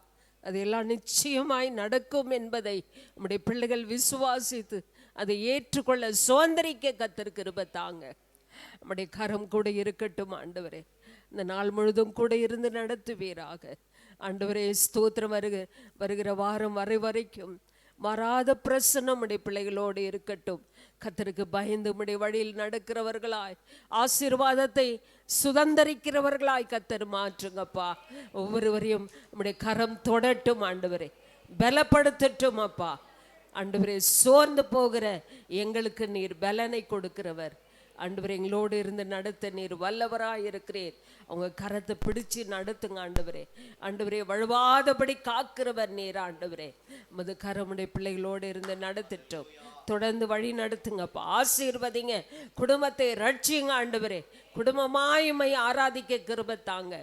அதெல்லாம் நிச்சயமாய் நடக்கும் என்பதை உம்முடைய பிள்ளைகள் விசுவாசித்து அதை ஏற்றுக்கொள்ள சுதந்திரிக்க கர்த்தர் கிருபை தாங்க. நம்முடைய கரம் கூட இருக்கட்டும் ஆண்டவரே. இந்த நாள் முழுதும் கூட இருந்து நடத்துவீராக ஆண்டவரே. ஸ்தோத்திரம். வருகிற வாரம் வரைக்கும் மாறாத பிரசன்னம் உடைய பிள்ளைகளோடு இருக்கட்டும். கர்த்தருக்கு பயந்து உடைய வழியில் நடக்கிறவர்களாய், ஆசீர்வாதத்தை சுதந்தரிக்கிறவர்களாய் கர்த்தர் மாற்றுங்கப்பா. ஒவ்வொருவரையும் உடைய கரம் தொடட்டும் ஆண்டவரே, பலப்படுத்தட்டும் அப்பா. ஆண்டவரே, சோர்ந்து போகிற எங்களுக்கு நீர் பலனை கொடுக்கிறவர் ஆண்டவரே. எங்களோடு இருந்து நடத்த நீர் வல்லவராய் இருக்கிறீர். அவங்க கரத்தை பிடிச்சு நடத்துங்க ஆண்டவரே. ஆண்டவரே, வழுவாதபடி காக்கிறவர் நீர் ஆண்டவரே. உமது கரமுடைய பிள்ளைகளோடு இருந்து நடத்திட்டோம். தொடர்ந்து வழி நடத்துங்கப்பா, ஆசீர்வதிங்க, குடும்பத்தை ரட்சிங்க ஆண்டவரே. குடும்பமாயுமை ஆராதிக்க கிருபை தாங்க.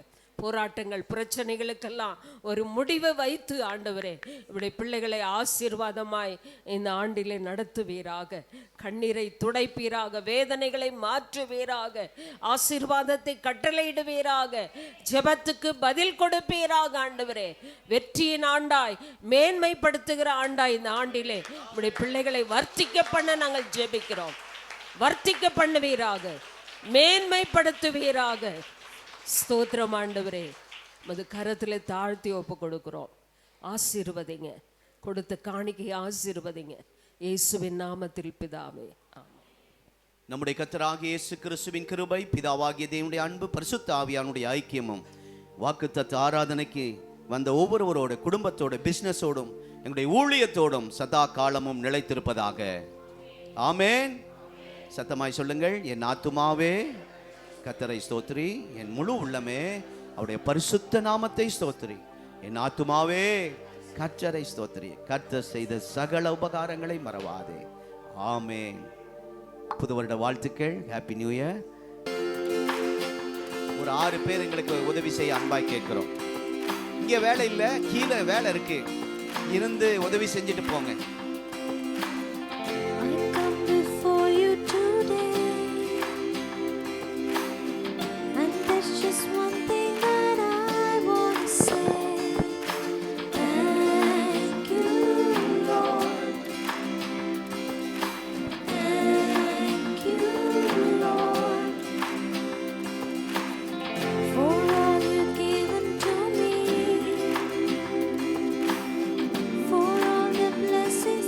போராட்டங்கள் பிரச்சனைகளுக்கெல்லாம் ஒரு முடிவை வைத்து ஆண்டவரே இப்படி பிள்ளைகளை ஆசீர்வாதமாய் இந்த ஆண்டிலே நடத்துவீராக. கண்ணீரை துடைப்பீராக, வேதனைகளை மாற்றுவீராக, ஆசீர்வாதத்தை கட்டளையிடுவீராக, ஜெபத்துக்கு பதில் கொடுப்பீராக. ஆண்டவரே வெற்றியின் ஆண்டாய், மேன்மைப்படுத்துகிற ஆண்டாய் இந்த ஆண்டிலே இப்படி பிள்ளைகளை வர்த்திக்க பண்ண நாங்கள் ஜெபிக்கிறோம். வர்த்திக்க பண்ணுவீராக, மேன்மைப்படுத்துவீராக. ஸ்தோத்திரம் ஆண்டவரே, மது கரத்தில் தாழ்த்தி ஒப்பு கொடுக்கிறோம். ஆசீர்வதிங்க, கொடுத்த காணிக்கை ஆசீர்வதிங்க, இயேசுவின் நாமத்தில் பிதாவே. நம்முடைய கர்த்தராகிய இயேசு கிறிஸ்துவின் கிருபை, பிதாவாகிய தேவனுடைய அன்பு, பரிசுத்த ஆவியானுடைய ஐக்கியமும் வாக்குத்தத்த ஆராதனைக்கு வந்த ஒவ்வொருவரோட குடும்பத்தோட, பிசினஸோடும், எங்களுடைய ஊழியத்தோடும் சதா காலமும் நிலைத்திருப்பதாக. ஆமென். சத்தமாய் சொல்லுங்கள். என் ஆத்துமாவே கர்த்தரை ஸ்தோத்திரி, என் முழு உள்ளமே அவருடைய பரிசுத்த நாமத்தை ஸ்தோத்திரி. என் ஆத்துமாவே கர்த்தரை ஸ்தோத்திரி, கர்த்தர் செய்த சகல உபகாரங்களை மறவாதே. ஆமென். புது வருட வாழ்த்துக்கள். Happy new year. ஒரு 6 பேர் எங்களுக்கு உதவி செய்ய அன்பாய் கேட்கிறோம். இங்க வேலை இல்லை, கீழே வேலை இருக்கு, இருந்து உதவி செஞ்சுட்டு போங்க. For all the blessings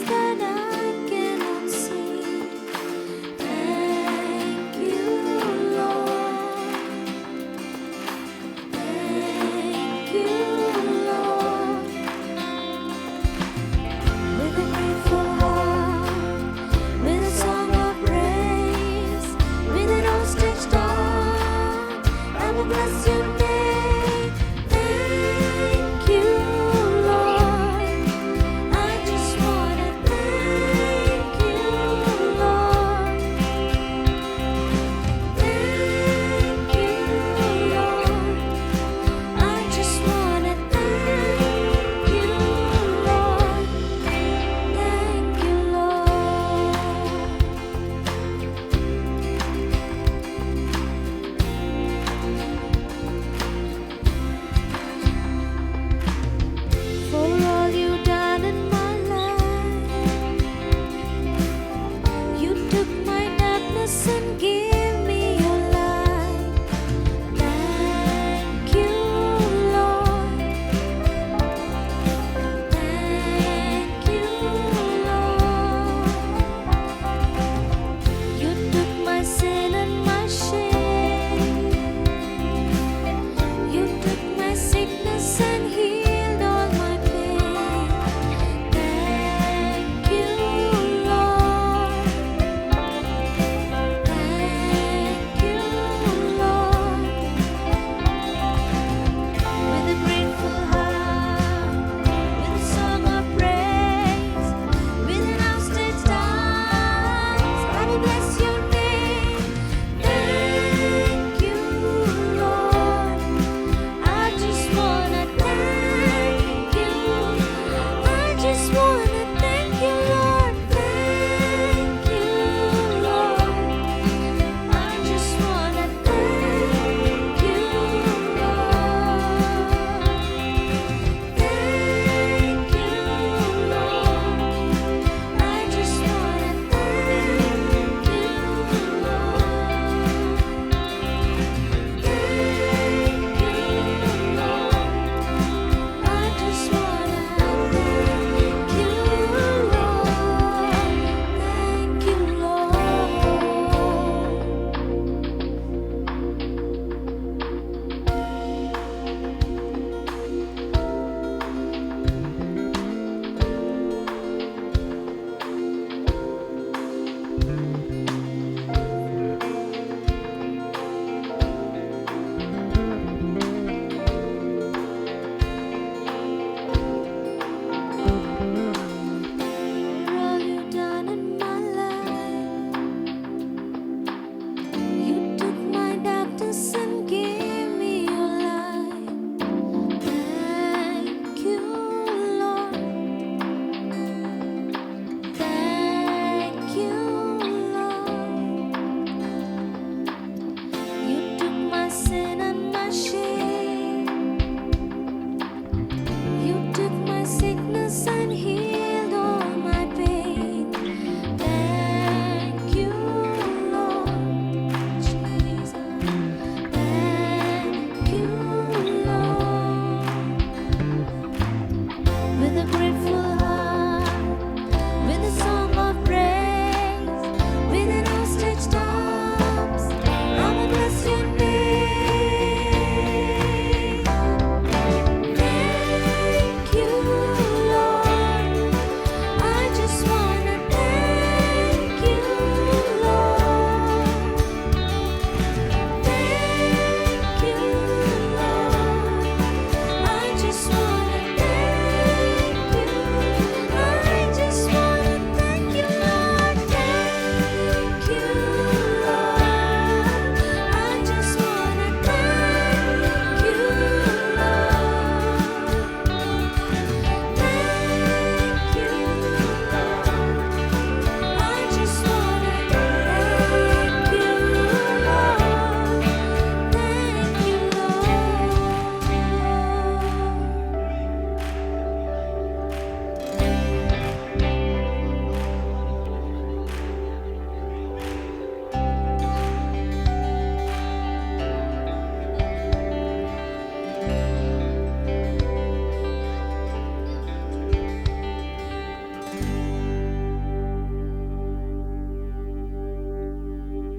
You took